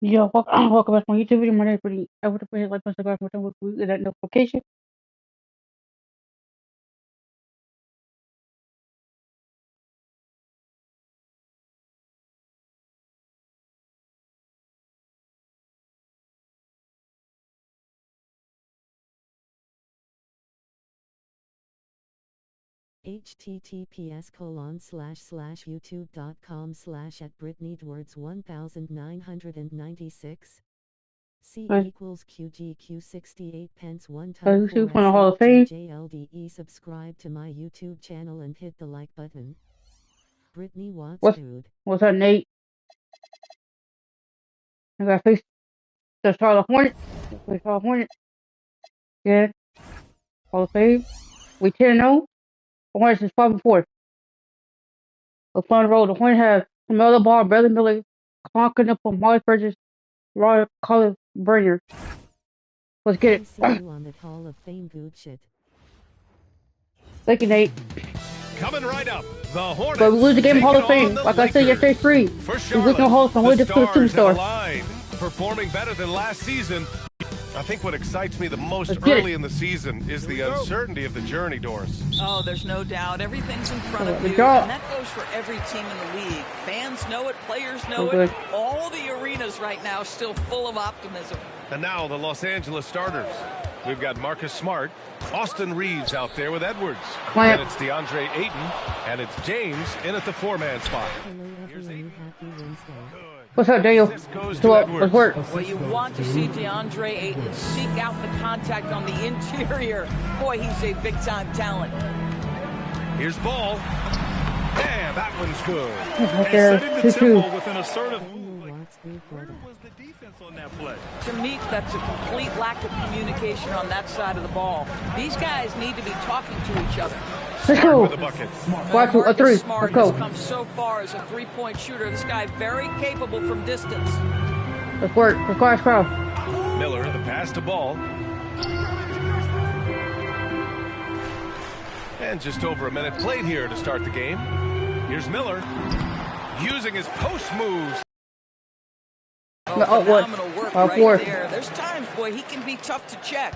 Yo, welcome back to my YouTube video. My name is Brittni Edwards. Please like, subscribe, with that notification. https://youtube.com/@Brittni Edwards 1996 C Right. equals QGQ68 pence 1 So time you see 4 from the Hall of Fame. JLDE. Subscribe to my YouTube channel and hit the like button. Brittni Watts What's dude. up, Nate? I got to face the Charlotte Hornets. Charlotte Hornets. Yeah, Hall of Fame. We 10-0. The Hornets is 5-4. We're on the road. The Hornets have Camelo Ball, Bradley Miller, Conklin up on Molly Burgess, Roy Collins, Bernier. Let's get it. See you on that Hall of Fame good shit. Thank you, Nate. Coming right up, the Hornets. But we lose the game Hall of Fame. Like I said yesterday, free. For We lose no Hall of Fame. We're just a superstar. Performing better than last season. I think what excites me the most Let's get early in the season is the uncertainty of the journey, Doris. Oh, there's no doubt. Everything's in front of Good you, job. and that goes for every team in the league. Fans know it, players know Good. it. All the arenas right now still full of optimism. And now the Los Angeles starters. We've got Marcus Smart, Austin Reeves out there with Edwards. Plant. And it's DeAndre Ayton, and it's James in at the four-man spot. Hello everyone, happy Wednesday. What's up, Daniel? This goes to So, let's Edwards. work. Well, you want to see DeAndre Ayton seek out the contact on the interior. Boy, he's a big-time talent. Here's Ball. And that one's good. Right there. Setting the 2-2. tempo with an assertive move. Watts dude for Where that. was the defense on that play? To me, that's a complete lack of communication on that side of the ball. These guys need to be talking to each other. Let's go. With the bucket. Watch a Marcus three. Smart Let's go. has come so far as a three-point shooter. This guy very capable from distance. Let's work. Let's go, crowd. Miller, the pass to Ball. And just over a minute played here to start the game. Here's Miller, using his post moves. Phenomenal work right four. there. There's times, boy, he can be tough to check.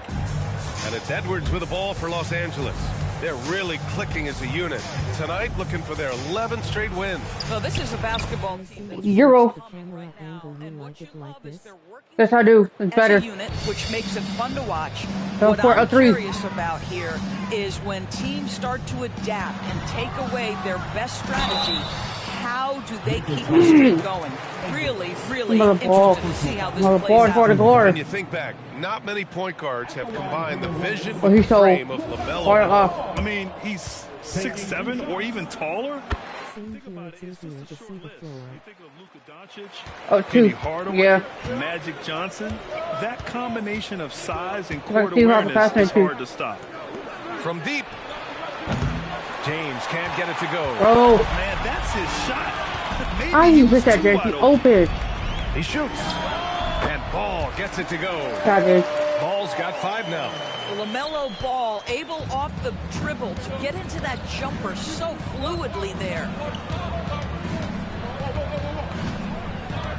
And it's Edwards with the ball for Los Angeles. They're really clicking as a unit. Tonight, looking for their 11th straight win. Well, this is a basketball team. Euro. The camera angle, you And like what you it like love is this? they're working Yes, I do. It's as better. a unit, which makes it fun to watch. So What for a I'm three. curious about here is when teams start to adapt and take away their best strategy, how do they keep the streak going? Really, really Another ball. interested to see how this Another plays ball for the out. glory. And you think back, not many point guards have combined the vision Well, he's and so frame of far LaMelo. off. I mean, he's 6'7" or even taller. Same Think here, about it's it. It's easier just to a see short the list. floor. You think of Luka Doncic, Oh, Penny two. Hardaway, Yeah. Magic Johnson. That combination of size and Let's court see how awareness fast is they do. hard to stop. From deep. James can't get it to go. Oh, Man, that's his shot. Maybe I he use was this at too Jersey. wide open. Open. He shoots. And Ball gets it to go. Got this. Ball's got 5 now. LaMelo Ball able off the dribble to get into that jumper so fluidly there.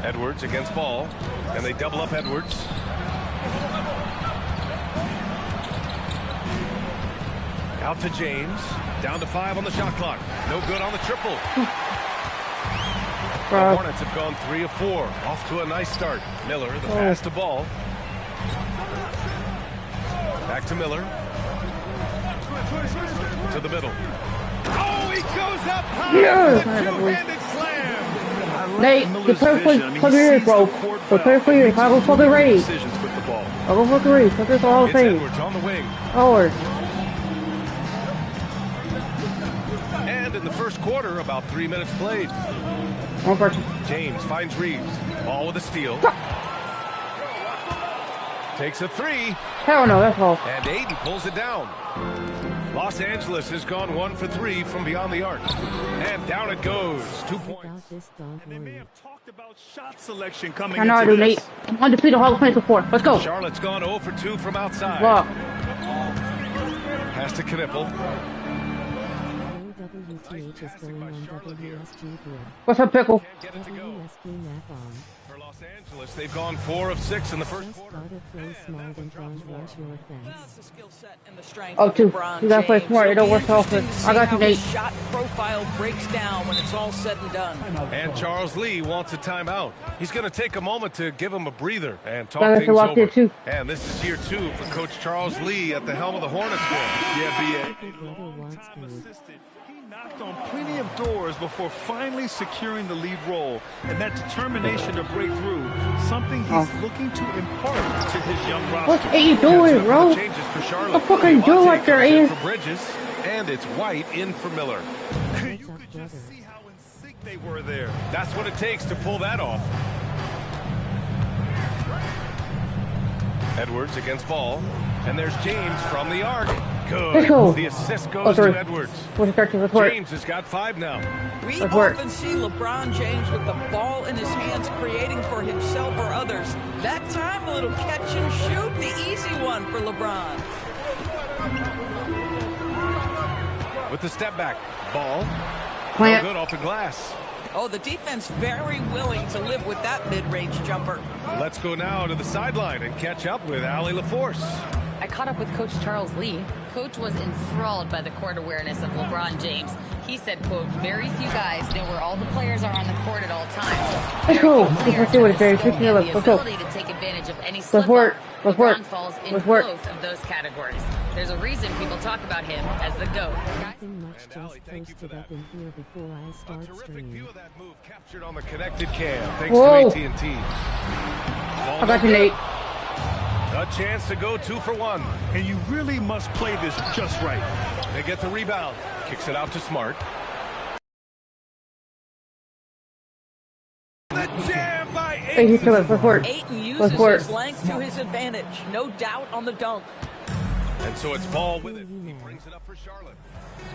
Edwards against Ball. And they double up Edwards. Out to James. Down to 5 on the shot clock. No good on the triple. The Bro. Hornets have gone 3 of 4. Off to a nice start. Miller, the pass to Ball. Back to Miller. To the middle. Oh, he goes up high Yeah. with a two-handed slam. Nate, the player vision. I mean, play he your sees bro. the court The player well. play your. Makes I go fucking good raid. decisions with the ball. I go fucking raid. Fuck this Hall of It's Fame. Edwards on the wing. Howard. And in the first quarter, about 3 minutes played. One person. James finds Reeves. Ball with a steal. Takes a 3. Hell no, that's all. And Ayton pulls it down. Los Angeles has gone 1 for 3 from beyond the arc. And down it goes. 2 points. Without this, don't They may worry. have talked about shot selection coming I know I into do, this. Nate. I'm undefeated Hall of Fame before. Let's go. Charlotte's gone 0 for 2 from outside. Block. Pass to Knipple. WTH is going on WSG Grid. What's up, Pickle? Can't get it to go. WSG map on. For Los Angeles, they've gone 4 of 6 in the first Just quarter. gotta play smart and don't rush your That's offense. the skill set and the strength Oh, of two. LeBron You gotta play James. smart. It It'll don't be work so often. interesting to I see got how you, Nate. his shot profile breaks down when it's all said and done. And Charles Lee wants a timeout. He's going to take a moment to give him a breather and talk Gotta things lock over. it, too. And this is year 2 for Coach Charles Lee at the helm of the Hornets. Yeah, Big brother wants food. He knocked on plenty of doors before finally securing the lead role, and that determination to break through, something he's looking to impart to his young roster. What are you doing, bro? Changes for Charlotte. What fucking do up there, Comes in Ian? for Bridges, and it's White in for Miller. You could just see how in sync they were there. That's what it takes to pull that off. Edwards against Ball, and there's James from the arc. Good. Let's go. The assist Oh, goes sorry. to Edwards. What's the let's work. James has got 5 now. We Let's work. often see LeBron James with the ball in his hands creating for himself or others. That time, a little catch and shoot, the easy one for LeBron. With the step back. Ball. No Plant. good off the glass. Oh, the defense very willing to live with that mid-range jumper. Let's go now to the sideline and catch up with Allie LaForce. I caught up with Coach Charles Lee. Coach was enthralled by the court awareness of LeBron James. He said, quote, very few guys know where all the players are on the court at all times. Let's go. Very few Let's players do it. have Very the skill quickly. and Let's the go. ability to take advantage of any Let's slip-up. work. Let's work. LeBron falls in Let's work. both of those categories. There's a reason people talk about him as the GOAT. Nothing much, And just Allie, thank you for posted up that. in here before I A start terrific streaming. view of that move captured on the connected cam. Thanks Whoa. to AT&T. I got you, Nate. A chance to go 2 for 1. And you really must play this just right. They get the rebound. Kicks it out to Smart. The jam by Thank you, Philip. Let's work. Ayton uses Let's work. his length to his advantage. No doubt on the dunk. And so it's Ball with it. He brings it up for Charlotte.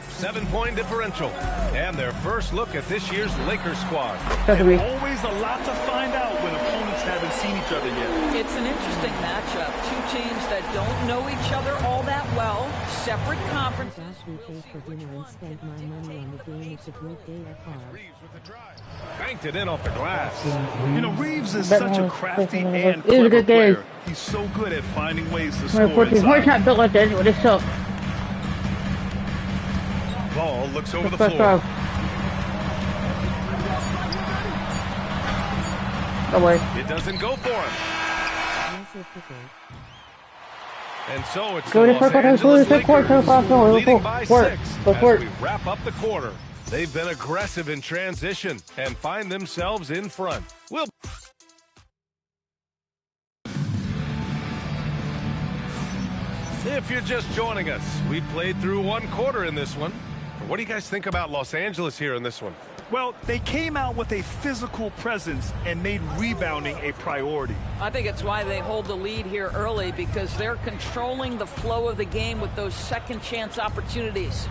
7-point differential. And their first look at this year's Lakers squad. Definitely. Always a lot to find out when opponents haven't seen each other yet. It's an interesting matchup. Two teams that don't know each other all that well. Separate conferences. Gosh, we paid for dinner and spent my money on the game. It's a great day at heart. Reeves with the drive. Banked it in off the glass. You know, Reeves is That such a was- crafty it was and a clever good game. player. He's so good at finding ways to My score 14. Hornets inside. not built like that anyway. This sucks. Ball looks over the First floor. row. No way. It doesn't go for him. Yes, it pickle. And so it's Go the to Los court, Angeles go to court, Lakers go to court, leading go by to court. 6 Go as court. we wrap up the quarter. They've been aggressive in transition and find themselves in front. We'll If you're just joining us, we played through 1 quarter in this one. What do you guys think about Los Angeles here in this one? Well, they came out with a physical presence and made rebounding a priority. I think it's why they hold the lead here early, because they're controlling the flow of the game with those second chance opportunities.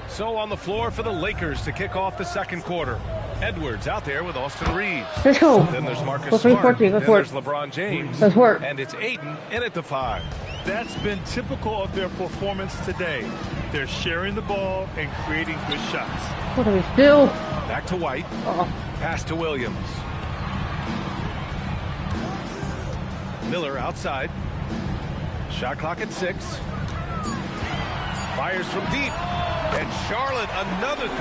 So on the floor for the Lakers to kick off the second quarter. Edwards out there with Austin Reeves. Let's go. Then there's Marcus Let's play Smart. 14. Then Let's work. there's LeBron James. Let's work. And it's Ayton in at the 5. That's been typical of their performance today. They're sharing the ball and creating good shots. What are we still? Back to White. Pass to Williams. Miller outside. Shot clock at 6. Fires from deep. And Charlotte another 3.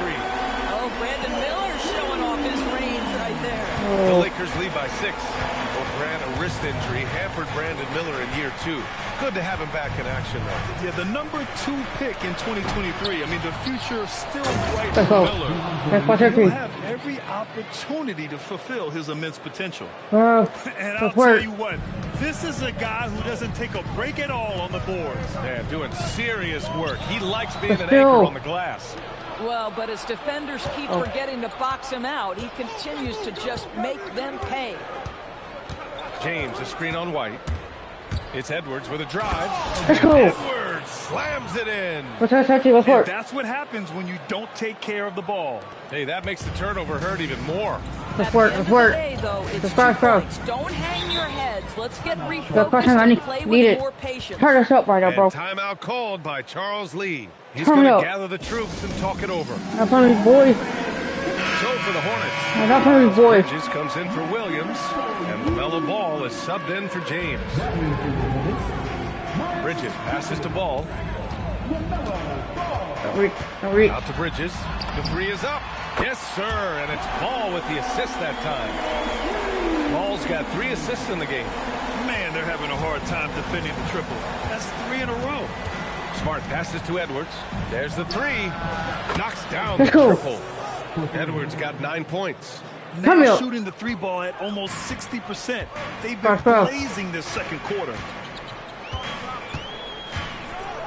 Oh, Brandon Miller showing off his range right there. The Lakers lead by 6. Well, Grant, a wrist injury hampered Brandon Miller in year 2. Good to have him back in action, though. Yeah, the number 2 pick in 2023. I mean, the future is still bright Let's for go. Miller. Let's watch He'll everything. have every opportunity to fulfill his immense potential. Uh, And I'll let's tell work. you what, this is a guy who doesn't take a break at all on the boards. Man, doing serious work. He likes being an Still. anchor on the glass. Well, but as defenders keep forgetting to box him out, he continues to just make them pay. James, a screen on White. It's Edwards with a drive. Let's go. Edwards slams it in. Let's actually let's And work. that's what happens when you don't take care of the ball. Hey, that makes the turnover hurt even more. Let's work. Let's work. Though, it's Let's start, 2 bro. points. Don't hang your heads. Let's get The refocused question I and play need with it. more patience. Turn us up right now, And bro. timeout called by Charles Lee. He's Turn going it to up. gather the troops and talk it over. Not for these boys. So for the Hornets, Not for these boys. Bridges comes in for Williams, and LaMelo Ball is subbed in for James. Bridges passes to Ball. Don't reach. Out to Bridges. The three is up. Yes, sir. And it's Ball with the assist that time. Ball's got 3 assists in the game. Man, they're having a hard time defending the triple. That's 3 in a row. Smart passes to Edwards. There's the 3. Knocks down Let's the go. triple. Edwards got 9 points. Come Now here. shooting the 3 ball at almost 60%. They've been Cross foul. blazing this second quarter.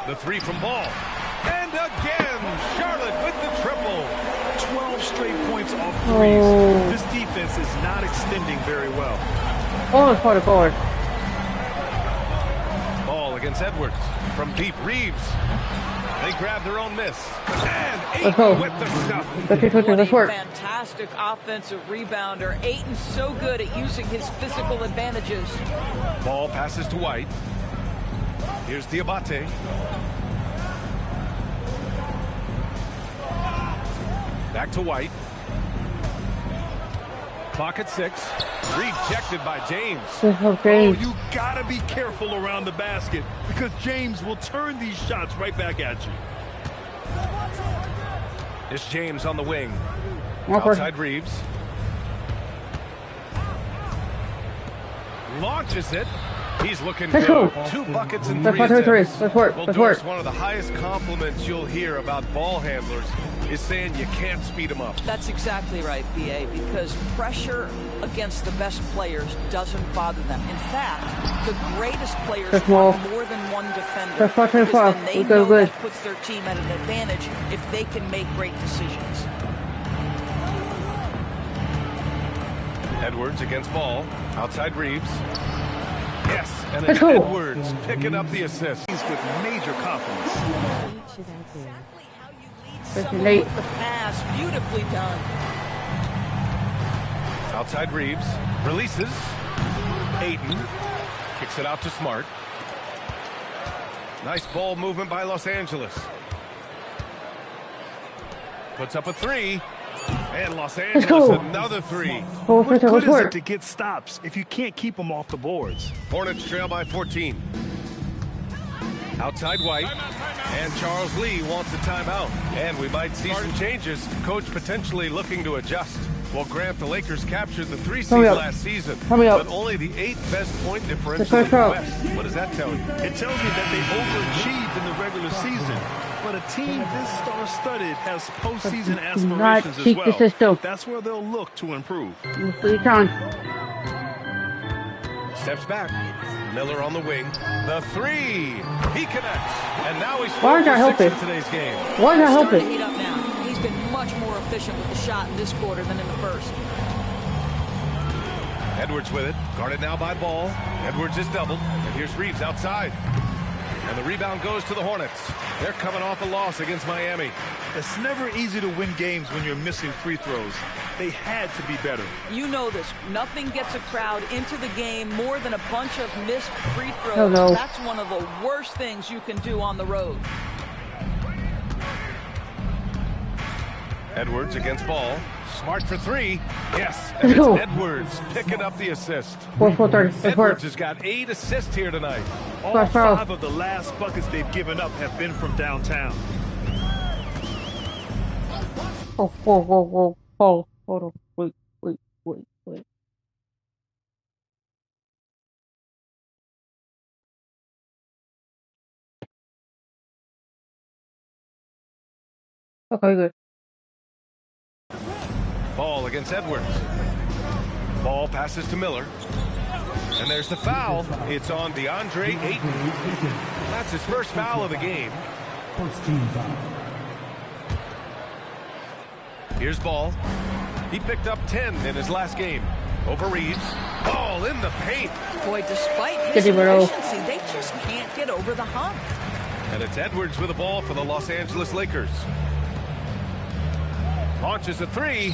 The 3 from Ball. And again, Charlotte with the triple. 12 straight points off Oh. threes. This defense is not extending very well. Oh, it's for the guard. Ball against Edwards. From deep, Reeves. They grab their own miss. And Let's go. Ayton with the stuff. Let's work. Fantastic offensive rebounder. Ayton's so good at using his physical advantages. Ball passes to White. Here's Diabate. Back to White. Clock at 6. Rejected by James. Oh, James. you gotta be careful around the basket because James will turn these shots right back at you. It's James on the wing. One person. Outside Reeves. Launches it. He's looking Let's good. go. 2 buckets and Let's 3 work, attempts. let's work, Well, let's Doris, work. one of the highest compliments you'll hear about ball handlers is saying you can't speed them up. That's exactly right, BA, because pressure against the best players doesn't bother them. In fact, the greatest players That's more. want more than one defender. That's not because far. then they We go know good. that puts their team at an advantage if they can make great decisions. Edwards against Ball. Outside Reeves. Yes, and Let's it's go. Edwards picking up the assist. He's with major confidence. H is out there. Exactly how you lead That's someone Nate. with the pass. Beautifully done. Outside Reeves. Releases. Ayton. Kicks it out to Smart. Nice ball movement by Los Angeles. Puts up a 3. And Los Angeles go. another 3. Oh, What let's good is work. it to get stops if you can't keep them off the boards? Hornets trail by 14. Outside White. And Charles Lee wants a timeout. And we might see some changes. Coach potentially looking to adjust. Well, Grant, the Lakers captured the 3 seed Hurry up. last season. Hurry up. But only the 8th best point differential Let's in the go. West. What does that tell you? It tells me that they overachieved in the regular season. But a team this star-studded has postseason Not aspirations as cheat the well. system. That's where they'll look to improve. Free time. Steps back. Miller on the wing. The 3. He connects. And now he's Why is that 4 for 6 in helping? today's game. Why is that Starting to helping? heat up now. He's been much more efficient with the shot in this quarter than in the first. Edwards with it. Guarded now by Ball. Edwards is doubled. And here's Reeves outside. And the rebound goes to the Hornets. They're coming off a loss against Miami. It's never easy to win games when you're missing free throws. They had to be better. You know this. Nothing gets a crowd into the game more than a bunch of missed free throws. Oh, no. That's one of the worst things you can do on the road. Edwards against Ball. Smart for 3. Yes, and it's Let's go. Edwards picking up the assist. 4-4-30. Let's work. Edwards has got 8 assists here tonight. All Cross foul. 5 of the last buckets they've given up have been from downtown. Oh, whoa, whoa, whoa. Hold on. Wait. Okay, good. Ball against Edwards. Ball passes to Miller. And there's the foul. It's on DeAndre Ayton. That's his first foul of the game. First team foul. Here's Ball. He picked up 10 in his last game. Over Reeves. Ball in the paint. Boy, despite his Get him, bro. efficiency, they just can't get over the hump. And it's Edwards with the ball for the Los Angeles Lakers. Launches a 3.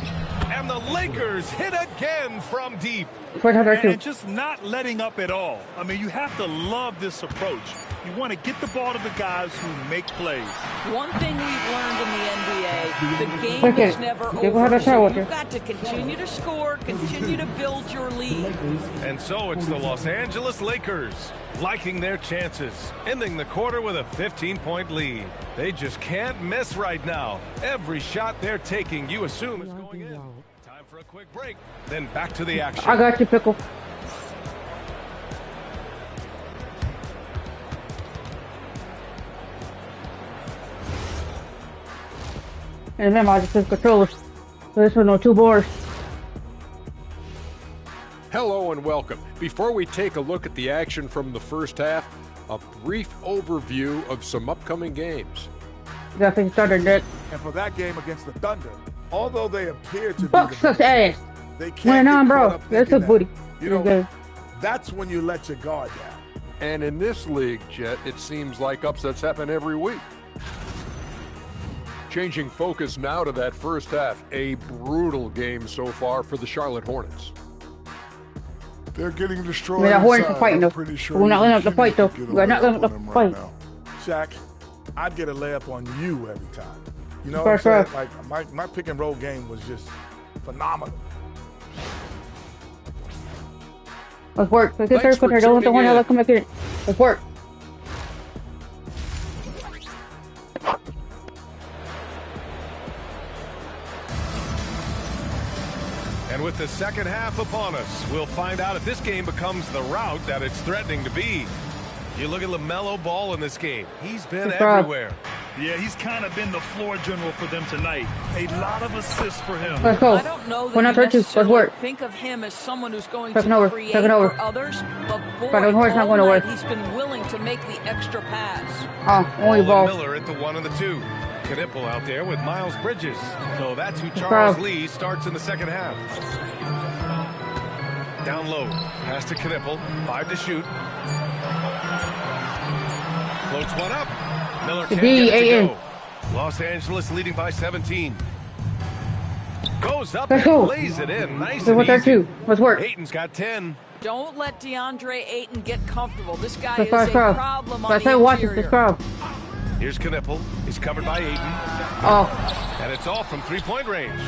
And the Lakers hit again from deep. First half, And just not letting up at all. I mean, you have to love this approach. You want to get the ball to the guys who make plays. One thing we've learned in the NBA, the game is never Go ahead over. and So with you've it. got to continue to score, continue to build your lead. And so it's the Los Angeles Lakers liking their chances, ending the quarter with a 15-point lead. They just can't miss right now. Every shot they're taking, you assume is going in. Time for a quick break, then back to the action. I got you, Pickle. And remember, I just took controllers. So this one, no 2 boards. Hello and welcome. Before we take a look at the action from the first half, a brief overview of some upcoming games. You gotta finish started, Dick. And for that game against the Thunder, although they appear to be Fuck the sucks better ass. team, they can't Went get on, caught bro. up That's thinking a booty. that, you know, that's when you let your guard down. And in this league, Jet, it seems like upsets happen every week. Changing focus now to that first half, a brutal game so far for the Charlotte Hornets. They're getting destroyed. I mean, the Hornets inside. are fighting, though. I'm pretty sure We're not letting up the you fight, though. can get a We're not letting layup up on the them fight. now. Shaq, I'd get a layup on you every time. You know First what I'm half. saying? Like, my pick and roll game was just phenomenal. Let's work. Let's get Thanks third quarter. for Don't let the tuning one in. that come back in. Let's work. And with the second half upon us, we'll find out if this game becomes the rout that it's threatening to be. You look at LaMelo Ball in this game. He's been everywhere. Yeah, he's kind of been the floor general for them tonight. A lot of assists for him. Let's go. I don't know that We're not you 32. Let's necessarily work. think of him as someone who's going Taking to over. create Taking over. for others, but boy, But the Hornets not all going night nowhere. he's been willing to make the extra pass. Only Ball ball. and Miller at the 1 and the 2. Knipple out there with Miles Bridges. So that's who Charles Lee starts in the second half. Down low, pass to Knipple, 5 to shoot. Floats one up. Miller can't get it to go. Los Angeles leading by 17. Goes up Let's and go. lays it in. Nice Let's and work there easy. too. Let's work. Aiton's got 10. Don't let DeAndre Ayton get comfortable. This guy Let's is a go. problem on Let's the say watch it. interior. Let's go. Here's Knipple. He's covered by Ayton. Oh, And it's off from three-point range.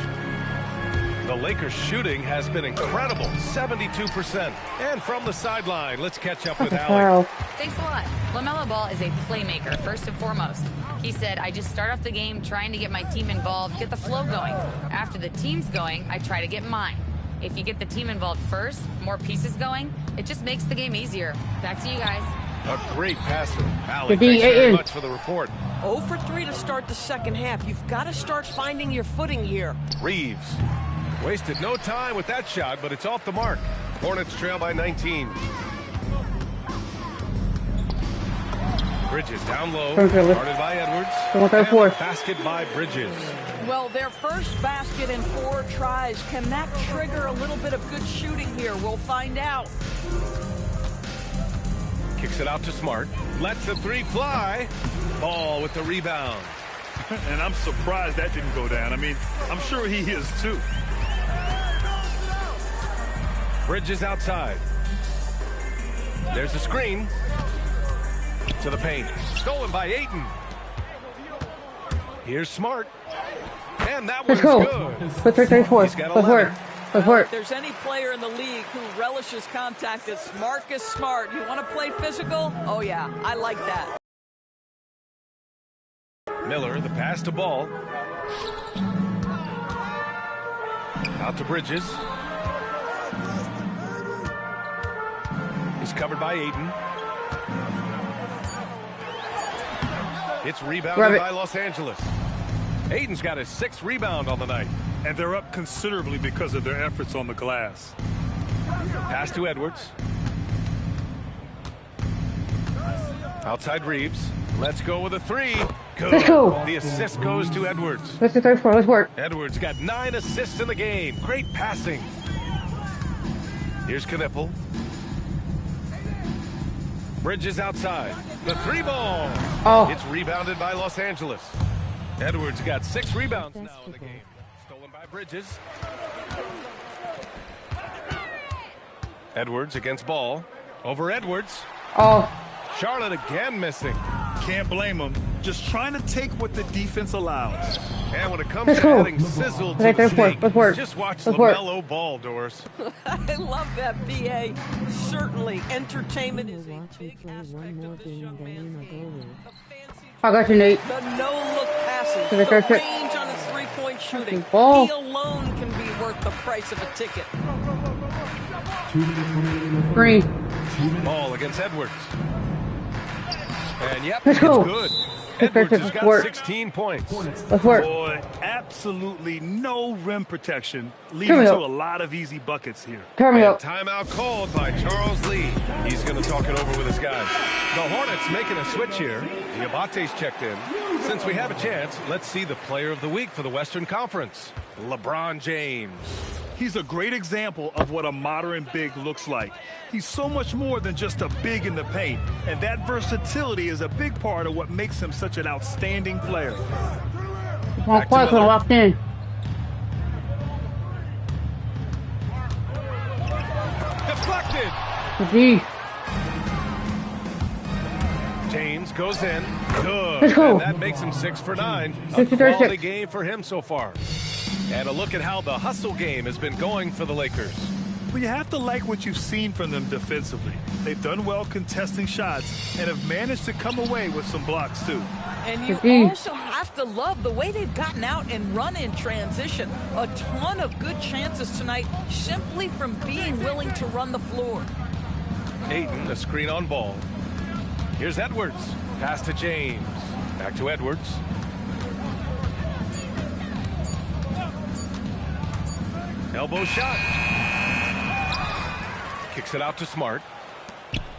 The Lakers shooting has been incredible, 72%. And from the sideline, let's catch up with Alec. foul. Thanks a lot. LaMelo Ball is a playmaker, first and foremost. He said, I just start off the game trying to get my team involved, get the flow going. After the team's going, I try to get mine. If you get the team involved first, more pieces going, it just makes the game easier. Back to you guys. A great passer. Alec, The thanks very DAN. much for the report. 0 for 3 to start the second half. You've got to start finding your footing here. Reeves wasted no time with that shot, but it's off the mark. Hornets trail by 19. Bridges down low, Okay, guarded by Edwards. Come on, go And for a it. basket by Bridges. Well, their first basket in 4 tries. Can that trigger a little bit of good shooting here? We'll find out. Kicks it out to Smart. Lets the 3 fly. Ball with the rebound. And I'm surprised that didn't go down. I mean, I'm sure he is too. Bridges outside. There's a screen. To the paint. Stolen by Ayton. Here's Smart. And that Let's one's go. good. Let's work 34. He's got Let's 11. work. Let's Well, work. if there's any player in the league who relishes contact, it's Marcus Smart. You want to play physical? Oh, yeah, I like that. Miller, the pass to Ball. Out to Bridges. He's covered by Ayton. It's rebounded by Los Angeles. Ayton's got his 6th rebound on the night. And they're up considerably because of their efforts on the glass. Pass to Edwards. Outside Reeves. Let's go with a 3. Good. Let's go. The assist goes to Edwards. Let's get 34. Let's work. Edwards got 9 assists in the game. Great passing. Here's Knipple. Bridges outside. The 3 ball. Oh. It's rebounded by Los Angeles. Edwards got 6 rebounds now in the game. Stolen by Bridges. Edwards against Ball. Over Edwards. Oh. Charlotte again missing. Can't blame him. Just trying to take what the defense allows. And when it comes to adding sizzle to the steak, just watch LaMelo Ball, Doris. I love that, BA. Certainly, entertainment is a big aspect of this young man's game. I got you, Nate. The no-look passes, the range on his three-point shooting. He alone can be worth the price of a ticket. Green. Ball against Edwards. And yep, let's go. Good. Edwards has got 16 points. Let's work. Boy, absolutely no rim protection, leading to a lot of easy buckets here. Timeout called by Charles Lee. He's going to talk it over with his guys. The Hornets making a switch here. Diabate's checked in. Since we have a chance, let's see the player of the week for the Western Conference, LeBron James. He's a great example of what a modern big looks like. He's so much more than just a big in the paint, and that versatility is a big part of what makes him such an outstanding player. Locked in. Deflected. James goes in. Good. Let's go. And that makes him 6 for 9. A quality game for him so far. And a look at how the hustle game has been going for the Lakers. Well, you have to like what you've seen from them defensively. They've done well contesting shots and have managed to come away with some blocks, too. And you also have to love the way they've gotten out and run in transition. A ton of good chances tonight simply from being willing to run the floor. Ayton, a screen on Ball. Here's Edwards. Pass to James. Back to Edwards. Elbow shot. Kicks it out to Smart.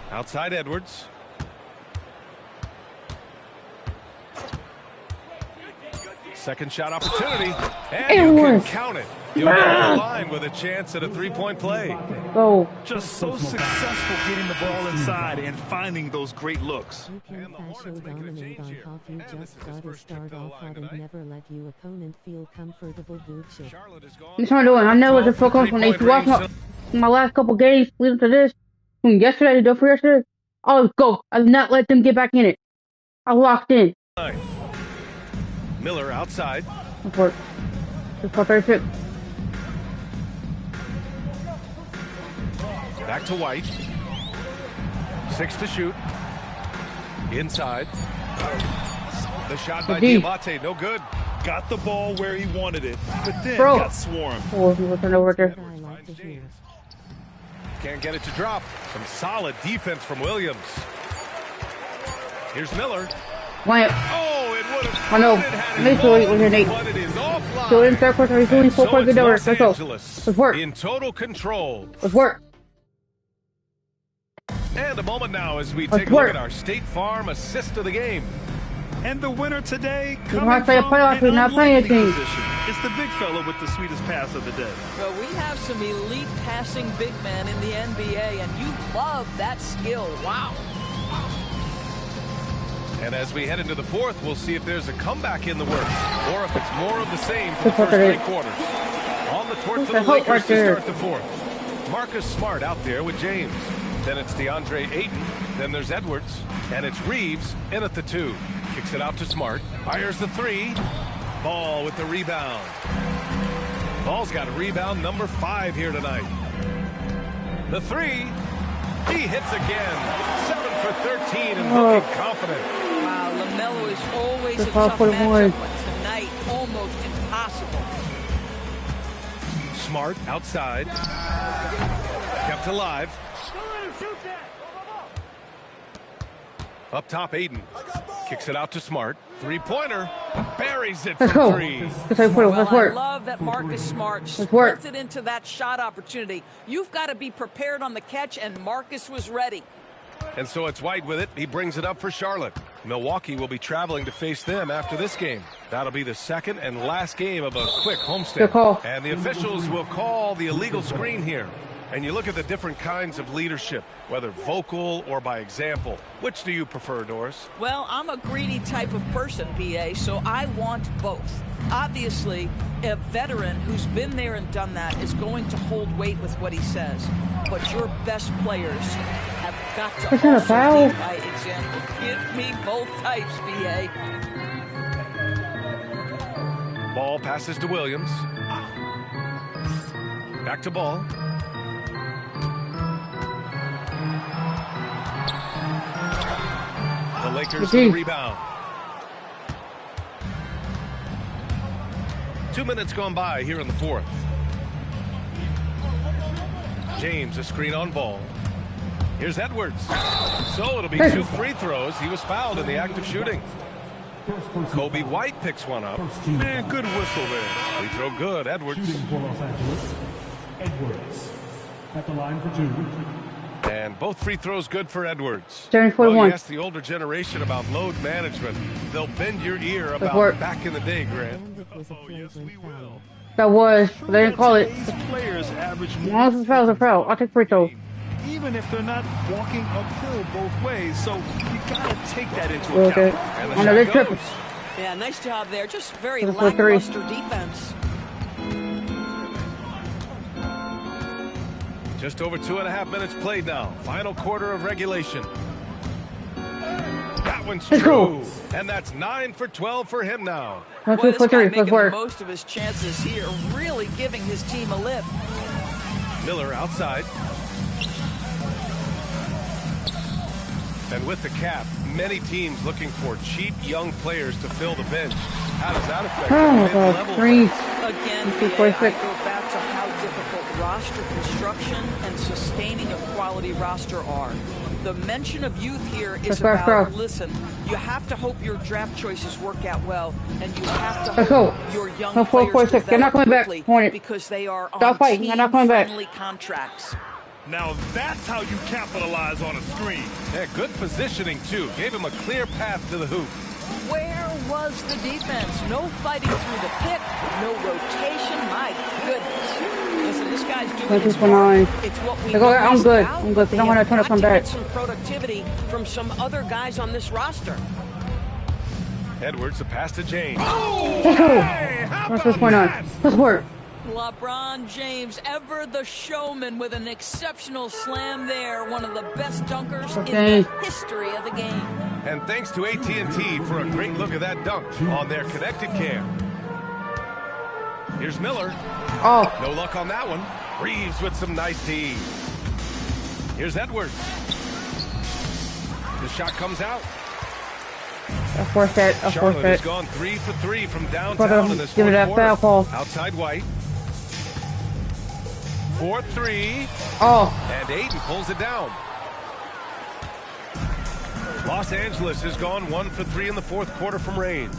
Outside Edwards. Second shot opportunity. And you can count it. You'll go on the line with a chance at a three-point play. Go. Just so successful getting the ball inside and finding those great looks. You can partial dominate on how you just gotta start off hot and never let your opponent feel comfortable. Good shit. That's what I'm doing. I know it's a full confidence. If you watch my last couple games leading to this, from yesterday to day for yesterday, I'll go. I'll not let them get back in it. I locked in. Miller outside. Let's work. 6-4-36. Back to White. 6 to shoot. Inside. The shot by Diabate, no good. Got the ball where he wanted it, but then got swarmed. Over there. Can't get it to drop. Some solid defense from Williams. Here's Miller. Why? Oh, it would have. I know. Make sure it was your Nate. But it is offline. So in third quarter, he's doing 4 points good over. Let's go. Let's work. In total control. Let's work. And a moment now as we take a look at our State Farm assist of the game. And the winner today coming from an unlikely position. It's the big fella with the sweetest pass of the day. Well, we have some elite passing big men in the NBA, and you love that skill. Wow. And as we head into the fourth, we'll see if there's a comeback in the works, or if it's more of the same for the first 3 quarters. On the court for the Lakers to start the fourth. Marcus Smart out there with James. Then it's DeAndre Ayton. Then there's Edwards. And it's Reeves in at the 2. Kicks it out to Smart. Fires the 3. Ball with the rebound. Ball's got a rebound number 5 here tonight. The 3. He hits again. 7 for 13 and looking confident. Wow, LaMelo is always a tough matchup, but tonight almost impossible. Smart outside. Kept alive. Up top, Ayton. Kicks it out to Smart. 3-pointer. Buries it from 3. Well, I love that Marcus Smart splits it into that shot opportunity. You've got to be prepared on the catch, and Marcus was ready. And so it's White with it. He brings it up for Charlotte. Milwaukee will be traveling to face them after this game. That'll be the second and last game of a quick homestand. And the officials will call the illegal screen here. And you look at the different kinds of leadership, whether vocal or by example. Which do you prefer, Doris? Well, I'm a greedy type of person, BA, so I want both. Obviously, a veteran who's been there and done that is going to hold weight with what he says. But your best players have Got to That's not a also foul. lead by example. Give me both types, BA. Ball passes to Williams. Back to Ball. The Lakers with the rebound. 2 minutes gone by here in the fourth. James, a screen on Ball. Here's Edwards. So it'll be 2 free throws. He was fouled in the act of shooting. Kobe White picks one up. Man, good whistle there. Free throw good, Edwards. Shooting for Los Angeles, Edwards. At the line for 2. And both free throws good for Edwards. Turn Well, 41. you ask the older generation about load management, they'll bend your ear about back in the day, Grant. And it was a flagrant foul. That was. They didn't call it. These players average more. Once the foul's a foul. I'll take free throw. Even if they're not walking uphill both ways, so you gotta take that into Okay. account. And the I know they shot tripping. goes. Yeah, nice job there. Just very That's for 3. lackluster defense. Just over 2.5 minutes played now. Final quarter of regulation. That one's Let's go. true. And that's 9 for 12 for him now. That's Boy, 2 this for guy 3. making Let's the work. most of his chances here, really giving his team a lift. Miller outside. And with the cap, many teams looking for cheap young players to fill the bench. How does that affect Oh the my mid-level? god. 3. Again, Two, BA, four, I six. go back to how difficult roster construction and sustaining a quality roster are. The mention of youth here is Let's go, about, let's go. listen, you have to hope your draft choices work out well, and you have to Let's go. hope your young No, 4, 4, players 6. They're not develop coming back. quickly Hornet. because they are Stop on fighting. They're not coming back. team-friendly contracts. Now that's how you capitalize on a screen. Yeah, good positioning, too. Gave him a clear path to the hoop. Where was the defense? No fighting through the pick, no rotation. My goodness. Listen, this guy's doing Thank you his for part. 9. It's what we They go, know I'm he's good. about, I'm good, but 'cause I'm they gonna have turn to got come to back. get some productivity from some other guys on this roster. Edwards, a pass to James. Let's go. What's this point on? Let's work. LeBron James, ever the showman, with an exceptional slam there. One of the best dunkers Okay. in the history of the game. And thanks to AT&T for a great look at that dunk on their connected cam. Here's Miller. Oh. No luck on that one. Reeves with some nice D. Here's Edwards. The shot comes out. A force it. A force Charlotte has it. gone 3 for 3 from Put downtown him- in this give it fourth that quarter. foul call. Outside White. 4-3. Oh. And Aiden pulls it down. Los Angeles has gone 1 for 3 in the fourth quarter from range.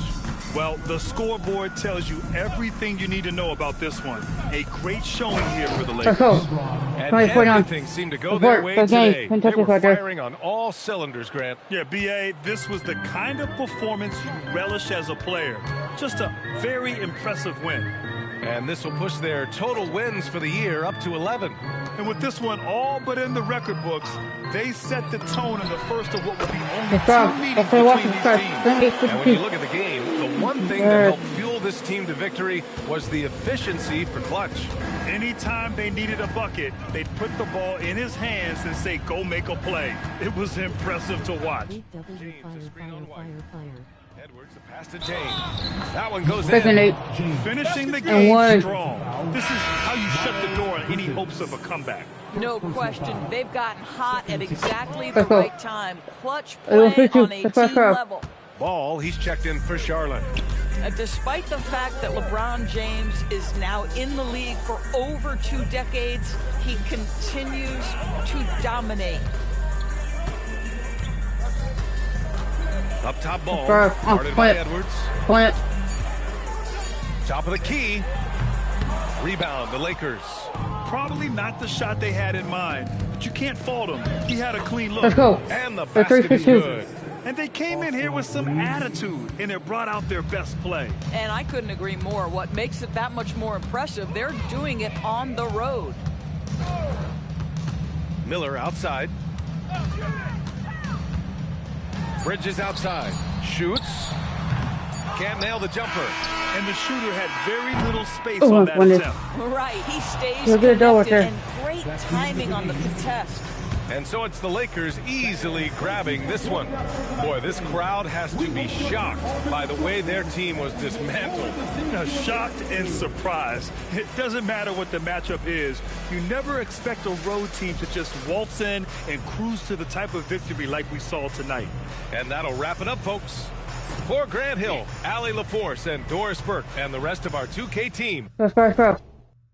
Well, the scoreboard tells you everything you need to know about this one. A great showing here for the Let's Lakers. go. And 20 on. everything seemed to go Good their work. way Good game. today. They Fantastic were right there. firing on all cylinders, Grant. Yeah, BA, this was the kind of performance you relish as a player. Just a very impressive win. And this will push their total wins for the year up to 11. And with this one all but in the record books, they set the tone in the first of what will be only Let's go. 2 meetings Let's go. between these teams. And when you look at the game, the one thing that helped fuel this team to victory was the efficiency for clutch. Anytime they needed a bucket, they'd put the ball in his hands and say, go make a play. It was impressive to watch. W fire. Edwards, the pass to James. That one goes Second in. 8. Finishing the And game one. strong. This is how you shut the door on any hopes of a comeback. No question. They've gotten hot at exactly the Let's go. right time. Clutch It was play 52. on a Let's go, team go. level. Ball, he's checked in for Charlotte. Despite the fact that LeBron James is now in the league for over 2 decades, he continues to dominate. Up top ball. Bro, Guarded by plant. Edwards. Plant. Top of the key. Rebound, the Lakers. Probably not the shot they had in mind, but you can't fault him. He had a clean look. Let's go. And the They're 3 basket for is 2. good. And they came in here with some attitude, and it brought out their best play. And I couldn't agree more. What makes it that much more impressive, they're doing it on the road. Miller outside. Bridges outside. Shoots. Can't nail the jumper. And the shooter had very little space Oh, on that when it- attempt. Right, he stays You'll get a double connected here. and great timing on the contest. And so it's the Lakers easily grabbing this one. Boy, this crowd has to be shocked by the way their team was dismantled. Shocked and surprised. It doesn't matter what the matchup is. You never expect a road team to just waltz in and cruise to the type of victory like we saw tonight. And that'll wrap it up, folks. For Grant Hill, Allie LaForce, and Doris Burke, and the rest of our 2K team. Let's go. That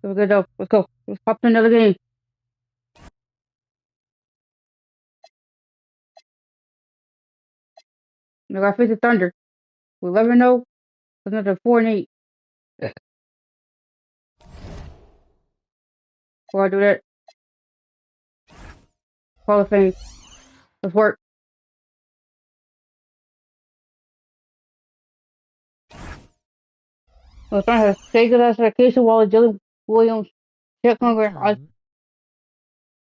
was good, though. Let's go. Let's pop to another game. I got to face the Thunder. We're 11-0. Another 4-8. Before I do that, Hall of Fame. Let's work. Let's try to take it as a case of Wally, Jillian Williams, Chet Conger,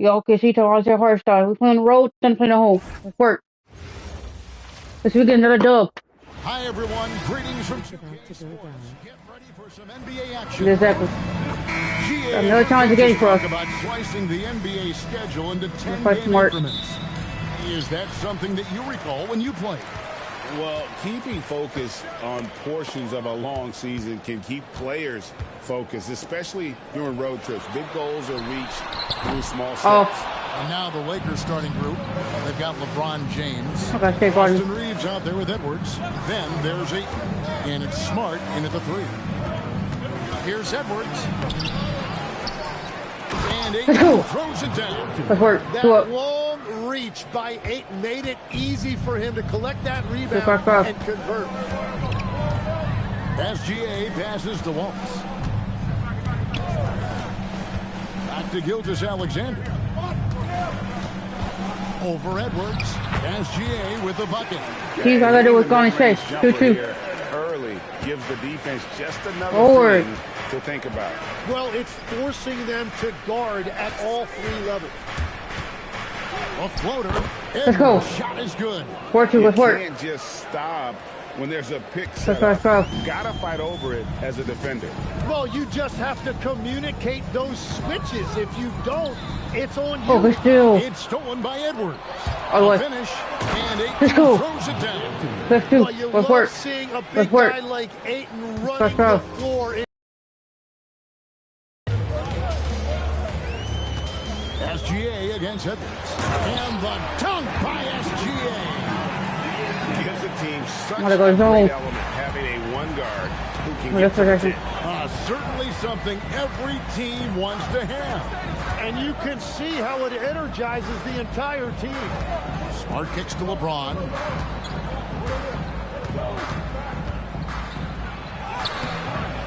OKC to Isaiah Hartenstein. We play on the road, then play at home. Let's work. Let's get another dub. Hi everyone, greetings from Get ready for some NBA action. Exactly. Another challenge again for us. About slicing the NBA schedule into 10 game increments. Is that something that you recall when you played? Well, keeping focus on portions of a long season can keep players focused, especially during road trips. Big goals are reached through small steps. And now the Lakers starting group. They've got LeBron James. Okay, Austin Reeves out there with Edwards. Then there's Ayton. And it's Smart in at the 3. Here's Edwards. And Ayton throws it down. That long reach by Ayton made it easy for him to collect that rebound and convert. SGA passes to Waltz. Back to Gilgeous-Alexander. Over Edwards. SGA with the bucket. He's all I do is go and chase. Shoot. Early gives the defense just another thing to think about. Well, it's forcing them to guard at all 3 levels. A floater. Let's go. Shot is good. You can't just stop when there's a pick set up. You gotta fight over it as a defender. Well, you just have to communicate those switches. If you don't, it's on you. Good steal. It's stolen by Edwards. Finish. And Ayton throws it down. Let's do. Well, you love seeing a big guy like Ayton running the floor. SGA against Edwards. And the dunk by SGA. Gives the team such a great element having a one guard who can get to the tip. Certainly something every team wants to have. And you can see how it energizes the entire team. Smart kicks to LeBron.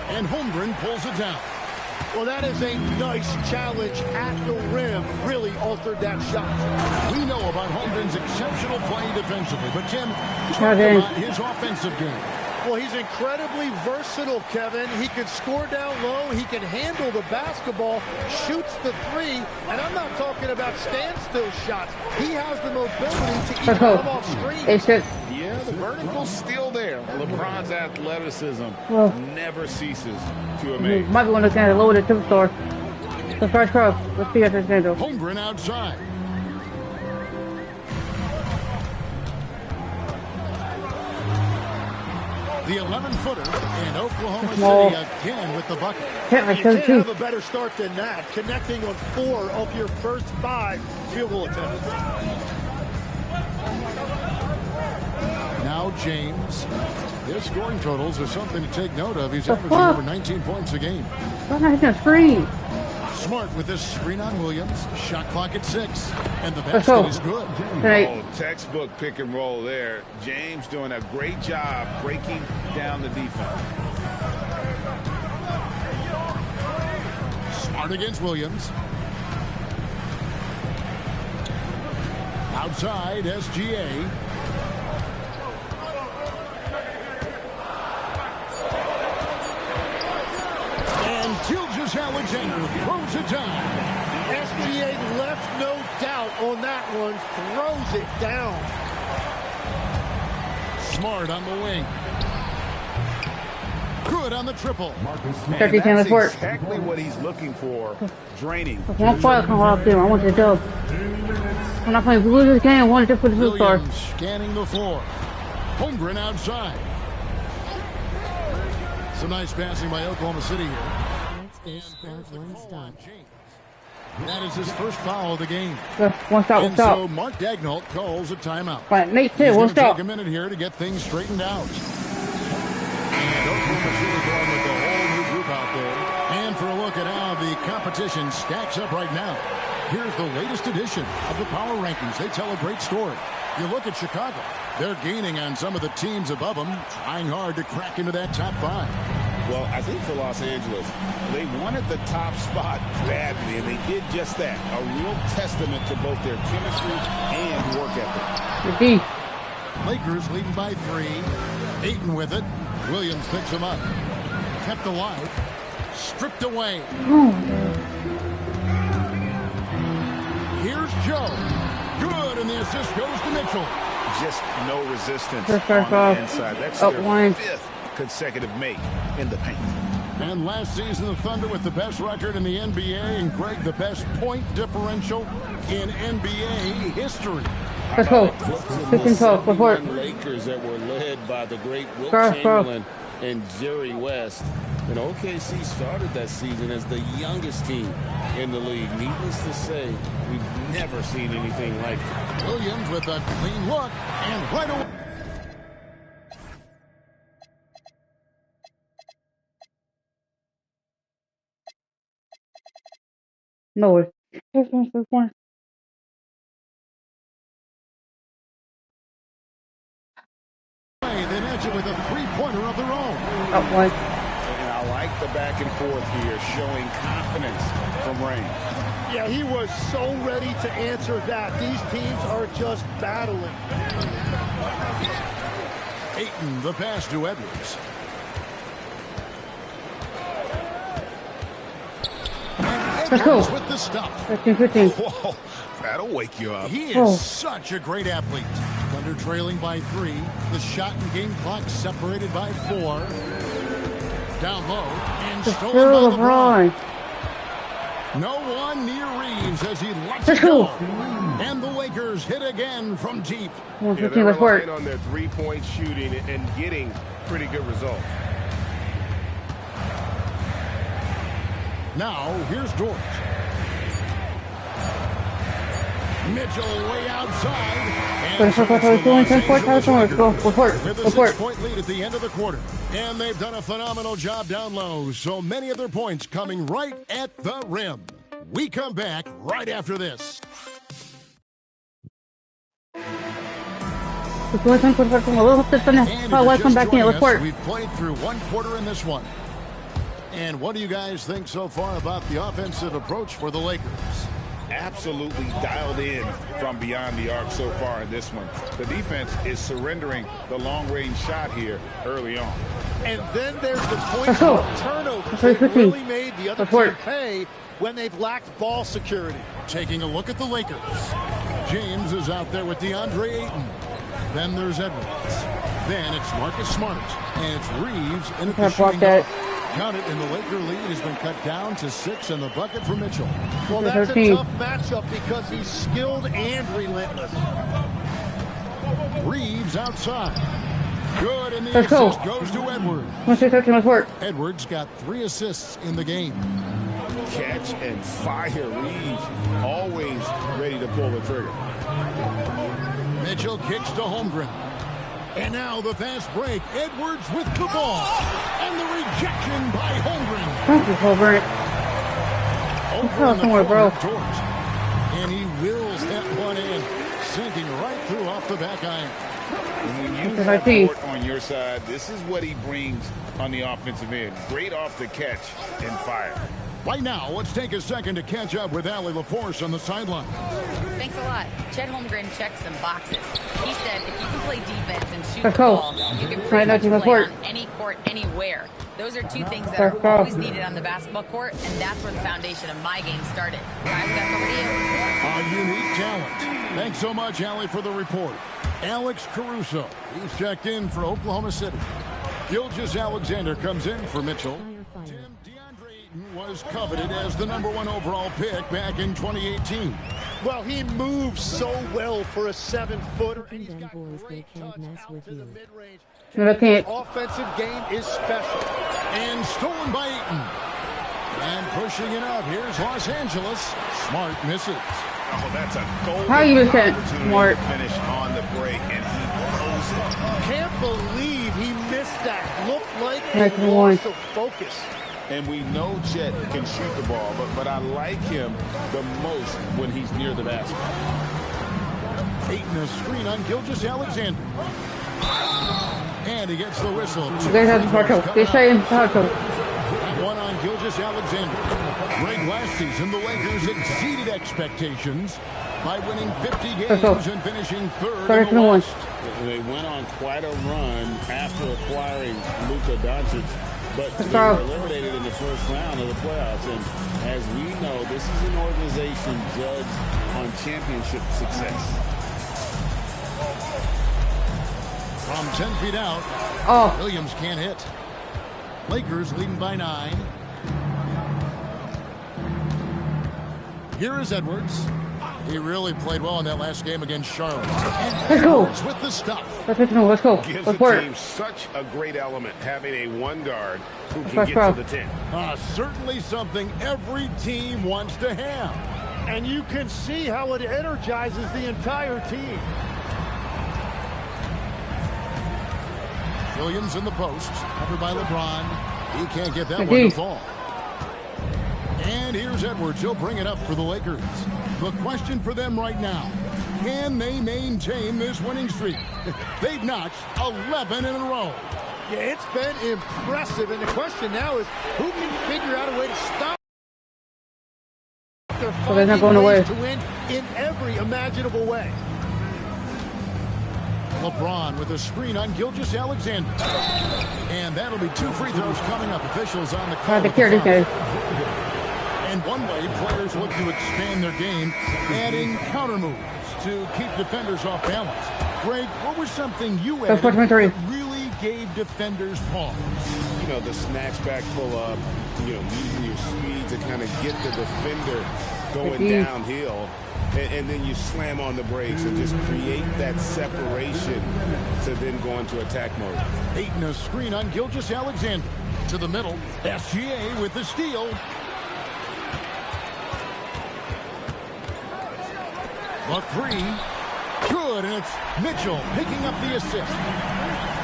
And Holmgren pulls it down. Well, that is a nice challenge at the rim. Really altered that shot. We know about Holmgren's exceptional play defensively, but Tim, talk about his offensive game. Well, he's incredibly versatile, Kevin. He can score down low. He can handle the basketball, shoots the 3, and I'm not talking about standstill shots. He has the mobility to even come off screens. Yeah, the vertical's still there. LeBron's athleticism never ceases to amaze. Might be one of those guys that lowered the tip store. The first cross. Let's see if it's going to do. Holmgren outside. The 11-footer, and Oklahoma City again with the bucket. You can't have a better start than that, connecting on 4 of your first 5 field goal attempts. Now James. His scoring totals are something to take note of. He's averaging over 19 points a game. Why not hitting a screen? Smart with this screen on Williams. Shot clock at 6. And the basket is good. Oh, textbook pick and roll there. James doing a great job breaking down the defense. Smart against Williams. Outside, SGA. Gilgeous-Alexander throws it down. SGA left no doubt on that one. Throws it down. Smart on the wing. Good on the triple. And that's exactly what he's looking for. Draining. One foul come off there. I want the dub. We're not playing. If we lose this game, I want to put the superstar. Williams scanning the floor. Holmgren outside. Some nice passing by Oklahoma City here. That is his first foul of the game. One stop, and so Mark Daigneault calls a timeout. Right, Nate too. He's One going to stop. take a minute here to get things straightened out. And Oklahoma City going with a whole new group out there. And for a look at how the competition stacks up right now, here's the latest edition of the power rankings. They tell a great story. You look at Chicago. They're gaining on some of the teams above them, trying hard to crack into that top 5. Well, I think for Los Angeles, they wanted the top spot badly, and they did just that. A real testament to both their chemistry and work ethic. Lakers leading by 3. Ayton with it. Williams picks him up. Kept alive. Stripped away. Here's Joe. Good, and the assist goes to Mitchell. Just no resistance on the inside. That's their 5th consecutive make in the paint. And last season, the Thunder with the best record in the NBA, and Greg, the best point differential in NBA history. Let's go. 15-12 before Lakers that were led by the great Wilt Chamberlain and Jerry West. And OKC started that season as the youngest team in the league. Needless to say, we've never seen anything like it. Williams with a clean look, and right away. No way. They match it with a three-pointer of their own. And I like the back and forth here, showing confidence from Rain. Yeah, he was so ready to answer that. These teams are just battling. Ayton, the pass to Edwards. Let's go. With the stuff. 15-15. Whoa, that'll wake you up. He is such a great athlete. Thunder trailing by 3. The shot and game clock separated by 4. Down low and stolen by LeBron. No one near Reeves as he lets it go. And the Lakers hit again from deep. Yeah, they're relying on their three-point shooting and getting pretty good results. Now, here's Dort. Mitchell way outside. And with a 6-point lead at the end of the quarter. And they've done a phenomenal job down low. So many of their points coming right at the rim. We come back right after this. We've played through one quarter in this one. And what do you guys think so far about the offensive approach for the Lakers? Absolutely dialed in from beyond the arc so far in this one. The defense is surrendering the long-range shot here early on. And then there's the point of turnovers that really made the other team pay when they've lacked ball security. Taking a look at the Lakers. James is out there with DeAndre Ayton. Then there's Edwards. Then it's Marcus Smart. And it's Reeves in a shooting. Count it, and the Laker lead has been cut down to 6 in the bucket for Mitchell. Well, that's a tough matchup because he's skilled and relentless. Reeves outside. Good, and the assist goes to Edwards. Edwards got 3 assists in the game. Catch and fire. Reeves always ready to pull the trigger. Mitchell kicks to Holmgren. And now the fast break. Edwards with the ball. And the rejection by Holmgren. Thank you, Holmgren. Somewhere, bro. And he wills that one in. Sinking right through off the back iron. When you have Dort on your side, this is what he brings on the offensive end. Great off the catch and fire. Right now, let's take a second to catch up with Allie LaForce on the sideline. Thanks a lot. Chet Holmgren checked some boxes. He said if you can play defense and shoot the ball, you can pretty much play on any court, anywhere. Those are 2 things that are always needed on the basketball court, and that's where the foundation of my game started. Guys, back over to you. A unique talent. Thanks so much, Allie, for the report. Alex Caruso, he's checked in for Oklahoma City. Gilgeous Alexander comes in for Mitchell. Ayton was coveted as the #1 overall pick back in 2018. Well, he moves so well for a 7-footer. And then boys, they can't mess with you. No, they can't. Offensive game is special. And stolen by Ayton. And pushing it up. Here's Los Angeles. Smart misses. Oh, that's a golden How you opportunity Smart. to finish on the break, and he blows it. Can't believe he missed that. Looked like Next a one. loss of focus. And we know Chet can shoot the ball, but I like him the most when he's near the basket. Ayton a screen on Gilgeous-Alexander. And he gets the whistle. They have the They say in Porto. One on Gilgeous-Alexander. Greg, last season, the Lakers exceeded expectations by winning 50 games and finishing third in the West. They went on quite a run after acquiring Luka Doncic, but they go. were eliminated in the first round of the playoffs. And as we know, this is an organization judged on championship success. From 10 feet out, Williams can't hit. Lakers leading by 9. Here is Edwards. He really played well in that last game against Charlotte. Let's go. Edwards with the stuff. Let's go. Gives Let's the work. team such a great element having a one guard who can get to the 10. Certainly something every team wants to have. And you can see how it energizes the entire team. Williams in the post, covered by LeBron. He can't get that one to fall. And here's Edwards. He'll bring it up for the Lakers. The question for them right now, can they maintain this winning streak? They've notched 11 in a row. Yeah, it's been impressive. And the question now is, who can figure out a way to stop? So they're not going away. To win in every imaginable way. LeBron with a screen on Gilgeous-Alexander. And that'll be 2 free throws coming up. Officials on the call. And one way players look to expand their game, adding counter moves to keep defenders off balance. Greg, what was something you added that really gave defenders pause? You know, the snatch back pull up, you know, using your speed to kind of get the defender going downhill. And then you slam on the brakes and just create that separation to then go into attack mode. Ayton a screen on Gilgeous-Alexander. To the middle. SGA with the steal. The 3. Good, and it's Mitchell picking up the assist.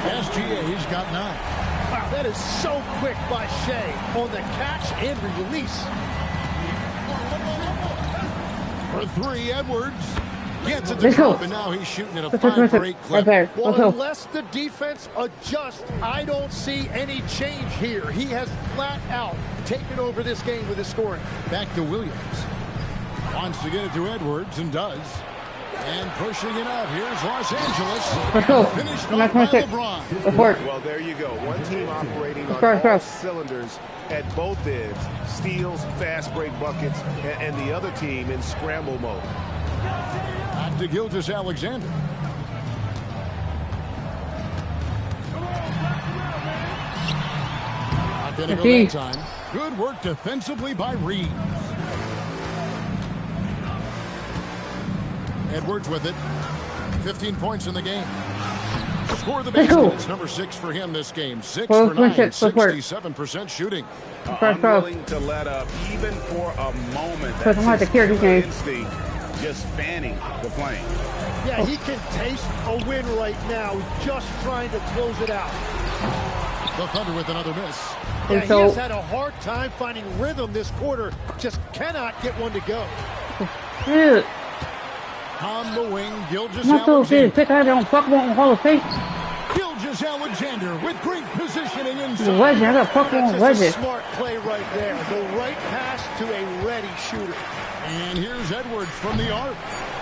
SGA's got 9. Wow, that is so quick by Shea on the catch and release. For 3, Edwards gets it to drop, and now he's shooting at a 5-for-8 clip. Well, unless the defense adjusts, I don't see any change here. He has flat out taken over this game with his scoring. Back to Williams. Wants to get it to Edwards, and does. And pushing it up. Here's Los Angeles. Let's go. Finished off by LeBron. Well, there you go. One team operating on all cylinders at both ends. Steals, fast break buckets, and the other team in scramble mode. Back to Gilgeous-Alexander. Not going to go that time. Good work defensively by Reeves. Edwards with it. 15 points in the game. Score the basket. It's number 6 for him this game. 6 for 9, 67% shooting. Unwilling to let up even for a moment. That's his instinct, just fanning the flame. Yeah, he can taste a win right now, just trying to close it out. The Thunder with another miss. Yeah, he has had a hard time finding rhythm this quarter. Just cannot get one to go. On the wing, Gilgeous-Alexander. Gilgeous-Alexander with great positioning inside. That's a smart play right there. The right pass to a ready shooter. And here's Edwards from the arc.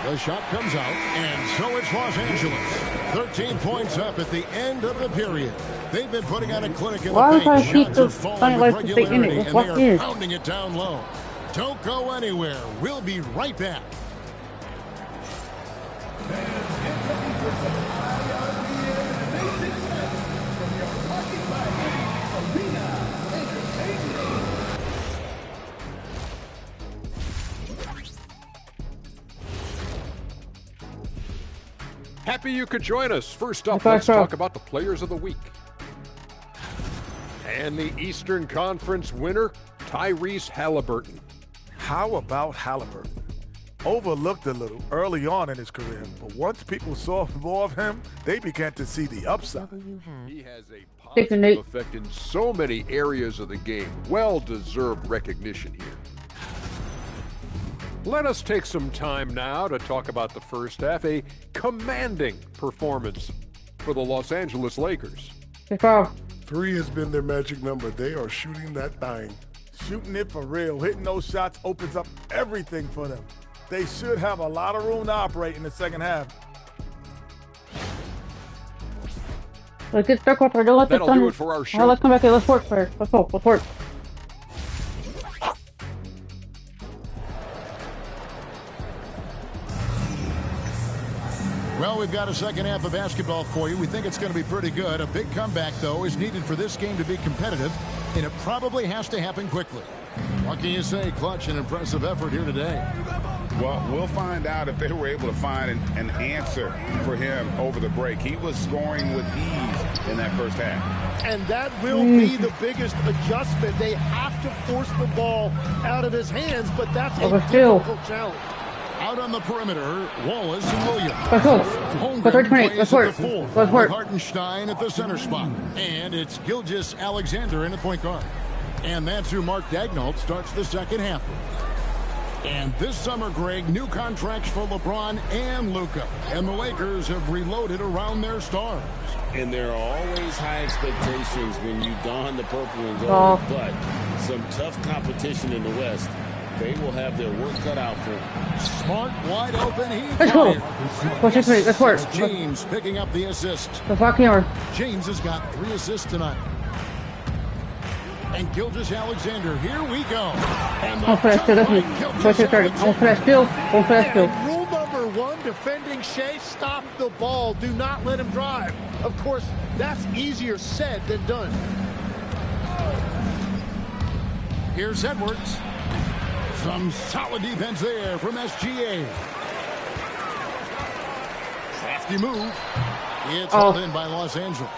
The shot comes out, and so it's Los Angeles. 13 points up at the end of the period. They've been putting on a clinic in the paint. Shots are falling with regularity, and they are pounding it down low. Don't go anywhere. We'll be right back. Happy you could join us. First up, let's talk about the players of the week. And the Eastern Conference winner, Tyrese Halliburton. How about Halliburton? Overlooked a little early on in his career, but once people saw more of him, they began to see the upside. He has a positive effect in so many areas of the game. Well-deserved recognition here. Let us take some time now to talk about the first half. A commanding performance for the Los Angeles Lakers. 3 has been their magic number. They are shooting that thing. Shooting it for real. Hitting those shots opens up everything for them. They should have a lot of room to operate in the second half. Let's get stuck with her. Don't let the sun. That'll do it for our show. Let's come back here. Let's work first. Let's hope. Let's work. Well, we've got a second half of basketball for you. We think it's going to be pretty good. A big comeback, though, is needed for this game to be competitive, and it probably has to happen quickly. What can you say? Clutch and impressive effort here today. Well, we'll find out if they were able to find an answer for him over the break. He was scoring with ease in that first half. And that will be the biggest adjustment. They have to force the ball out of his hands, but that's a difficult challenge. Out on the perimeter, Wallace and Williams. Let's go. Holmgren plays Let's at work. the 4. Let's work. Hartenstein at the center spot. And it's Gilgeous-Alexander in the point guard. And that's who Mark Daigneault starts the second half. And this summer, Greg, new contracts for LeBron and Luka. And the Lakers have reloaded around their stars. And there are always high expectations when you don the purple and gold, but some tough competition in the West. They will have their work cut out for them. Smart, wide open. Let's go. Let's work. James picking up the assist. Let's walk here. James has got 3 assists tonight. And Gilgeous-Alexander, here we go. And I'm for that still. That's me. I'm for that still. I'm for that still. Rule number 1, defending Shea, stop the ball. Do not let him drive. Of course, that's easier said than done. Here's Edwards. Some solid defense there from SGA. Crafty move. It's held in by Los Angeles.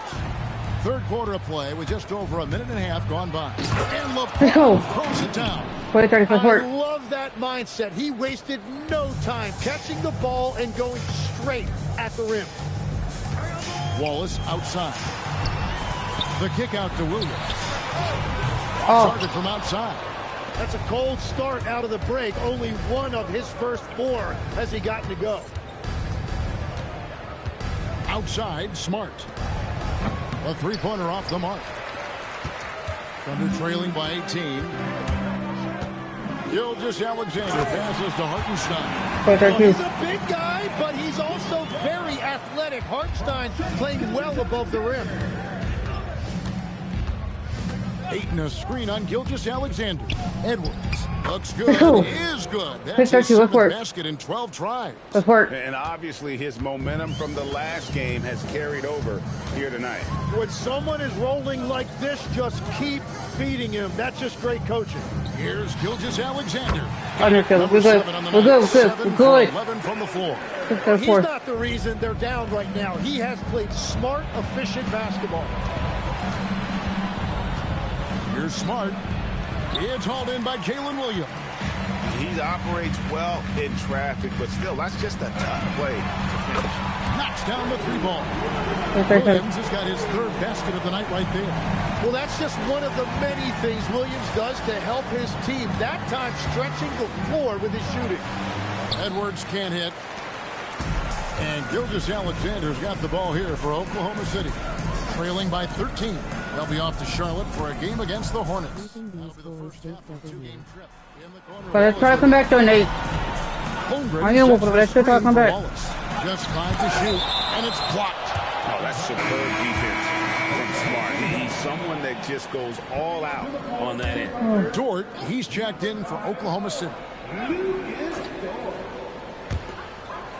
Third quarter of play with just over a minute and a half gone by. And LeBron throws it down. I love that mindset. He wasted no time catching the ball and going straight at the rim. Wallace outside. The kick out to Williams. Target from outside. That's a cold start out of the break. Only one of his first 4 has he gotten to go. Outside, Smart. A 3-pointer off the mark. Thunder trailing by 18. Gilgeous-Alexander passes to Hartenstein. Well, he's a big guy, but he's also very athletic. Hartenstein playing well above the rim. Aiton a screen on Gilgeous-Alexander. Edwards looks good. Is good. That's his 7th basket in 12 tries. Let's work. And obviously his momentum from the last game has carried over here tonight. When someone is rolling like this, just keep feeding him. That's just great coaching. Here's Gilgeous-Alexander. We're good. We're good. We're good. 11 from the floor. He's not the reason they're down right now. He has played smart, efficient basketball. Here's Smart. It's hauled in by Jalen Williams. He operates well in traffic, but still, that's just a tough play to finish. Knocks down the 3-ball. Williams has got his 3rd basket of the night right there. Well, that's just one of the many things Williams does to help his team. That time stretching the floor with his shooting. Edwards can't hit. And Gilgeous-Alexander's got the ball here for Oklahoma City. Trailing by 13. They'll be off to Charlotte for a game against the Hornets. But let's try to come back though, Nate. I know, but let's try to come back. Just 5 to shoot, and it's blocked. Oh, that's superb defense from Smart. He's someone that just goes all out on that end. Dort, he's checked in for Oklahoma City.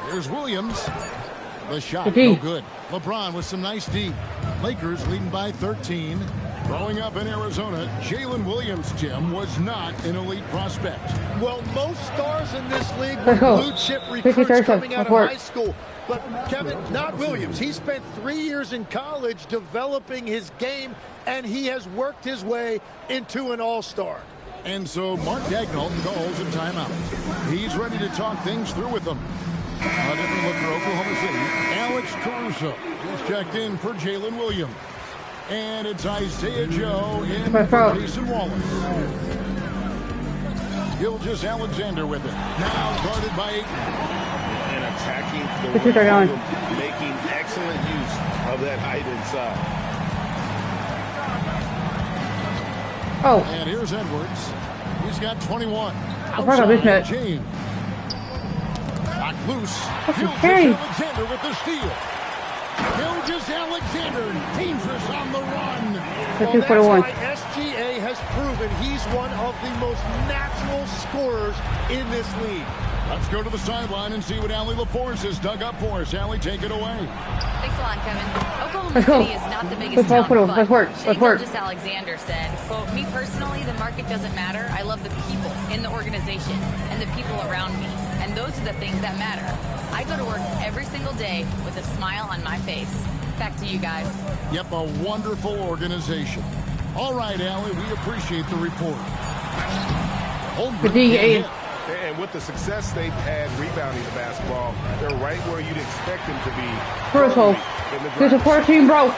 Here's Williams. The shot, no good. LeBron with some nice D. Lakers leading by 13. Growing up in Arizona, Jalen Williams, Jim, was not an elite prospect. Well, most stars in this league were blue chip recruits coming out of high school. But Kevin, not Williams. He spent 3 years in college developing his game, and he has worked his way into an all-star. And so Mark Daigneault calls a timeout. He's ready to talk things through with them. A different look for Oklahoma City. Alex Caruso is checked in for Jalen Williams. And it's Isaiah Joe in for Jason Wallace. Gilgeous Alexander with it. Now guarded by Ayton. And attacking the rim, making excellent use of that height inside. Oh. And here's Edwards. He's got 21. Outside James. Knocked loose. Okay. Gilgeous Alexander with the steal. Gilgeous Alexander, dangerous on the run. Well, that's why SGA has proven he's one of the most natural scorers in this league. Let's go to the sideline and see what Allie LaForce has dug up for us. Allie, take it away. Thanks a lot, Kevin. Oklahoma City is not the biggest town, but Gilgeous Alexander said, quote, me personally, the market doesn't matter. I love the people in the organization and the people around me. And those are the things that matter. I go to work every single day with a smile on my face. Back to you guys. Yep, a wonderful organization. All right, Allie, we appreciate the report. And with the success they've had rebounding the basketball, they're right where you'd expect them to be. Caruso, you support team, bro.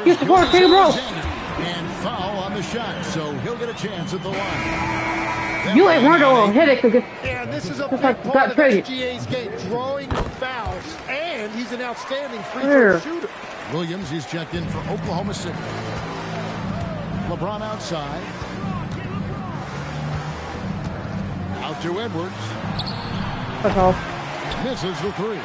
You support team, bro. And foul on the shot, so he'll get a chance at the line. You ain't run a headache again. Yeah, this is a big part of SGA's game, drawing fouls, and he's an outstanding free throw shooter. Williams, he's checked in for Oklahoma City. LeBron outside. Out to Edwards. Misses the three.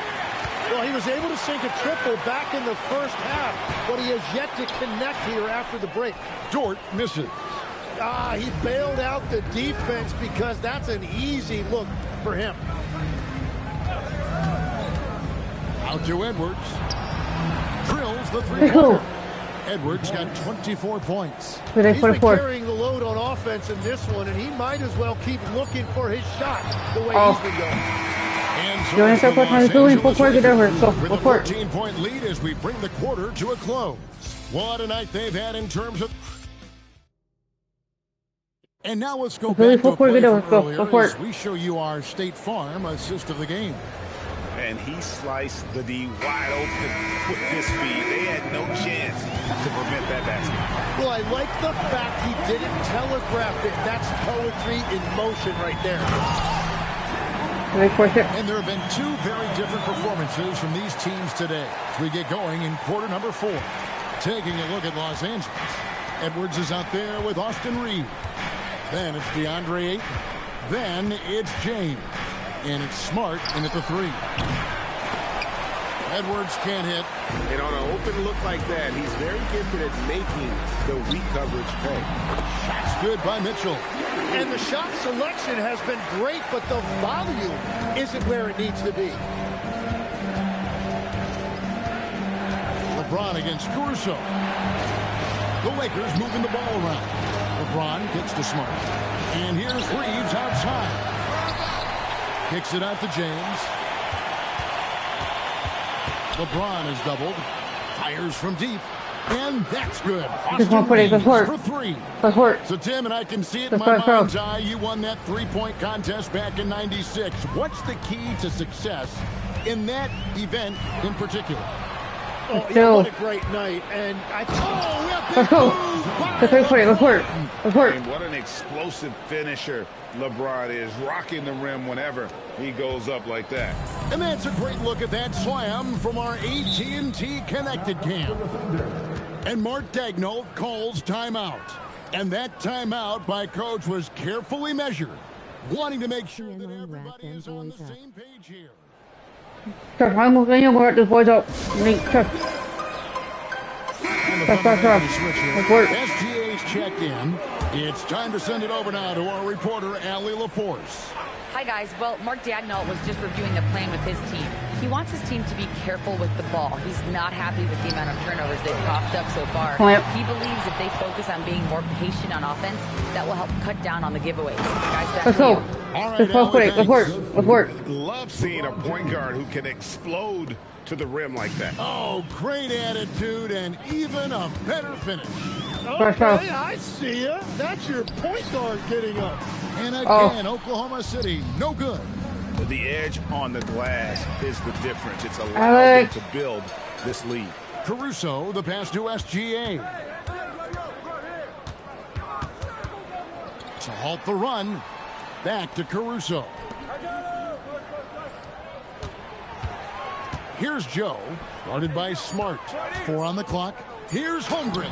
Well, he was able to sink a triple back in the first half, but he has yet to connect here after the break. Dort misses. He bailed out the defense because that's an easy look for him. Out to Edwards. Drills the three-pointer. Edwards got 24 points. He's been carrying the load on offense in this one, and he might as well keep looking for his shot the way he's been going. And so it's the Los Angeles Lakers with a 14-point lead as we bring the quarter to a close. What a night they've had in terms of... And now let's go back to a play from earlier as we show you our State Farm assist of the game. And he sliced the D wide open with his feet. They had no chance to prevent that basket. Well, I like the fact he didn't telegraph it. That's poetry in motion right there. And there have been two very different performances from these teams today as we get going in quarter number 4. Taking a look at Los Angeles. Edwards is out there with Austin Reeves. Then it's DeAndre Ayton. Then it's James. And it's Smart in at the 3. Edwards can't hit. And on an open look like that, he's very gifted at making the weak coverage pay. Shot's good by Mitchell. And the shot selection has been great, but the volume isn't where it needs to be. LeBron against Caruso. The Lakers moving the ball around. LeBron gets to Smart. And here's Reeves outside. Kicks it out to James. LeBron is doubled. Fires from deep. And that's good. Austin Reeves for 3. So, Tim, and I can see it in my mind's eye, you won that three-point contest back in '96. What's the key to success in that event in particular? Oh, yeah, what a great night. And let's go. And what an explosive finisher LeBron is, rocking the rim whenever he goes up like that. And that's a great look at that slam from our AT&T Connected Cam. And Mark Daigneault calls timeout. And that timeout by Coach was carefully measured, wanting to make sure that everybody is on the same page here. I'm going to work this boys up. SGA's checked in. It's time to send it over now to our reporter, Allie LaForce. Hi, guys. Well, Mark Daigneault was just reviewing the plan with his team. He wants his team to be careful with the ball. He's not happy with the amount of turnovers they've coughed up so far. He believes if they focus on being more patient on offense, that will help cut down on the giveaways. Guys, back Let's to go. you. All right, Let's work. Let's work. Love seeing a point guard who can explode to the rim like that. Oh, great attitude and even a better finish. Okay, I see ya. That's your point guard getting up. And again, Oklahoma City, no good. The edge on the glass is the difference. It's allowed them to build this lead. Caruso, the pass to SGA. To halt the run, back to Caruso. Here's Joe, guarded by Smart. 4 on the clock. Here's Holmgren.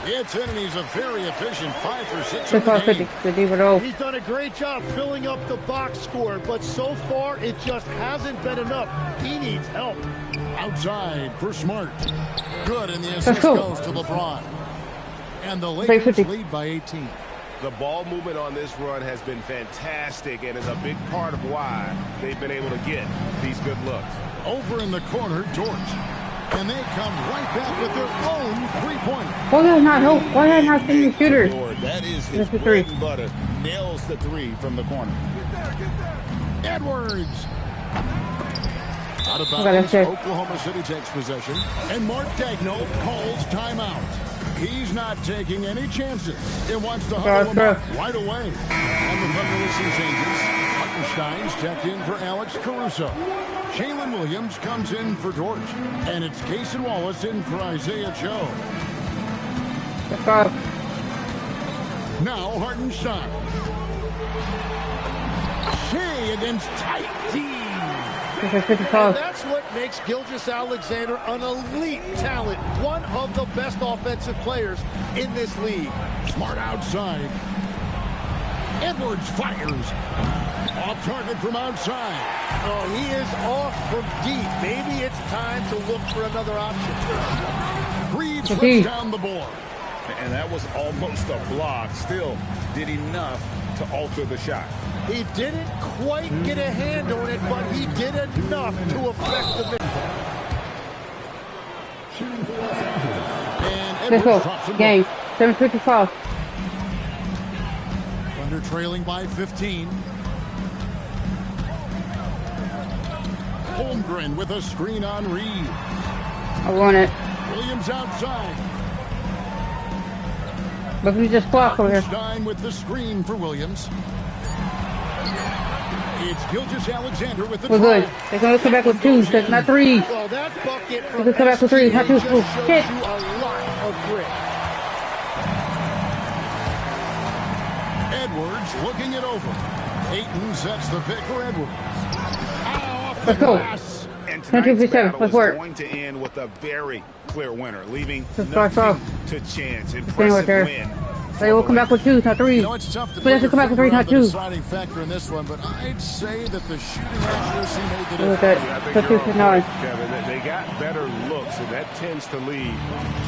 It's in, and he's a very efficient 5 for 6 in the game. He's done a great job filling up the box score, but so far it just hasn't been enough. He needs help. Outside for Smart. Good, and the assist goes to LeBron. And the Lakers lead by 18. The ball movement on this run has been fantastic and is a big part of why they've been able to get these good looks. Over in the corner, George. And they come right back with their own three-pointer. Why did I not help? Why did I not see the shooter? That is his bread and butter. Nails the 3 from the corner. Edwards. Out of bounds, Oklahoma City takes possession. And Mark Daigneault calls timeout. He's not taking any chances. It wants to huddle him up right away. And the Thunder with some changes. Hartenstein's checked in for Alex Caruso. Jalen Williams comes in for George. And it's Cason Wallace in for Isaiah Joe. Now Hartenstein. Shea against tight D. And that's what makes Gilgeous-Alexander an elite talent. One of the best offensive players in this league. Smart outside. Edwards fires. Off target from outside. Oh, he is off from deep. Maybe it's time to look for another option. Reed slips down the board. And that was almost a block. Still did enough to alter the shot. He didn't quite get a hand on it, but he did enough to affect the miss. And Let's Edwards go. drops him. Game. 7:55. Thunder trailing by 15. Holmgren with a screen on Reed. I want it. Williams outside. But we just block over here. Stein with the screen for Williams. It's Gilgeous-Alexander with the We're good. They're going to come back with 2, not 3. Well, that bucket from They're going to come back with 3, not 2. just shows you a lot of grit. Edwards looking it over. Ayton sets the pick for Edwards. Let's go. And tonight's battle Let's is work. going to end with a very clear winner, leaving Let's nothing to chance. Impressive win. They will come back with 2, not 3. You know, it's tough to But they have to come back with 3, not 2. deciding factor in this one, but I'd say that the shooting accuracy made the Look difference. at I think the 2 you're to on 9. point, Kevin. They got better looks, and that tends to lead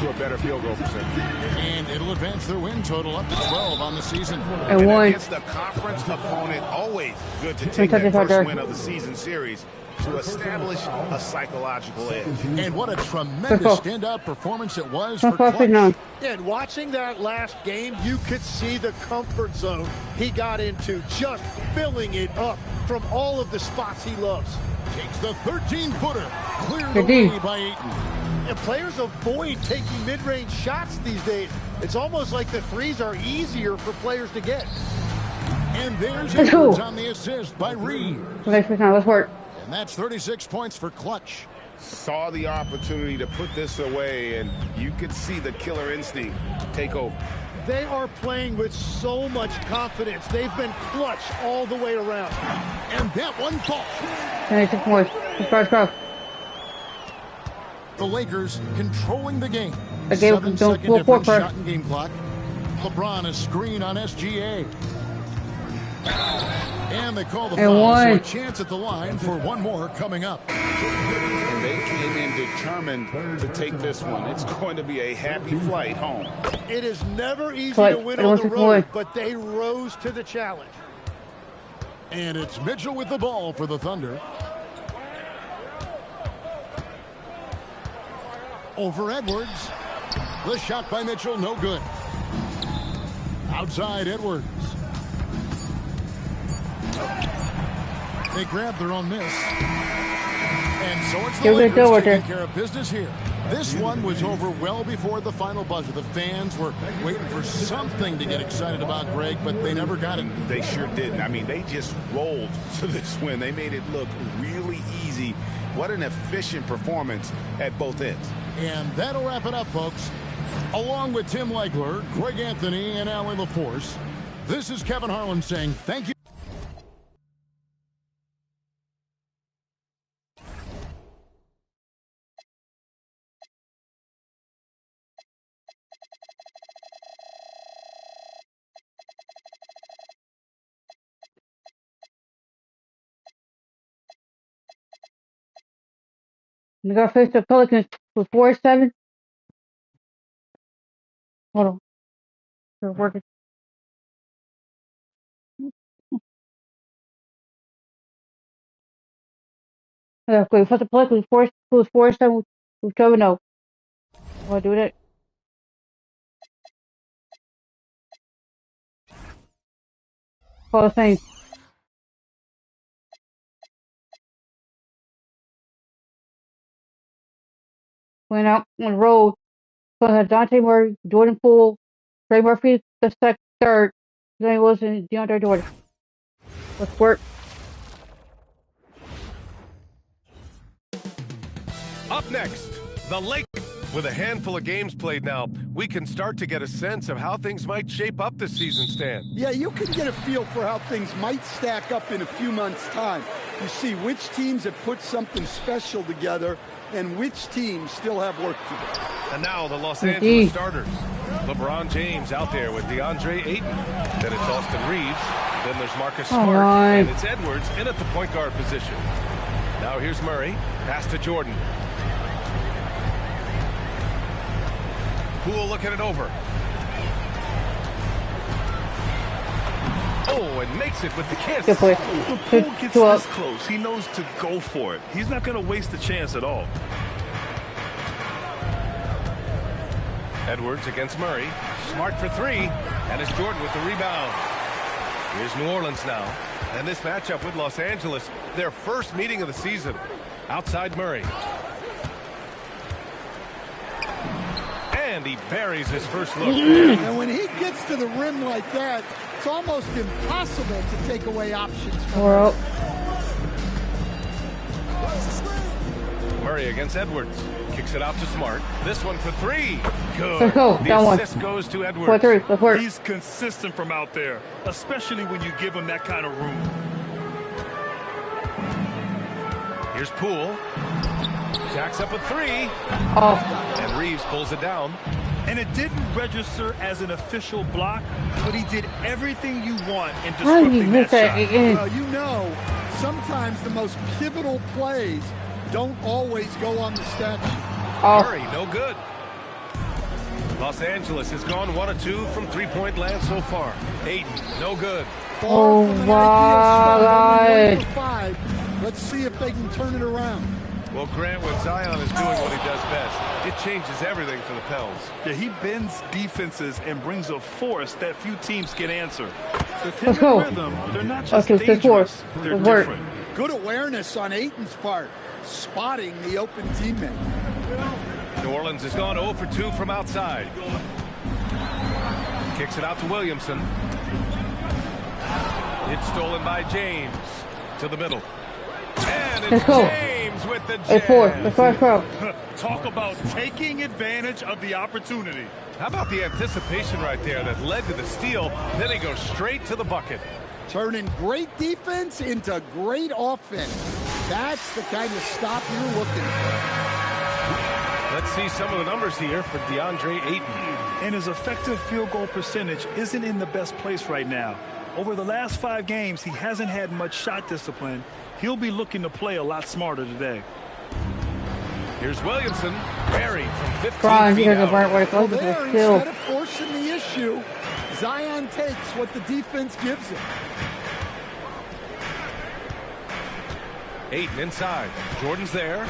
to a better field goal percentage. And it'll advance their win total up to 12 on the season. And 1. Against the conference opponent, always good to take that first win of the season series to establish a psychological edge. And what a tremendous standout performance it was for Clutch. And watching that last game, you could see the comfort zone he got into, just filling it up from all of the spots he loves. Takes the 13-footer, cleared away by Ayton. And players avoid taking mid-range shots these days. It's almost like the threes are easier for players to get. And there's Edwards on the assist by Reed. Let's work. And that's 36 points for Clutch. Saw the opportunity to put this away, and you could see the killer instinct take over. They are playing with so much confidence. They've been clutch all the way around. And that one falls. 26 points. Let's go. The Lakers controlling the game. The game 7 don't second go difference for shot in game clock. LeBron a screen on SGA. And they call the foul, so a chance at the line for one more coming up. And they came in determined to take this one. It's going to be a happy flight home. It is never easy to win on the road, but they rose to the challenge. And it's Mitchell with the ball for the Thunder. Over Edwards. The shot by Mitchell, no good. Outside Edwards. They grab their own miss. And so it's the Lakers taking care of business here. This one was over well before the final buzzer. The fans were waiting for something to get excited about, Greg, but they never got it. They sure didn't. I mean, they just rolled to this win. They made it look really easy. What an efficient performance at both ends. And that'll wrap it up, folks. Along with Tim Legler, Greg Anthony, and Allie LaForce, this is Kevin Harlan saying thank you. We got to face the Pelicans with 4-7. Hold on. They're working. Yeah, we face the Pelicans with 4-7 with Trevor. No. Want to do that? Call the same. Went out on the road. So had Dante Murray, Jordan Poole, Trey Murphy, the third. Then it was DeAndre Jordan. Let's work. Up next, the Lakers. With a handful of games played now, we can start to get a sense of how things might shape up this season, Stan. Yeah, you can get a feel for how things might stack up in a few months' time. You see which teams have put something special together and which teams still have work to do. And now the Los Angeles starters. LeBron James out there with DeAndre Ayton. Then it's Austin Reeves. Then there's Marcus Smart. And it's Edwards in at the point guard position. Now here's Murray. Pass to Jordan. Poole looking it over. Oh, and makes it with the kiss. When Poole gets this close, he knows to go for it. He's not going to waste the chance at all. Edwards against Murray. Smart for three. And it's Jordan with the rebound. Here's New Orleans now. And this matchup with Los Angeles, their first meeting of the season. Outside Murray. And he buries his first look. And when he gets to the rim like that, it's almost impossible to take away options from him. Murray against Edwards. Kicks it out to Smart. This one for three. Good. Let's go. The assist goes to Edwards. He's consistent from out there, especially when you give him that kind of room. Here's Poole. Jacks up a three. And Reeves pulls it down. And it didn't register as an official block, but he did everything you want in disrupting that shot. Well, you know, sometimes the most pivotal plays don't always go on the stat sheet. Murray, no good. Los Angeles has gone 1 of 2 from three-point land so far. Ayton, no good. Oh, my God. Let's see if they can turn it around. Well, Grant, when Zion is doing what he does best, it changes everything for the Pels. Yeah, he bends defenses and brings a force that few teams can answer. With him in rhythm, they're not just dangerous, they're different. Good awareness on Ayton's part, spotting the open teammate. New Orleans has gone 0 for 2 from outside. Kicks it out to Williamson. It's stolen by James to the middle. And it's James with the jam. Talk about taking advantage of the opportunity. How about the anticipation right there that led to the steal? Then he goes straight to the bucket. Turning great defense into great offense. That's the kind of stop you're looking for. Let's see some of the numbers here for DeAndre Ayton. And his effective field goal percentage isn't in the best place right now. Over the last 5 games, he hasn't had much shot discipline. He'll be looking to play a lot smarter today. Here's Williamson, buried from 15 feet Well, out. there, instead of forcing the issue, Zion takes what the defense gives him. Ayton inside. Jordan's there.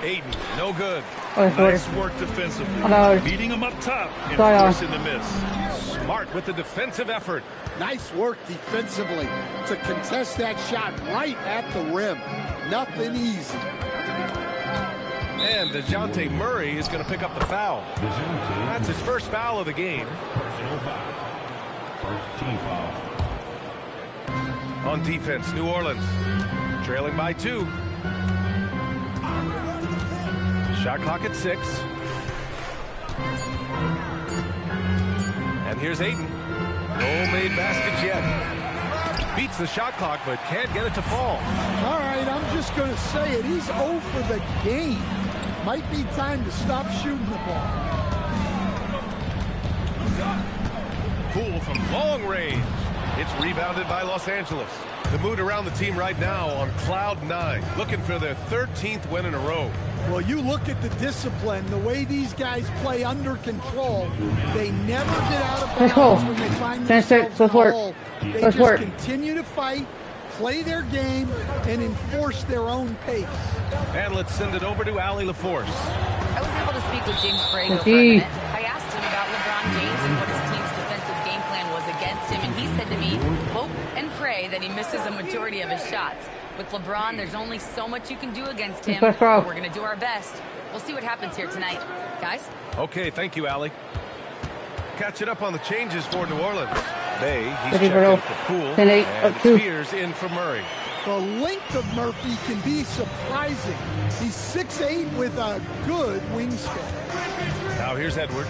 Ayton, no good. Nice work defensively. Beating him up top and forcing the miss. Smart with the defensive effort. Nice work defensively to contest that shot right at the rim. Nothing easy. And DeJounte Murray is going to pick up the foul. That's his first foul of the game. Personal foul. First team foul. On defense, New Orleans trailing by 2. Shot clock at 6. And here's Ayton. No made baskets yet. Beats the shot clock, but can't get it to fall. All right, I'm just going to say it. He's 0 for the game. Might be time to stop shooting the ball. Poole from long range. It's rebounded by Los Angeles. The mood around the team right now on cloud 9, looking for their 13th win in a row. Well, you look at the discipline, the way these guys play under control. They never get out of bounds when they find themselves in a hole. They just continue to fight, play their game, and enforce their own pace. And let's send it over to Allie LaForce. I was able to speak with James Brago for a minute. I asked him about LeBron James and what his team's defensive game plan was against him, and he said to me, hope and pray that he misses a majority of his shots. With LeBron, there's only so much you can do against him. We're going to do our best. We'll see what happens here tonight. Guys? Okay, thank you, Allie. Catching up on the changes for New Orleans. He's checked in for Poole, and Spears in for Murray. The length of Murphy can be surprising. He's 6'8" with a good wingspan. Now here's Edwards.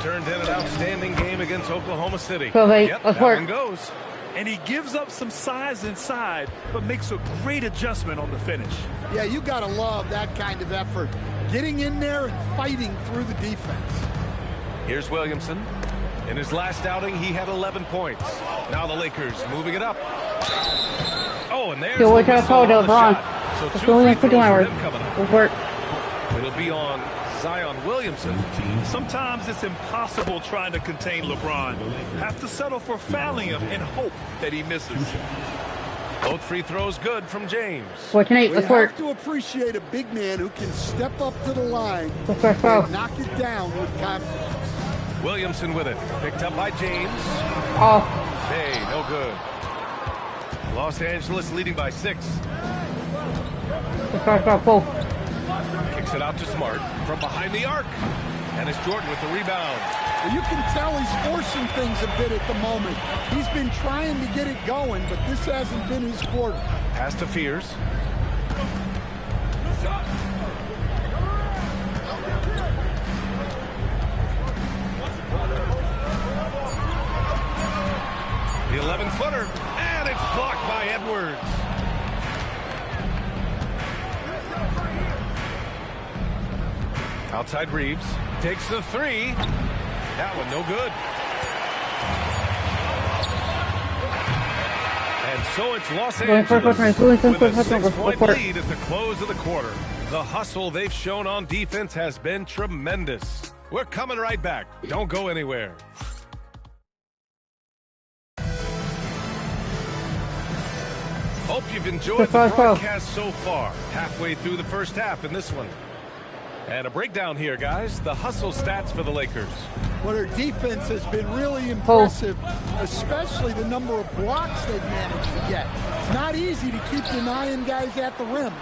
Turned in an outstanding game against Oklahoma City. Yep, that one goes. And he gives up some size inside, but makes a great adjustment on the finish. Yeah, you got to love that kind of effort. Getting in there and fighting through the defense. Here's Williamson. In his last outing, he had 11 points. Now the Lakers moving it up. Oh, and there's the whistle on the shot. So 2 free throws for him coming up. It'll be on Zion Williamson. Sometimes it's impossible trying to contain LeBron. Have to settle for fouling him and hope that he misses. Both free throws good from James. We have to appreciate a big man who can step up to the line and knock it down with confidence. Williamson with it. Picked up by James. Hey, no good. Los Angeles leading by 6. Kicks it out to Smart from behind the arc. And it's Jordan with the rebound. Well, you can tell he's forcing things a bit at the moment. He's been trying to get it going, but this hasn't been his quarter. Pass to Fears. The 11-footer, and it's blocked by Edwards. Outside Reeves, takes the 3. That one no good. And so it's Los Angeles with a 6-point lead at the close of the quarter. The hustle they've shown on defense has been tremendous. We're coming right back. Don't go anywhere. Hope you've enjoyed the broadcast so far. Halfway through the first half in this one. And a breakdown here, guys. The hustle stats for the Lakers. Well, their defense has been really impressive, especially the number of blocks they've managed to get. It's not easy to keep denying guys at the rim.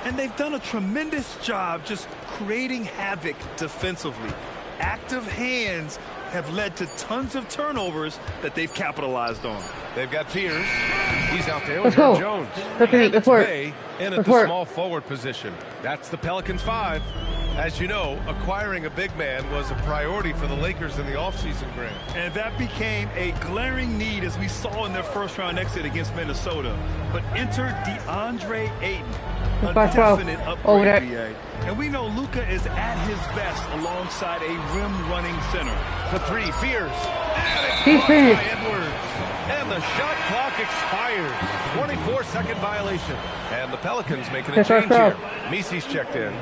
And they've done a tremendous job just creating havoc defensively. Active hands have led to tons of turnovers that they've capitalized on. They've got Fears. He's out there with Jones. And it's Bay in at the small forward position. That's the Pelicans 5. As you know, acquiring a big man was a priority for the Lakers in the offseason, Grant. And that became a glaring need as we saw in their first-round exit against Minnesota. But enter DeAndre Ayton, a definite upgrade, BA. And we know Luka is at his best alongside a rim-running center. The 3, Fears. And it's blocked by Edwards. And the shot clock expires. 24-second violation. And the Pelicans making a change here. Misi's checked in.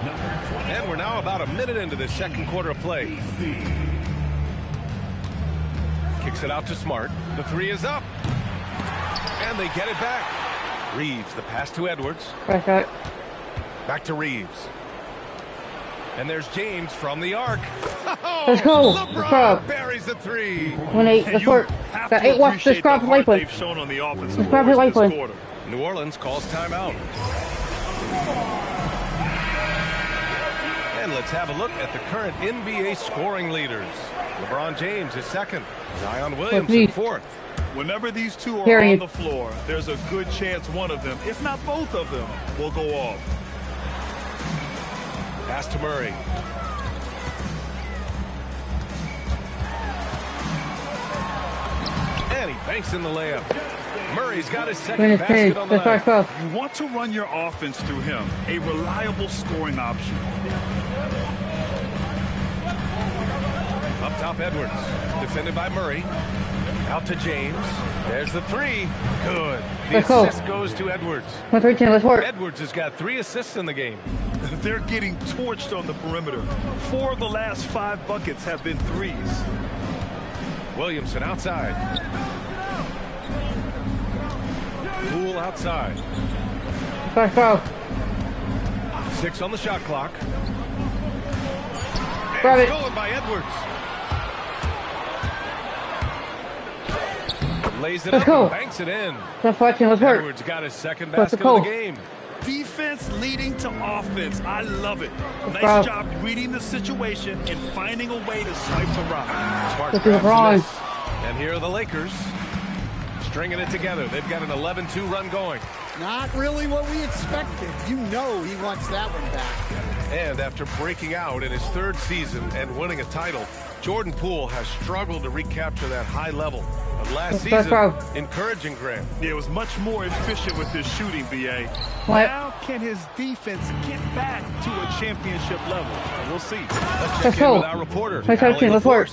And we're now about a minute into the second quarter of play. Kicks it out to Smart. The 3 is up. And they get it back. Reeves, the pass to Edwards. Back to Reeves. And there's James from the arc. Let's go. LeBron buries the three. When let's work. Got 8 watch this crop life play. This crop life play. New Orleans calls timeout. And let's have a look at the current NBA scoring leaders. LeBron James is second. Zion Williamson fourth. Whenever these two are on the floor, there's a good chance one of them, if not both of them, will go off. Pass to Murray. And he banks in the layup. Murray's got his second basket on the night. You want to run your offense through him, a reliable scoring option. Up top, Edwards. Defended by Murray. Out to James. There's the three. Good. The assist goes to Edwards. Let's work. Edwards has got 3 assists in the game. They're getting torched on the perimeter. 4 of the last 5 buckets have been threes. Williamson outside. Poole outside. Let's go. 6 on the shot clock. Grab it. Stolen by Edwards. Lays it up and banks it in. Let's work. Edwards got his second basket of the game. Defense leading to offense. I love it. Nice job reading the situation and finding a way to swipe the rock. Smart grabs this. And here are the Lakers stringing it together. They've got an 11-2 run going. Not really what we expected. You know he wants that one back. And after breaking out in his 3rd season and winning a title, Jordan Poole has struggled to recapture that high level of last season, encouraging Graham. He was much more efficient with his shooting, BA. What? Now can his defense get back to a championship level? We'll see. Let's check in with our reporter, Let's work.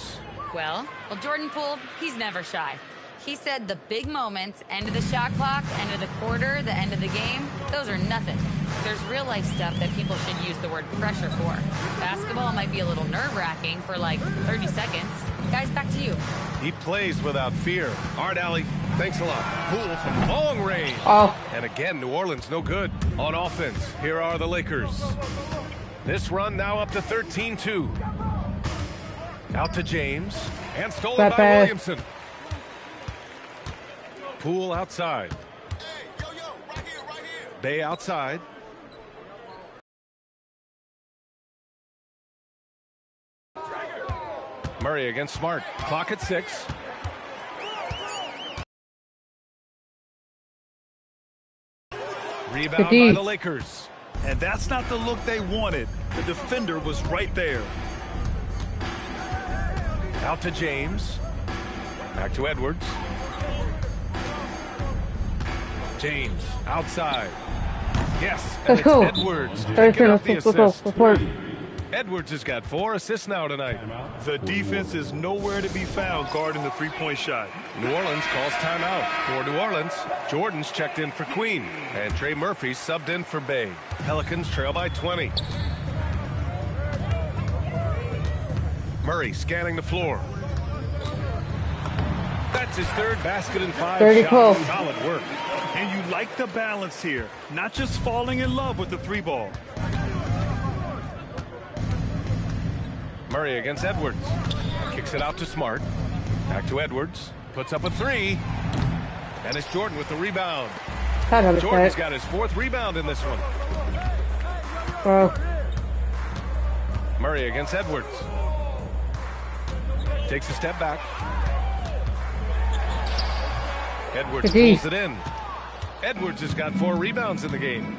Well, Jordan Poole, he's never shy. He said the big moments, end of the shot clock, end of the quarter, the end of the game, those are nothing. There's real life stuff that people should use the word pressure for. Basketball might be a little nerve-wracking for like 30 seconds. Guys, back to you. He plays without fear. Art Alley, thanks a lot. Poole from long range. And again, New Orleans no good on offense. Here are the Lakers. This run now up to 13-2. Out to James. And stolen by Williamson. Poole outside. Bay outside. Murray against Smart. Clock at 6. Rebound by the Lakers. And that's not the look they wanted. The defender was right there. Out to James. Back to Edwards. James outside. Yes, and it's Edwards picking up the assist. Edwards has got 4 assists now tonight. The defense is nowhere to be found guarding the three-point shot. New Orleans calls timeout. For New Orleans, Jordan's checked in for Queen, and Trey Murphy subbed in for Bay. Pelicans trail by 20. Murray scanning the floor. That's his 3rd basket in 5 shots. Solid work. And you like the balance here, not just falling in love with the 3-ball. Murray against Edwards. Kicks it out to Smart. Back to Edwards. Puts up a 3. And it's Jordan with the rebound. Jordan's got his 4th rebound in this one. Murray against Edwards. Takes a step back. Edwards pulls it in. Edwards has got 4 rebounds in the game.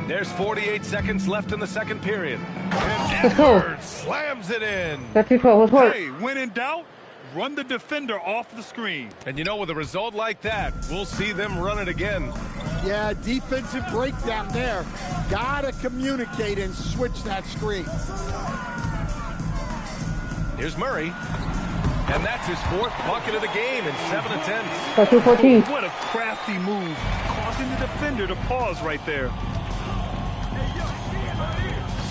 There's 48 seconds left in the 2nd period. And Edwards slams it in. Hey, when in doubt, run the defender off the screen. And you know, with a result like that, we'll see them run it again. Yeah, defensive breakdown there. Gotta communicate and switch that screen. Here's Murray. And that's his 4th bucket of the game in 7 attempts. What a crafty move, causing the defender to pause right there.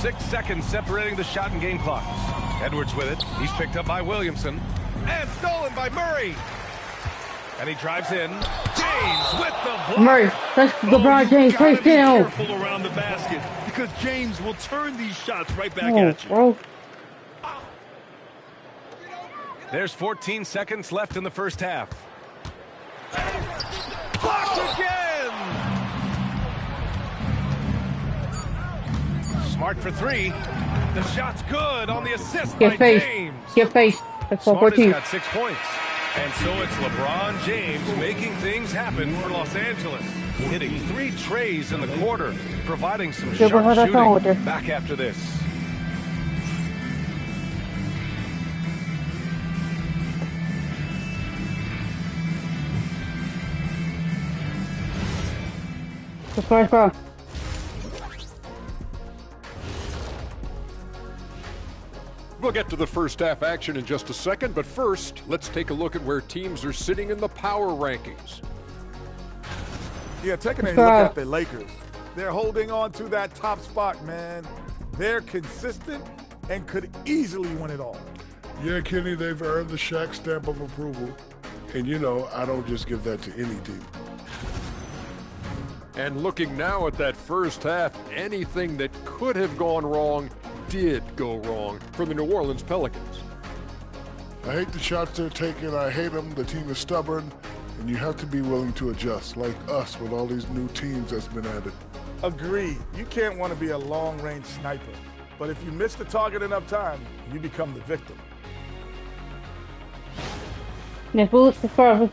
6 seconds separating the shot and game clocks. Edwards with it. He's picked up by Williamson. And stolen by Murray. And he drives in. James with the block. Murray, that's LeBron James. Take down. Careful around the basket because James will turn these shots right back at you. Bro. There's 14 seconds left in the first half. Blocked again. Smart for three. The shot's good on the assist by James. Get face. That's Smart has got 6 points. And so it's LeBron James making things happen for Los Angeles. Hitting 3 trays in the quarter, providing some sharp shooting. Back after this. The first ball. We'll get to the first half action in just a second, but first, let's take a look at where teams are sitting in the power rankings. Yeah, taking a look at the Lakers. They're holding on to that top spot, man. They're consistent and could easily win it all. Yeah, Kenny, they've earned the Shaq stamp of approval. And you know, I don't just give that to any team. And looking now at that first half, anything that could have gone wrong did go wrong for the New Orleans Pelicans. I hate the shots they're taking. I hate them. The team is stubborn, and you have to be willing to adjust, like us with all these new teams that's been added. Agreed. You can't want to be a long-range sniper, but if you miss the target enough time, you become the victim. Let's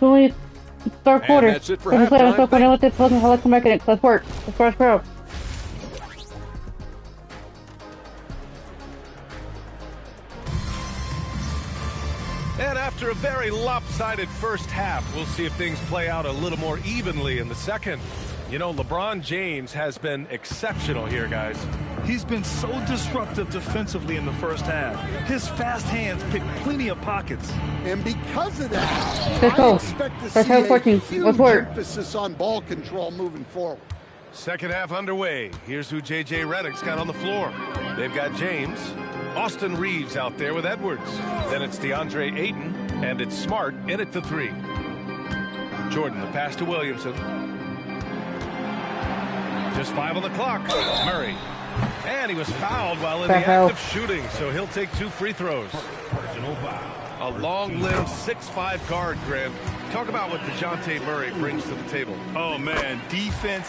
only third quarter. And that's it for halftime. Let's work. Let's first row. And after a very lopsided first half, we'll see if things play out a little more evenly in the second. You know, LeBron James has been exceptional here, guys. He's been so disruptive defensively in the first half. His fast hands pick plenty of pockets. And because of that, I expect to see a huge emphasis on ball control moving forward. Second half underway. Here's who J.J. Redick's got on the floor. They've got James. Austin Reeves out there with Edwards. Then it's DeAndre Ayton, and it's Smart in at the 3. Jordan, the pass to Williamson. Just 5 on the clock. Murray. And he was fouled while in the act of shooting, so he'll take 2 free throws. A long-limbed 6'5" guard, Graham. Talk about what DeJounte Murray brings to the table. Oh, man. Defense.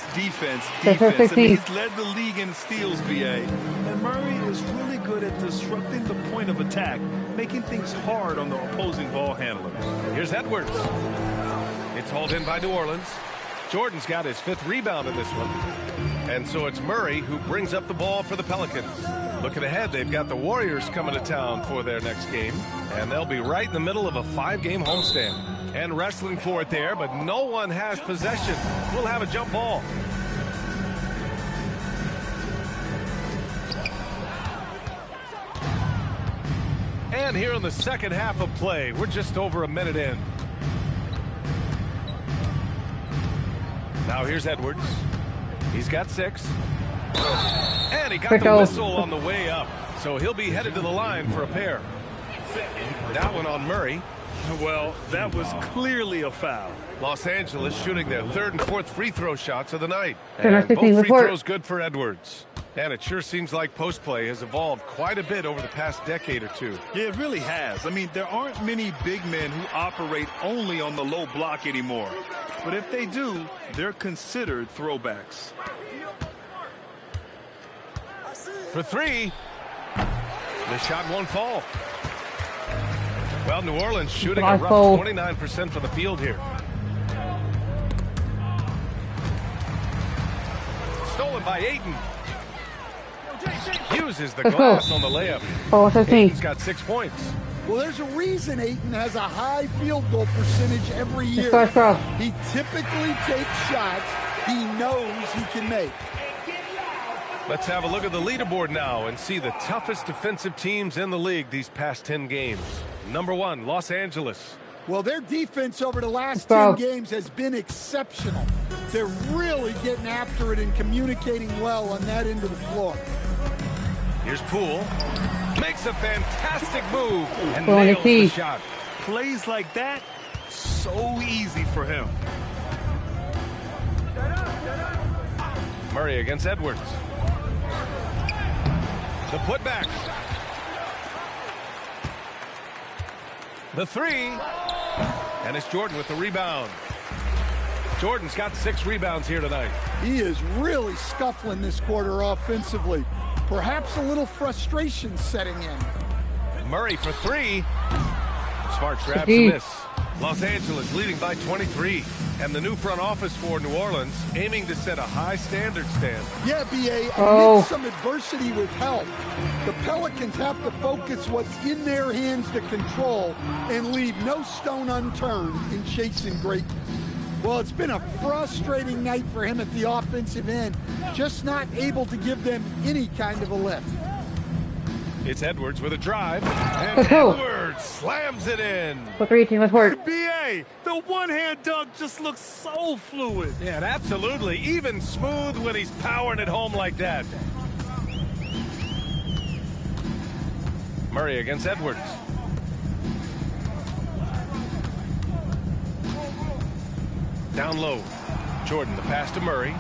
I mean, he's led the league in steals, BA. And Murray is really good at disrupting the point of attack, making things hard on the opposing ball handler. Here's Edwards. It's hauled in by New Orleans. Jordan's got his 5th rebound in this one. And so it's Murray who brings up the ball for the Pelicans. Looking ahead, they've got the Warriors coming to town for their next game. And they'll be right in the middle of a 5-game homestand. And wrestling for it there, but no one has possession. We'll have a jump ball. And here in the second half of play, we're just over a minute in. Now here's Edwards. He's got 6. And he got the whistle on the way up. So he'll be headed to the line for a pair. That one on Murray. Well, that was clearly a foul. Los Angeles shooting their 3rd and 4th free throw shots of the night. And both free throws good for Edwards. And it sure seems like post play has evolved quite a bit over the past decade or 2. Yeah, it really has. I mean, there aren't many big men who operate only on the low block anymore. But if they do, they're considered throwbacks. For 3. The shot won't fall. Well, New Orleans shooting a rough 29% from the field here. Stolen by Ayton. Uses the glass on the layup. Ayton's got 6 points. Well, there's a reason Ayton has a high field goal percentage every year. He typically takes shots he knows he can make. Let's have a look at the leaderboard now and see the toughest defensive teams in the league these past 10 games. Number 1, Los Angeles. Well, their defense over the last 10 games has been exceptional. They're really getting after it and communicating well on that end of the floor. Here's Poole. Makes a fantastic move and nails the shot. Plays like that, so easy for him. Murray against Edwards. The putback. The three. And it's Jordan with the rebound. Jordan's got 6 rebounds here tonight. He is really scuffling this quarter offensively. Perhaps a little frustration setting in. Murray for 3. Smart grab to miss. Los Angeles leading by 23. And the new front office for New Orleans aiming to set a high standard, Stan. Yeah, B.A., amidst some adversity with help, the Pelicans have to focus what's in their hands to control and leave no stone unturned in chasing greatness. Well, it's been a frustrating night for him at the offensive end, just not able to give them any kind of a lift. It's Edwards with a drive, and Edwards slams it in. For 3, team, let's work. B.A., the one-hand dunk just looks so fluid. Yeah, absolutely. Even smooth when he's powering it home like that. Murray against Edwards. Down low. Jordan, the pass to Murray.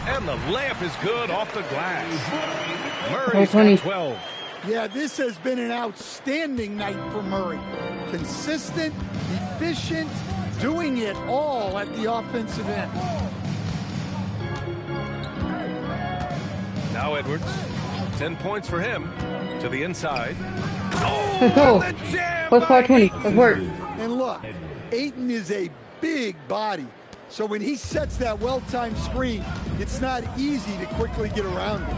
And the layup is good off the glass. Murray's got 12. Yeah, this has been an outstanding night for Murray. Consistent, efficient, doing it all at the offensive end. Now Edwards. 10 points for him. To the inside. Let's go. Let's call 20. Let's work. And look, Ayton is a big body. So when he sets that well-timed screen, it's not easy to quickly get around it.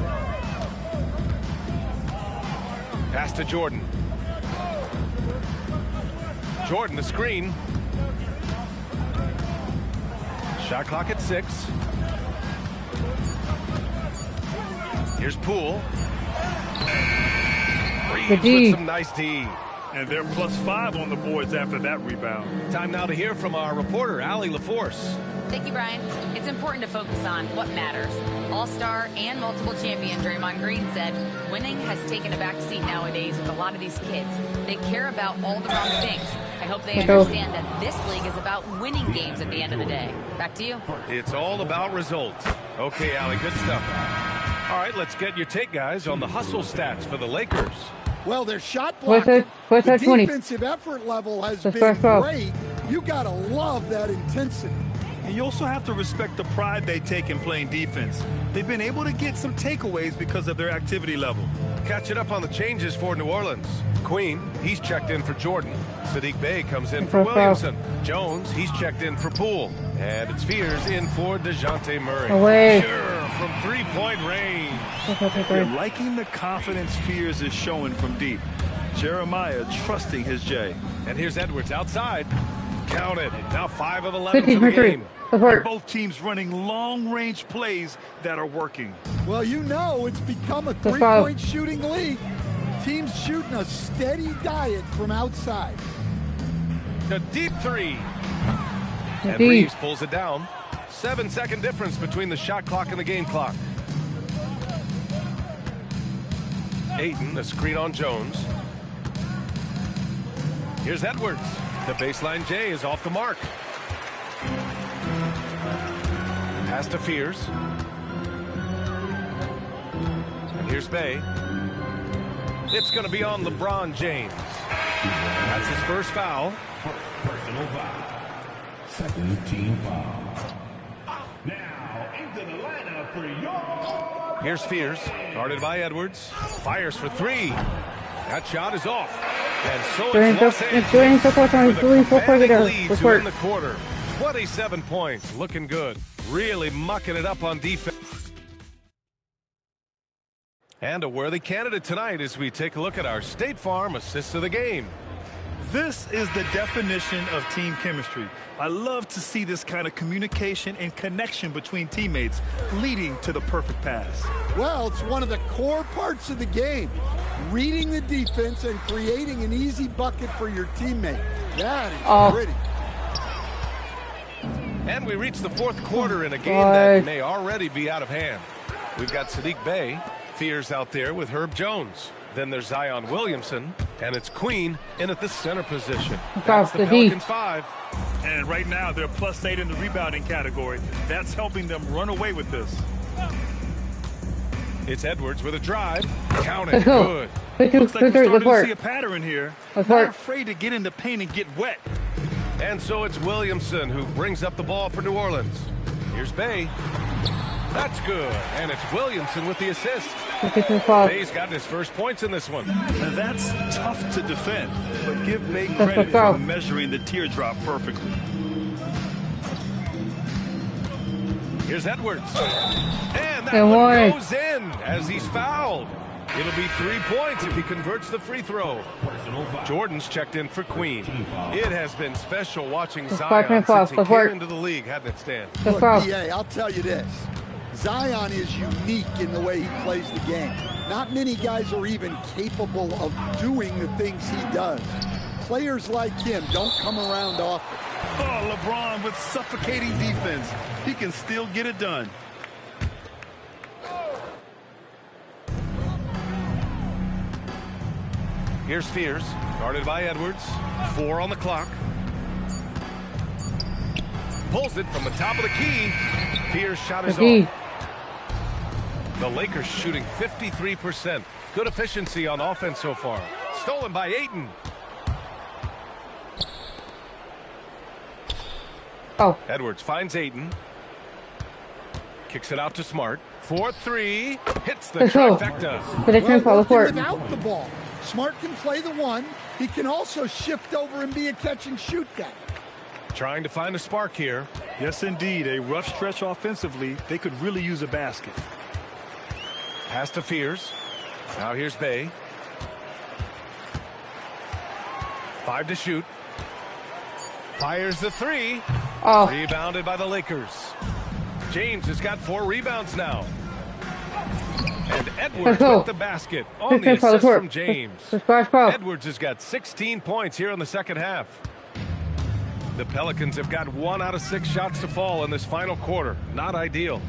Pass to Jordan. Jordan, the screen. Shot clock at 6. Here's Poole. Reeves with some nice D. And they're +5 on the boards after that rebound. Time now to hear from our reporter, Allie LaForce. Thank you, Brian. It's important to focus on what matters. All-star and multiple champion Draymond Green said, winning has taken a back seat nowadays with a lot of these kids. They care about all the wrong things. I hope they understand that this league is about winning games at the end of the day. Back to you. It's all about results. Okay, Allie, good stuff. All right, let's get your take, guys, on the hustle stats for the Lakers. Well, their shot blocking, the defensive effort level has been great. You got to love that intensity. And you also have to respect the pride they take in playing defense. They've been able to get some takeaways because of their activity level. Catching up on the changes for New Orleans. Queen, he's checked in for Jordan. Sadiq Bey comes in for Williamson. Jones, he's checked in for Poole. And it's Fears in for DeJounte Murray. Away. Sure, from three-point range. You're liking the confidence Fears is showing from deep. Jeremiah trusting his J. And here's Edwards outside. Count it. Now 5 of 11 to the game. Both teams running long-range plays that are working. Well, you know it's become a three-point shooting league. Teams shooting a steady diet from outside. A deep 3. And Reeves pulls it down. 7-second difference between the shot clock and the game clock. Ayton, a screen on Jones. Here's Edwards. The baseline J is off the mark. Pass to Fears. And here's Bey. It's going to be on LeBron James. That's his first foul. Personal foul. Second team foul. Now into the lineup for your... Here's Fears, guarded by Edwards. Fires for 3. That shot is off. And so it's Los Angeles with a commanding lead to end the quarter. 27 points, looking good. Really mucking it up on defense. And a worthy candidate tonight as we take a look at our State Farm assists of the game. This is the definition of team chemistry. I love to see this kind of communication and connection between teammates leading to the perfect pass. Well, it's one of the core parts of the game. Reading the defense and creating an easy bucket for your teammate. That is pretty. And we reach the fourth quarter in a game that may already be out of hand. We've got Sadiq Bey. Fears out there with Herb Jones. Then there's Zion Williamson, and it's Queen in at the center position. That's the Pelicans 5. And right now, they're +8 in the rebounding category. That's helping them run away with this. It's Edwards with a drive. Count it. Good. Looks like we're starting to see a pattern here. Not afraid to get in the paint and get wet. And so it's Williamson who brings up the ball for New Orleans. Here's Bay. That's good. And it's Williamson with the assist. Bay's gotten his first points in this one. Now that's tough to defend, but give Bay credit for measuring the teardrop perfectly. Here's Edwards. And that one goes in as he's fouled. It'll be 3 points if he converts the free throw. Jordan's checked in for Queen. It has been special watching Zion since he came into the league, hasn't it, Stan? Look, BA, I'll tell you this. Zion is unique in the way he plays the game. Not many guys are even capable of doing the things he does. Players like him don't come around often. Oh, LeBron with suffocating defense. He can still get it done. Here's Fears, guarded by Edwards. 4 on the clock. Pulls it from the top of the key. Fears' shot is off. The Lakers shooting 53%. Good efficiency on offense so far. Stolen by Ayton. Edwards finds Ayton. Kicks it out to Smart. 4-3. Hits the trifecta. Without the ball. Smart can play the one. He can also shift over and be a catch-and-shoot guy. Trying to find a spark here. Yes, indeed. A rough stretch offensively. They could really use a basket. Pass to Fears. Now here's Bay. 5 to shoot. Fires the 3. Rebounded by the Lakers. James has got 4 rebounds now. And Edwards with the basket on the assist from James. Edwards has got 16 points here in the second half. The Pelicans have got 1 out of 6 shots to fall in this final quarter. Not ideal.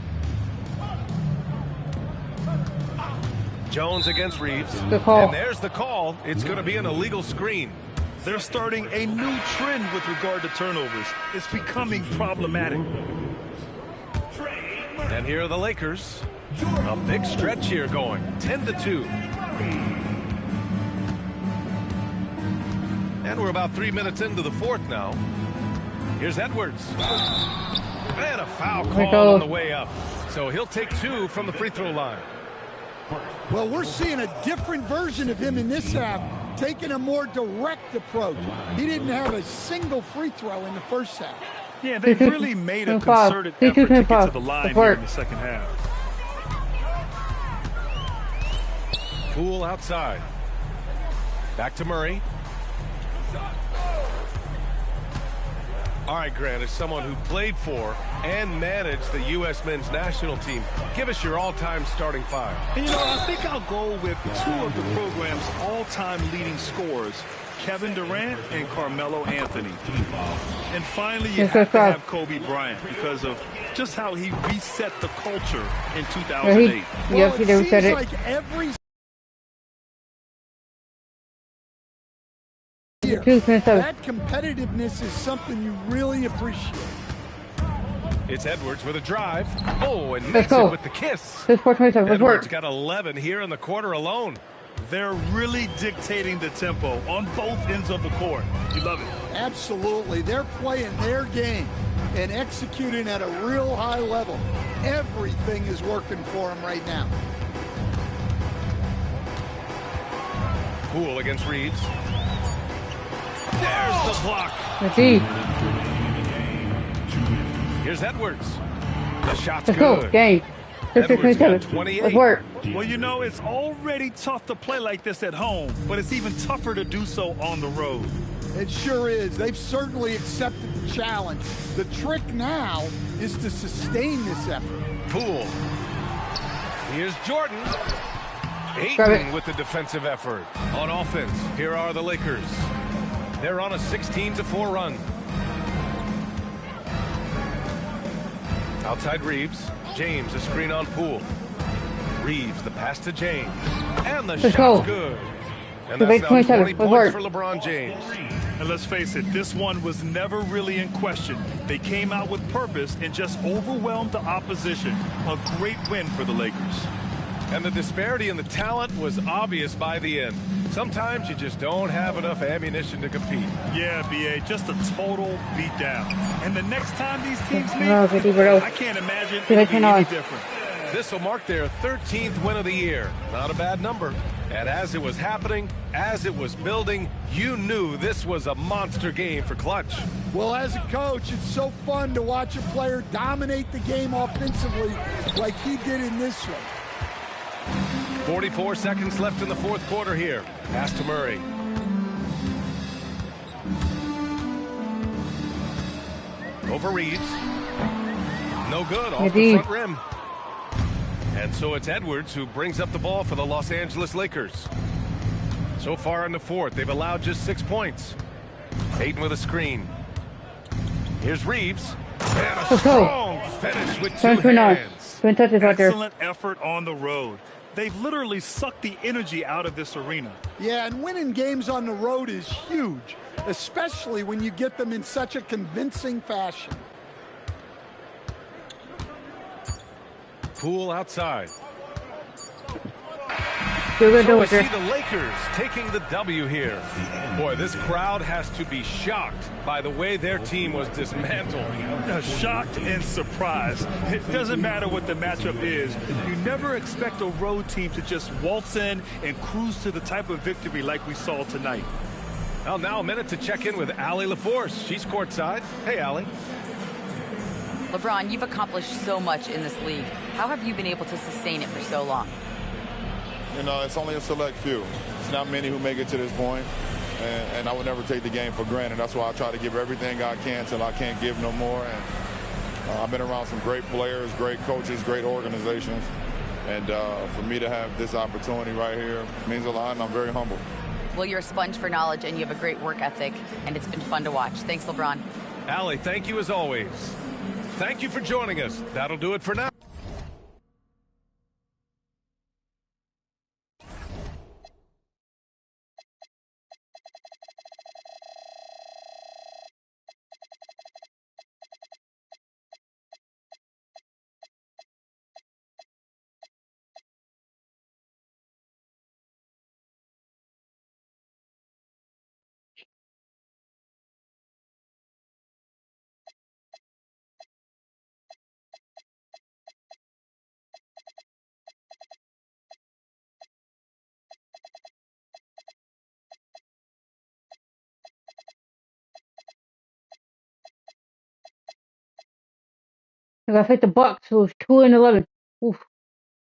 Jones against Reeves. And there's the call. It's going to be an illegal screen. They're starting a new trend with regard to turnovers. It's becoming problematic. And here are the Lakers. A big stretch here going. 10-2. And we're about 3 minutes into the fourth now. Here's Edwards. And a foul call on the way up. So he'll take 2 from the free throw line. Well, we're seeing a different version of him in this half, taking a more direct approach. He didn't have a single free throw in the first half. Yeah, they really made a concerted effort to get to the line here in the second half. Poole outside. Back to Murray. All right, Grant, as someone who played for and managed the U.S. men's national team, give us your all-time starting 5. And, you know, I think I'll go with 2 of the program's all-time leading scorers, Kevin Durant and Carmelo Anthony. And finally, you have to have Kobe Bryant because of just how he reset the culture in 2008. Well, it seems like every that competitiveness is something you really appreciate. It's Edwards with a drive. Oh, and makes it with the kiss. Edwards got 11 here in the quarter alone. They're really dictating the tempo on both ends of the court. You love it. Absolutely. They're playing their game and executing at a real high level. Everything is working for them right now. Poole against Reeves. There's the block. Here's Edwards. The shot's good. Edwards got 28. Well, you know, it's already tough to play like this at home, but it's even tougher to do so on the road. It sure is. They've certainly accepted the challenge. The trick now is to sustain this effort. Poole. Here's Jordan. Ayton with the defensive effort. On offense, here are the Lakers. They're on a 16-4 run. Outside Reeves. James, a screen on Poole. Reeves, the pass to James. And the Let's shot's go. good. And that's now 20 points for LeBron James. And let's face it, this one was never really in question. They came out with purpose and just overwhelmed the opposition. A great win for the Lakers. And the disparity in the talent was obvious by the end. Sometimes you just don't have enough ammunition to compete. Yeah, BA, just a total beatdown. And the next time these teams meet, I can't imagine it'll be any different. This will mark their 13th win of the year. Not a bad number. And as it was happening, as it was building, you knew this was a monster game for Clutch. Well, as a coach, it's so fun to watch a player dominate the game offensively like he did in this one. 44 seconds left in the fourth quarter here. Pass to Murray. Over Reeves. No good off the front rim. And so it's Edwards who brings up the ball for the Los Angeles Lakers. So far in the fourth, they've allowed just 6 points. Ayton with a screen. Here's Reeves. And a strong finish with 2 hands. Excellent effort on the road. They've literally sucked the energy out of this arena. Yeah, and winning games on the road is huge, especially when you get them in such a convincing fashion. Poole outside. So we see the Lakers taking the W here. Boy, this crowd has to be shocked by the way their team was dismantled. Shocked and surprised. It doesn't matter what the matchup is. You never expect a road team to just waltz in and cruise to the type of victory like we saw tonight. Well, now a minute to check in with Allie LaForce. She's courtside. Hey, Allie. LeBron, you've accomplished so much in this league. How have you been able to sustain it for so long? You know, it's only a select few. It's not many who make it to this point, and I would never take the game for granted. That's why I try to give everything I can till I can't give no more. And I've been around some great players, great coaches, great organizations, and for me to have this opportunity right here means a lot, and I'm very humble. Well, you're a sponge for knowledge, and you have a great work ethic, and it's been fun to watch. Thanks, LeBron. Allie, thank you as always. Thank you for joining us. That'll do it for now. I hit the Bucks, who was 2-11. Oof.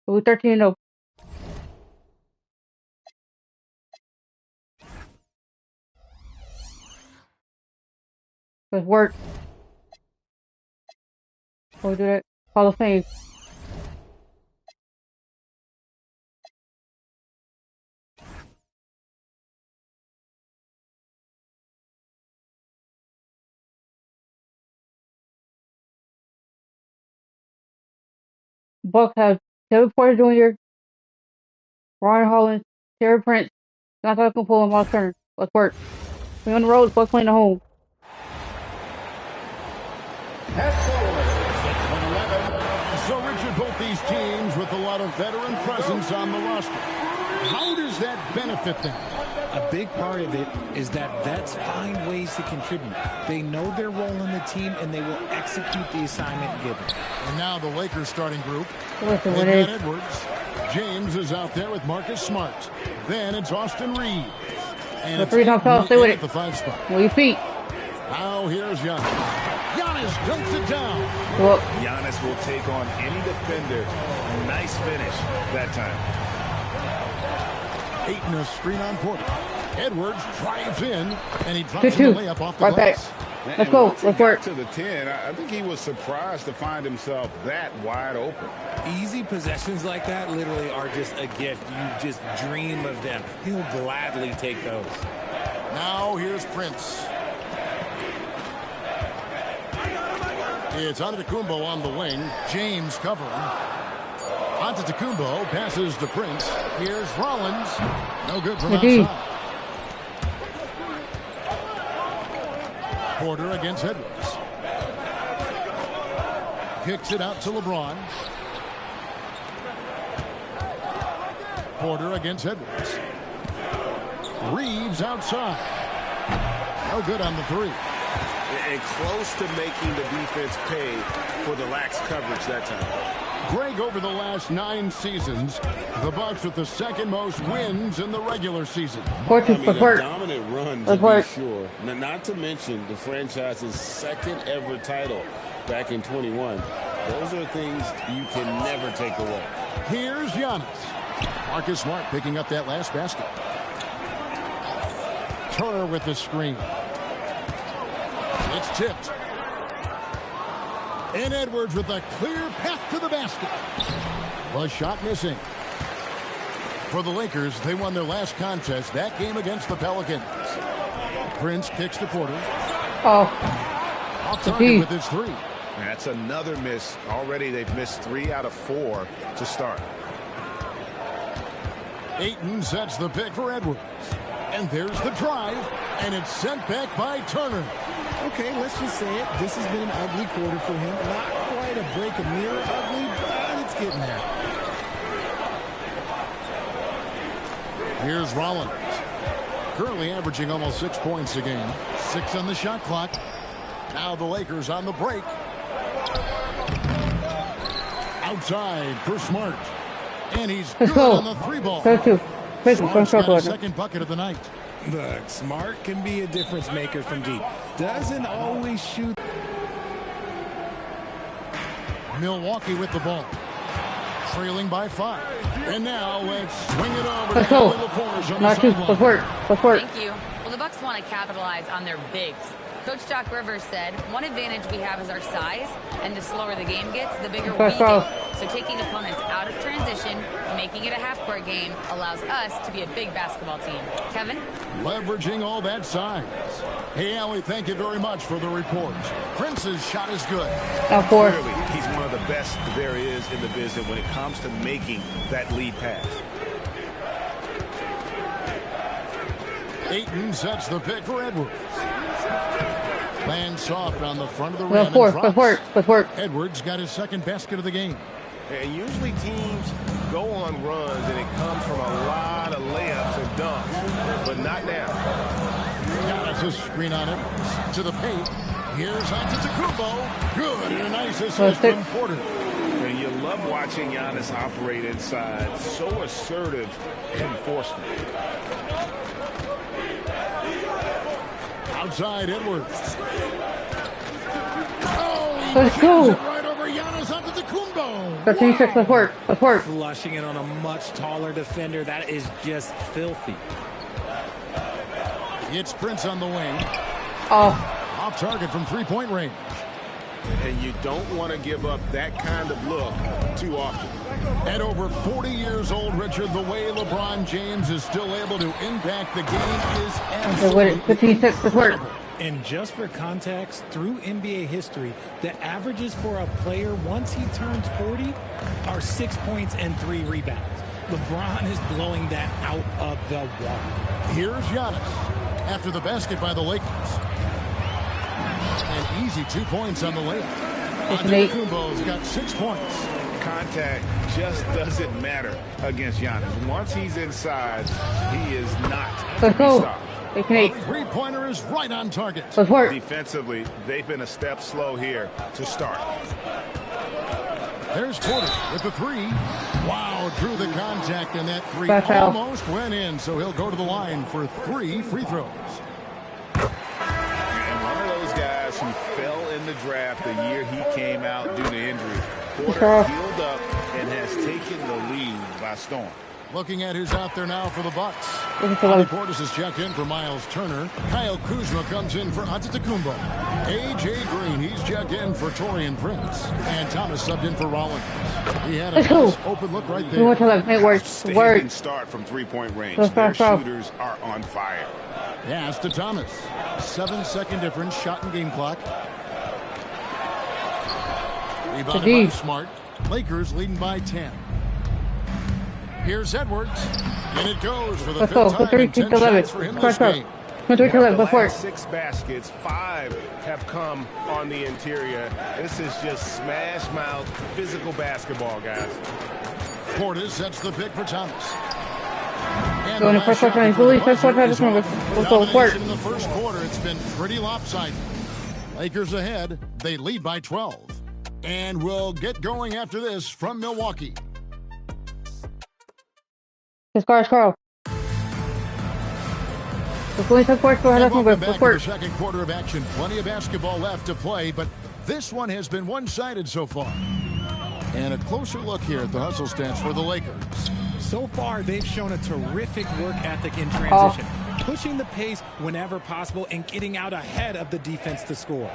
So we're 13-0. Good work. We'll do that. Hall of Fame. Bucks have Kevin Porter Jr., Ron Holland, Terry Prince, Jonathan Kupo, and Miles Turner. Let's work. We on the road, Bucks playing at home. So, Richard, both these teams with a lot of veteran presence on the roster. How does that benefit them? A big part of it is that vets find ways to contribute. They know their role in the team, and they will execute the assignment given. And now the Lakers starting group. Brittni Edwards. James is out there with Marcus Smart. Then it's Austin Reeves. And the three don't foul, stay with it. The 5 spot. Move your feet. Now here's Giannis. Giannis dunks it down. Well, Giannis will take on any defender. Nice finish that time. Ayton a screen on Porter. Edwards drives in, and he drops the layup off the glass. Let's go. Let's work. To the 10, I think he was surprised to find himself that wide open. Easy possessions like that literally are just a gift. You just dream of them. He'll gladly take those. Now here's Prince. It's Antetokounmpo on the wing. James covering. Antetokounmpo passes to Prince. Here's Rollins. No good from outside. Porter against Edwards. Kicks it out to LeBron. Porter against Edwards. Reeves outside. No good on the three. And close to making the defense pay for the lax coverage that time. Greg, over the last 9 seasons, the Bucks with the second most wins in the regular season. A dominant run, to be sure. Not to mention the franchise's second ever title back in 21. Those are things you can never take away. Here's Giannis. Marcus Smart picking up that last basket. Turner with the screen. It's tipped. And Edwards with a clear path to the basket. The shot missing. For the Lakers, they won their last contest, that game against the Pelicans. Prince kicks to Porter. Off target with his three. That's another miss. Already they've missed 3 out of 4 to start. Ayton sets the pick for Edwards. And there's the drive. And it's sent back by Turner. Okay, let's just say it. This has been an ugly quarter for him. Not quite a break a mirror ugly, but it's getting there. Here's Rollins. Currently averaging almost 6 points a game. 6 on the shot clock. Now the Lakers on the break. Outside for Smart. And he's good on the 3-ball. Smart's got his second bucket of the night. Look, Smart can be a difference maker from deep. Doesn't always shoot. Milwaukee with the ball. Trailing by 5. And now let's swing it over to LaForge on the sideline. Thank you. Well, the Bucks want to capitalize on their bigs. Coach Doc Rivers said, one advantage we have is our size, and the slower the game gets, the bigger we get. So taking opponents out of transition, making it a half-court game, allows us to be a big basketball team. Kevin? Leveraging all that size. Hey, Allie, thank you very much for the report. Prince's shot is good. Clearly, he's one of the best there is in the business when it comes to making that lead pass. Ayton sets the pick for Edwards. Lands soft on the front of the rim and drops. Edwards got his second basket of the game. And usually teams go on runs and it comes from a lot of layups and dunks, but not now. Giannis a screen on Edwards to the paint. Here's Antetokounmpo. Good, and a nice assist from Porter. And you love watching Giannis operate inside. So assertive enforcement. Outside Edwards. Let's go. Right over Giannis Antetokounmpo. Let's work. Flushing it on a much taller defender. That is just filthy. It's Prince on the wing. Off target from 3-point range. And you don't want to give up that kind of look too often. At over 40 years old, Richard, the way LeBron James is still able to impact the game is absolutely incredible. And just for context, through NBA history, the averages for a player once he turns 40 are 6 points and 3 rebounds. LeBron is blowing that out of the water. Here's Giannis after the basket by the Lakers. An easy 2 points on the layup. Antetokounmpo's got 6 points. Contact just doesn't matter against Giannis. Once he's inside, he is not to be stopped. The three-pointer is right on target. Defensively, they've been a step slow here to start. There's Porter with the 3. Wow, drew the contact, and that 3 almost went in, so he'll go to the line for 3 free throws. And one of those guys who fell in the draft the year he came out due to injury. Porter healed up and has taken the lead by storm. Looking at who's out there now for the Bucks. Bobby Portis is checked in for Miles Turner. Kyle Kuzma comes in for Antetokounmpo. A.J. Green, he's checked in for Taurean Prince. And Thomas subbed in for Rollins. He had a nice open look right there. Outstanding start from 3-point range. Their shooters are on fire. Pass to Thomas. 7-second difference, shot and game clock. Rebounded by Smart. Lakers leading by 10. Here's Edwards, and it goes for the Let's go. fifth time in 10 shots for him this game. Of the last 6 baskets, 5 have come on the interior. This is just smash mouth physical basketball, guys. Portis sets the pick for Thomas. And Going to first quarter, let's go. in the first quarter, it's been pretty lopsided. Lakers ahead. They lead by 12. And we'll get going after this from Milwaukee. Let's go, Carl. Let's go into quarter. Welcome back to the second quarter of action. Plenty of basketball left to play, but this one has been one-sided so far. And a closer look here at the hustle stats for the Lakers. So far, they've shown a terrific work ethic in transition, pushing the pace whenever possible and getting out ahead of the defense to score.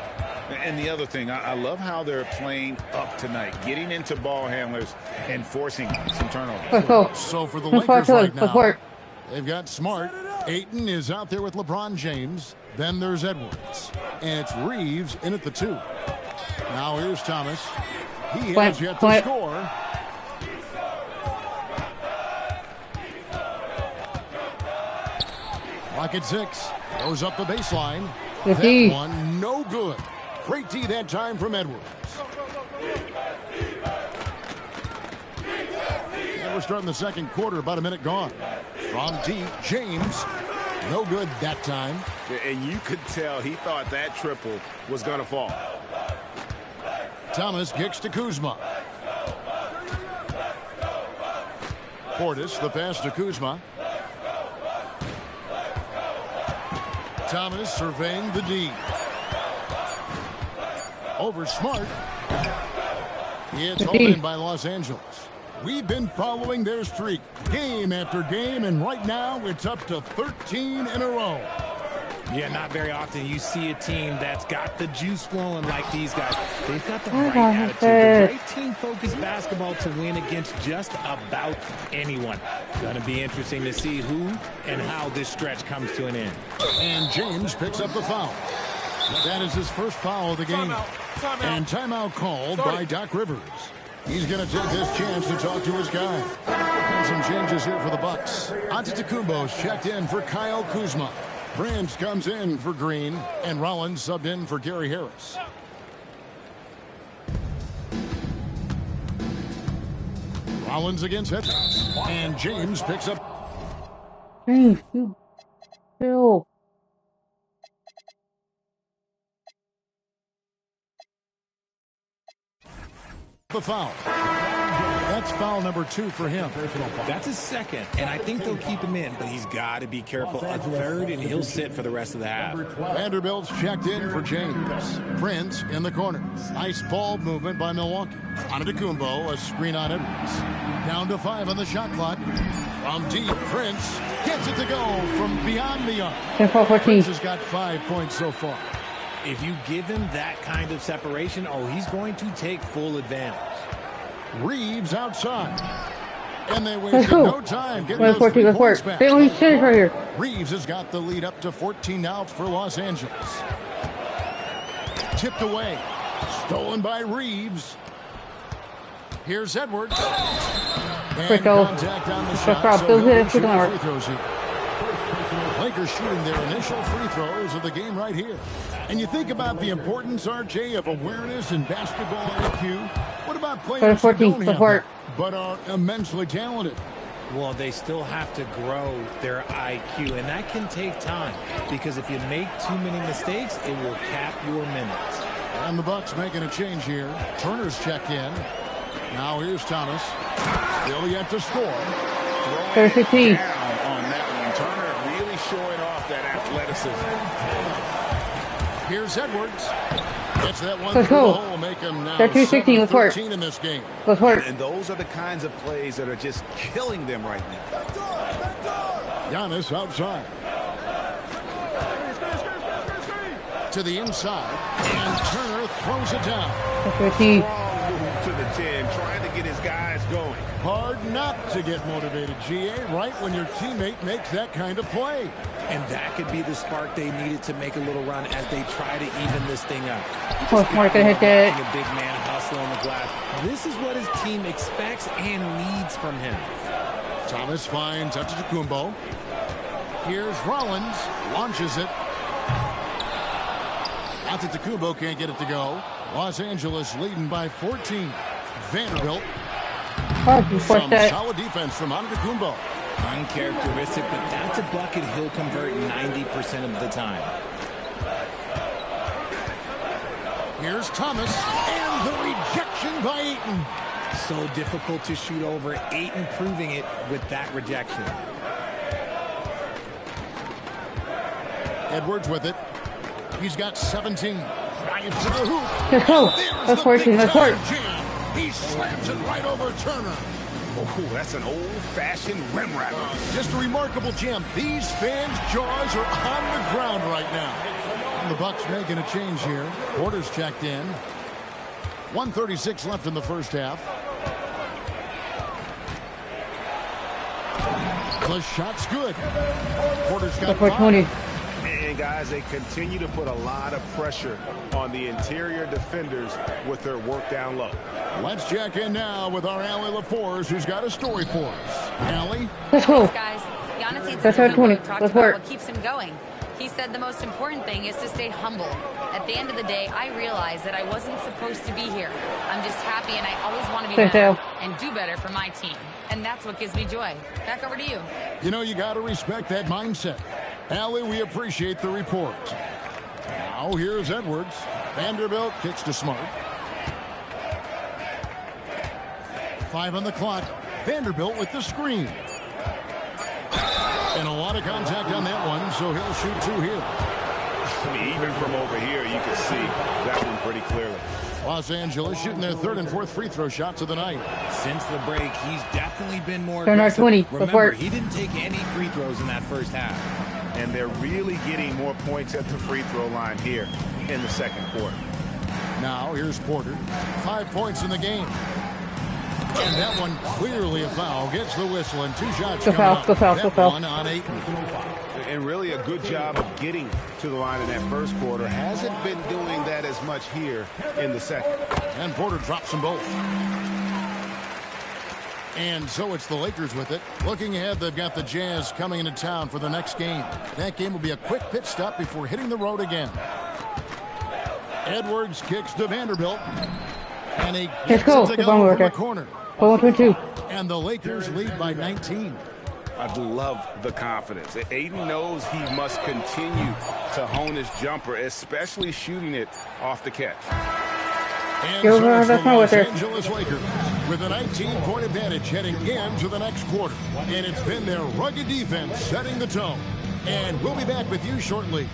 And the other thing, I love how they're playing up tonight, getting into ball handlers and forcing some turnovers. So for the Lakers right now, they've got Smart. Ayton is out there with LeBron James. Then there's Edwards. And it's Reeves in at the 2. Now here's Thomas. He has yet to score. Clock at 6. Goes up the baseline. That one, no good. Great D that time from Edwards. And we're starting the second quarter, about a minute gone. From deep, James. No good that time. And you could tell he thought that triple was going to fall. Thomas kicks to Kuzma. Portis, the pass to Kuzma. Thomas surveying the D. Over Smart. It's hauled in by Los Angeles. We've been following their streak game after game, and right now it's up to 13 in a row. Yeah, not very often you see a team that's got the juice flowing like these guys. They've got the right attitude, the right team-focused basketball to win against just about anyone. Going to be interesting to see who and how this stretch comes to an end. And James picks up the foul. That is his first foul of the game. And timeout called by Doc Rivers. He's going to take this chance to talk to his guy. And some changes here for the Bucks. Antetokounmpo's checked in for Kyle Kuzma. Prince comes in for Green, and Rollins subbed in for Gary Harris. Rollins against Edwards. And James picks up. James, you chill. The foul. That's foul number 2 for him. That's his second, and I think they'll keep him in, but he's got to be careful. A third, and he'll sit for the rest of the half. Vanderbilt's checked in for James. Prince in the corner. Nice ball movement by Milwaukee. Antetokounmpo, a screen on Edwards. Down to 5 on the shot clock. From deep, Prince gets it to go from beyond the arc. Prince has got 5 points so far. If you give him that kind of separation, he's going to take full advantage. Reeves outside. And they wasted no time getting those 3 points back. They only sit right here. Reeves has got the lead up to 14 now for Los Angeles. Tipped away. Stolen by Reeves. Here's Edwards. And contact on the shot. So free throws here. Lakers shooting their initial free throws of the game right here. And you think about the importance, RJ, of awareness and basketball IQ. What about players who don't have that, but are immensely talented? Well, they still have to grow their IQ, and that can take time because if you make too many mistakes, it will cap your minutes. And the Bucks making a change here. Turner's checked in. Now here's Thomas. Still yet to score. 15. Showing off that athleticism. Here's Edwards. Gets that one through the hole, make him now 13 in this game. And those are the kinds of plays that are just killing them right now. Giannis outside. To the inside. And Turner throws it down. 13. To the 10, trying to get his guys going. Hard not to get motivated, GA, right when your teammate makes that kind of play. And that could be the spark they needed to make a little run as they try to even this thing up. Mark gonna hit that. A big man hustle on the glass. This is what his team expects and needs from him. Thomas finds Antetokounmpo. Here's Rollins. Launches it. Antetokounmpo can't get it to go. Los Angeles leading by 14. Vanderbilt. Some solid defense from Antetokounmpo. Uncharacteristic, but that's a bucket he'll convert 90% of the time. Here's Thomas, and the rejection by Ayton. So difficult to shoot over. Ayton proving it with that rejection. Edwards with it. He's got 17. Drives to the hoop. Let's go. That's working. That's working. He slams it right over Turner. Oh, that's an old-fashioned rim wrapper. Just a remarkable jam. These fans' jaws are on the ground right now. And the Bucks making a change here. Porter's checked in. 1:36 left in the first half. The shot's good. Porter's got 5. And guys, they continue to put a lot of pressure on the interior defenders with their work down low. Let's check in now with our Allie LaForce, who's got a story for us. Allie? Let's go. Guys, Giannis That's our 20. talked Let's about work. what keeps him going. He said the most important thing is to stay humble. At the end of the day, I realized that I wasn't supposed to be here. I'm just happy, and I always want to be better and do better for my team. And that's what gives me joy. Back over to you. You know, you got to respect that mindset. Allie, we appreciate the report. Now, here's Edwards. Vanderbilt kicks to Smart. 5 on the clock. Vanderbilt with the screen. And a lot of contact on that one, so he'll shoot 2 here. I mean, even from over here, you can see that one pretty clearly. Los Angeles shooting their 3rd and 4th free throw shots of the night. Since the break, he's definitely been more Turn our aggressive. 20. Remember, he didn't take any free throws in that first half. And they're really getting more points at the free throw line here in the second quarter. Now, here's Porter. 5 points in the game. And that one clearly a foul. Gets the whistle and 2 shots coming up. That one on Ayton. And really a good job of getting to the line in that first quarter. Hasn't been doing that as much here in the second. And Porter drops them both. And so it's the Lakers with it. Looking ahead, they've got the Jazz coming into town for the next game. That game will be a quick pit stop before hitting the road again. Edwards kicks to Vanderbilt. And he gets it to go from the corner. 1-2. And the Lakers lead by 19. I love the confidence. Ayton knows he must continue to hone his jumper, especially shooting it off the catch. And so it's the Los Angeles Lakers with a 19-point advantage heading into the next quarter. And it's been their rugged defense setting the tone. And we'll be back with you shortly.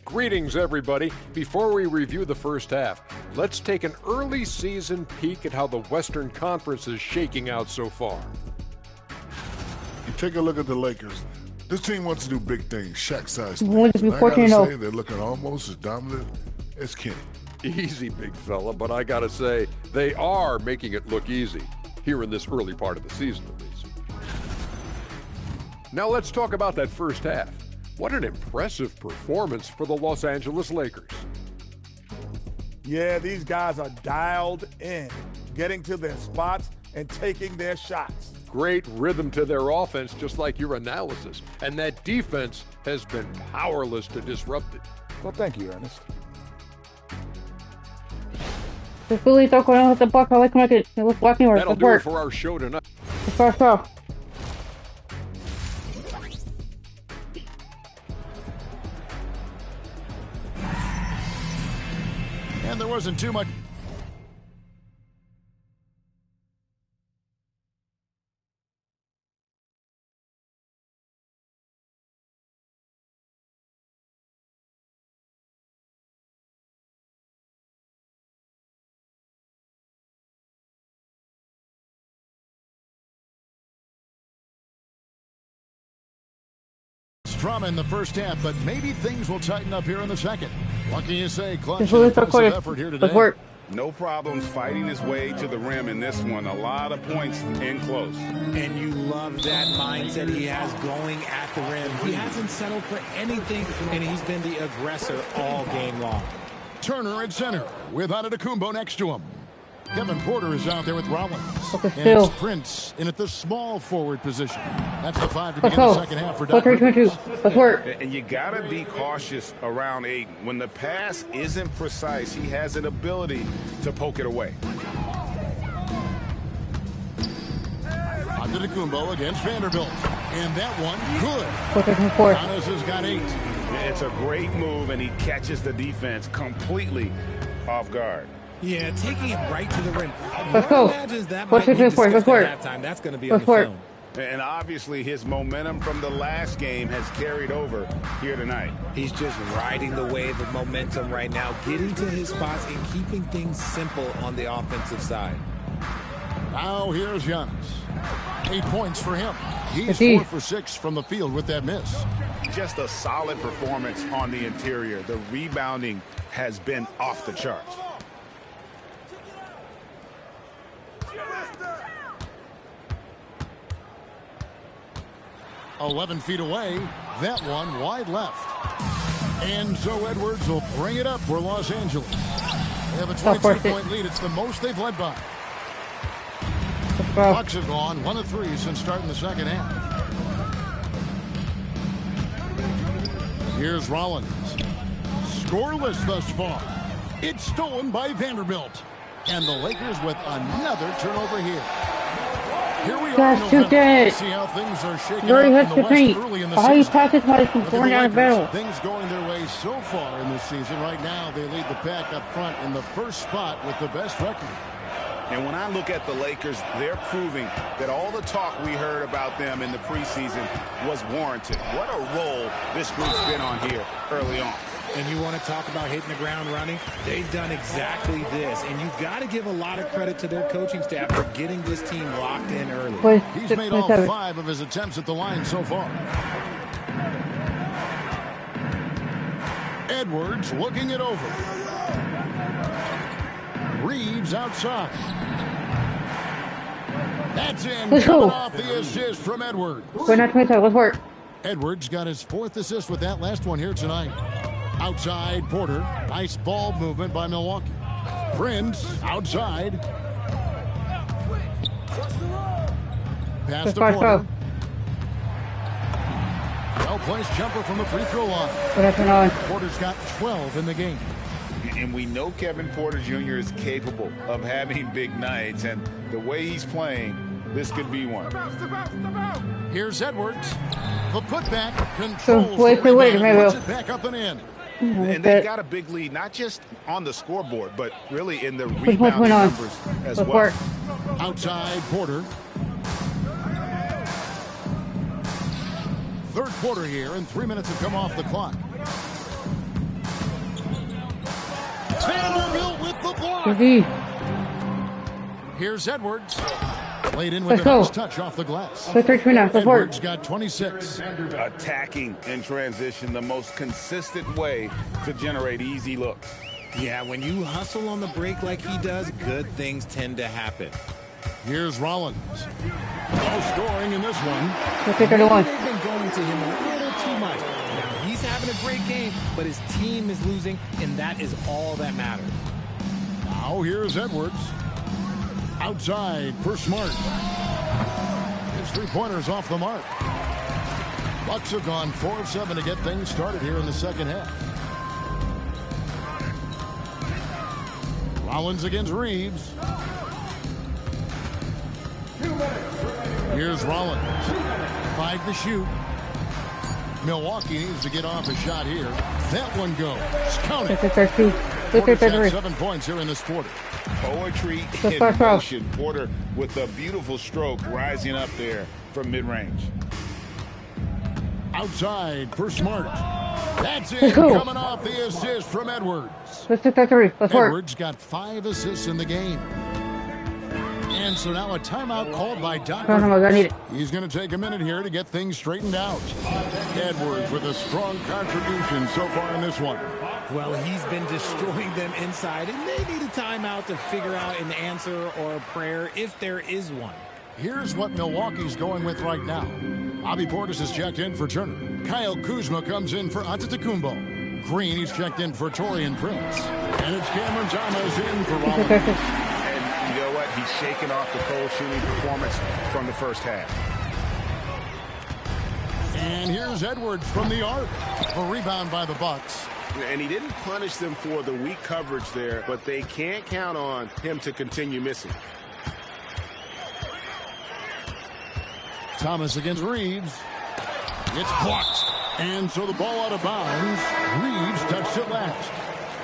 Greetings, everybody. Before we review the first half, let's take an early season peek at how the Western Conference is shaking out so far. You take a look at the Lakers. This team wants to do big things, Shaq-sized things. And I gotta say, they're looking almost as dominant as Kenny. Easy, big fella, but I gotta say, they are making it look easy, here in this early part of the season at least. Now let's talk about that first half. What an impressive performance for the Los Angeles Lakers. Yeah, these guys are dialed in, getting to their spots and taking their shots. Great rhythm to their offense, just like your analysis. And that defense has been powerless to disrupt it. Well, thank you, Ernest. That'll do it for our show tonight. And there wasn't too much. Drama in the first half, but maybe things will tighten up here in the second. What can you say? Clutch and impressive effort here today. No problems fighting his way to the rim in this one. A lot of points in close. And you love that mindset he has going at the rim. He hasn't settled for anything, and he's been the aggressor all game long. Turner at center with Antetokounmpo next to him. Kevin Porter is out there with Rollins. Okay, and it's Prince in at the small forward position. That's the 5 to begin the second half for Doc Rivers. Let's work. And you got to be cautious around Ayton. When the pass isn't precise, he has an ability to poke it away. Antetokounmpo against Vanderbilt. And that one, good. Giannis has got 8. It's a great move, and he catches the defense completely off guard. Yeah, taking it right to the rim. Let's go. Let's work. That's going to be on the film. And obviously his momentum from the last game has carried over here tonight. He's just riding the wave of momentum right now, getting to his spots and keeping things simple on the offensive side. Now here's Giannis. 8 points for him. He's 4 for 6 from the field with that miss. Just a solid performance on the interior. The rebounding has been off the charts. .11 feet away. That one wide left. And so Edwards will bring it up for Los Angeles. They have a 22-point lead. It's the most they've led by. Bucks have gone 1 of 3 since starting the second half. Here's Rollins. Scoreless thus far. It's stolen by Vanderbilt. And the Lakers with another turnover here. Here we are. See how things are shaking out in the West early in the season. Things going their way so far in this season. Right now, they lead the pack up front in the first spot with the best record. And when I look at the Lakers, they're proving that all the talk we heard about them in the preseason was warranted. What a role this group's been on here early on. And you want to talk about hitting the ground running? They've done exactly this. And you've got to give a lot of credit to their coaching staff for getting this team locked in early. He's made all 5 of his attempts at the line so far. Edwards looking it over. Reeves outside. That's in. Coming off the assist from Edwards. We're not 25. Let's work. Edwards got his 4th assist with that last one here tonight. Outside Porter. Nice ball movement by Milwaukee. Prince outside. Pass to Porter. Well-placed jumper from the free throw line. Porter's got 12 in the game. And we know Kevin Porter Jr. is capable of having big nights, and the way he's playing, this could be one. Here's Edwards. The putback controls the rebound, puts it back up and in. And they've got a big lead, not just on the scoreboard, but really in the rebounding numbers as well. Outside Porter. Third quarter here, and 3 minutes have come off the clock. Vanderbilt with the block. Here's Edwards. Laid in with a nice touch off the glass. Edwards got 26. Attacking in transition, the most consistent way to generate easy looks. Yeah, when you hustle on the break like he does, good things tend to happen. Here's Rollins. No scoring in this one. They've been going to him a little too much. Now, he's having a great game, but his team is losing, and that is all that matters. Now here's Edwards. Outside for Smart. His 3-pointers off the mark. Bucks have gone 4 of 7 to get things started here in the second half. Rollins against Reeves. Here's Rollins. 5 to shoot. Milwaukee needs to get off a shot here. That one goes. Count it. Porter's got 7 points here in this quarter. Poetry in motion. Porter with a beautiful stroke rising up there from mid-range. Outside for Smart. That's it. Coming off the assist from Edwards. Let's take that 3. Let's work. Edwards got 5 assists in the game. And so now a timeout called by Doc. He's going to take a minute here to get things straightened out. Edwards with a strong contribution so far in this one. Well, he's been destroying them inside, and they need a timeout to figure out an answer or a prayer if there is one. Here's what Milwaukee's going with right now. Bobby Portis is checked in for Turner. Kyle Kuzma comes in for Antetokounmpo. Green, he's checked in for Taurean Prince. And it's Cameron Thomas in for Rollins. And you know what? He's shaking off the cold shooting performance from the first half. And here's Edwards from the arc. A rebound by the Bucks. And he didn't punish them for the weak coverage there, but they can't count on him to continue missing. Thomas against Reeves. It's blocked. And so the ball out of bounds. Reeves touched it last.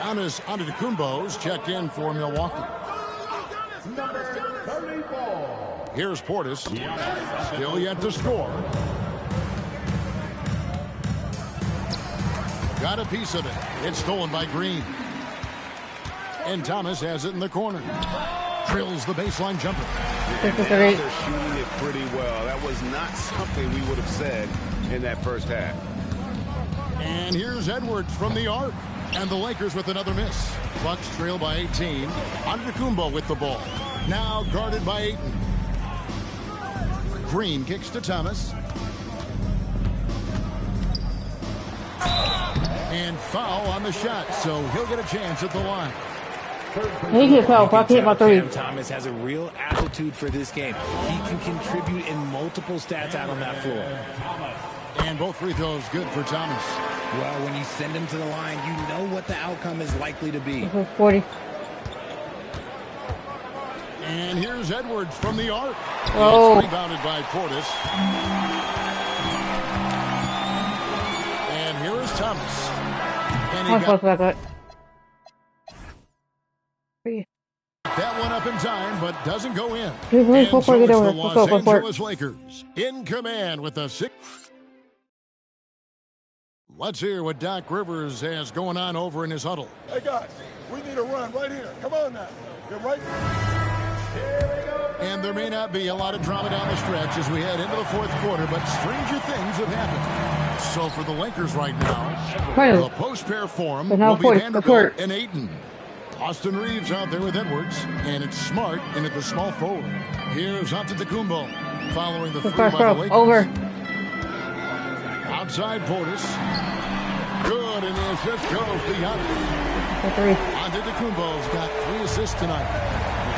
Giannis Antetokounmpo's checked in for Milwaukee. Number 34. Here's Portis. Still yet to score. Got a piece of it. It's stolen by Green. And Thomas has it in the corner. Drills the baseline jumper. And they're shooting it pretty well. That was not something we would have said in that first half. And here's Edwards from the arc. And the Lakers with another miss. Bucks trail by 18. Antetokounmpo with the ball. Now guarded by Ayton. Green kicks to Thomas. And foul on the shot, so he'll get a chance at the line. He can foul if I hit my three. Thomas has a real aptitude for this game. He can contribute in multiple stats out on that floor. And both free throws good for Thomas. Well, when you send him to the line, you know what the outcome is likely to be. 40. And here's Edwards from the arc. Oh. It's rebounded by Portis. And here is Thomas. And he got that one up in time, but doesn't go in. And so it's the Los Angeles Lakers in command with a 6. Let's hear what Doc Rivers has going on over in his huddle. Hey, guys, we need a run right here. Come on now. Get right. And there may not be a lot of drama down the stretch as we head into the fourth quarter, but stranger things have happened. So for the Lakers right now, the post-pair form will be Vanderbilt and Ayton. Austin Reeves out there with Edwards, and it's Smart in at the small forward. Here's Antetokounmpo following the three by the Lakers. Over. Outside Portis. Good, and the assist goes to Giannis. Antetokounmpo's got 3 assists tonight.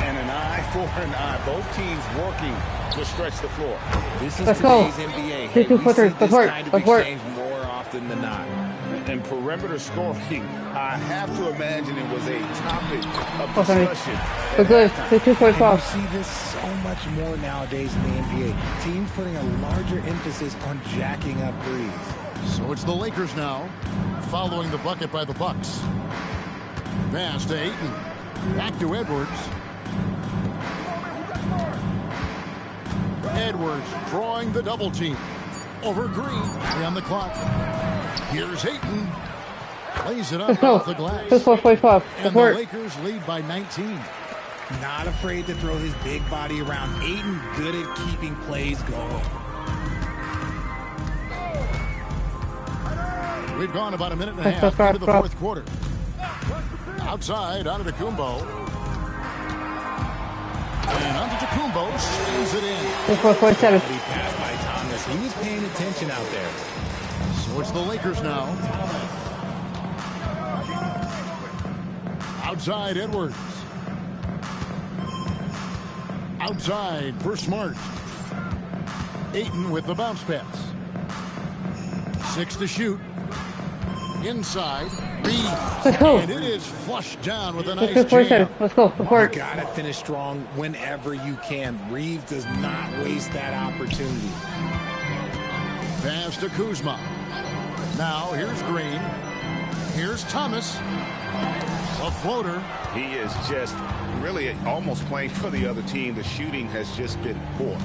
And an eye for an eye. Both teams working to stretch the floor. This is today's NBA. Hey, we see this kind of exchange more often than not. And perimeter scoring, I have to imagine it was a topic of discussion. Good. 2.5. You see this so much more nowadays in the NBA. Teams putting a larger emphasis on jacking up threes. So it's the Lakers now, following the bucket by the Bucks. Pass to Ayton. Back to Edwards. Edwards drawing the double team. Over Green. On the clock. Here's Ayton. Plays it up off the glass. 4.5. And the Lakers lead by 19. Not afraid to throw his big body around. Ayton good at keeping plays going. We've gone about a minute and a half into the fourth quarter. Outside, Antetokounmpo. And Antetokounmpo swings it in. 4.7. He passed by Thomas. He was paying attention out there. So it's the Lakers now. Outside, Edwards. Outside for Smart. Ayton with the bounce pass. 6 to shoot. Inside, Reeves. And it is flushed down with a nice jam. Let's go. You gotta finish strong whenever you can. Reeves does not waste that opportunity. Pass to Kuzma. Now here's Green. Here's Thomas. A floater. He is just really almost playing for the other team. The shooting has just been poor.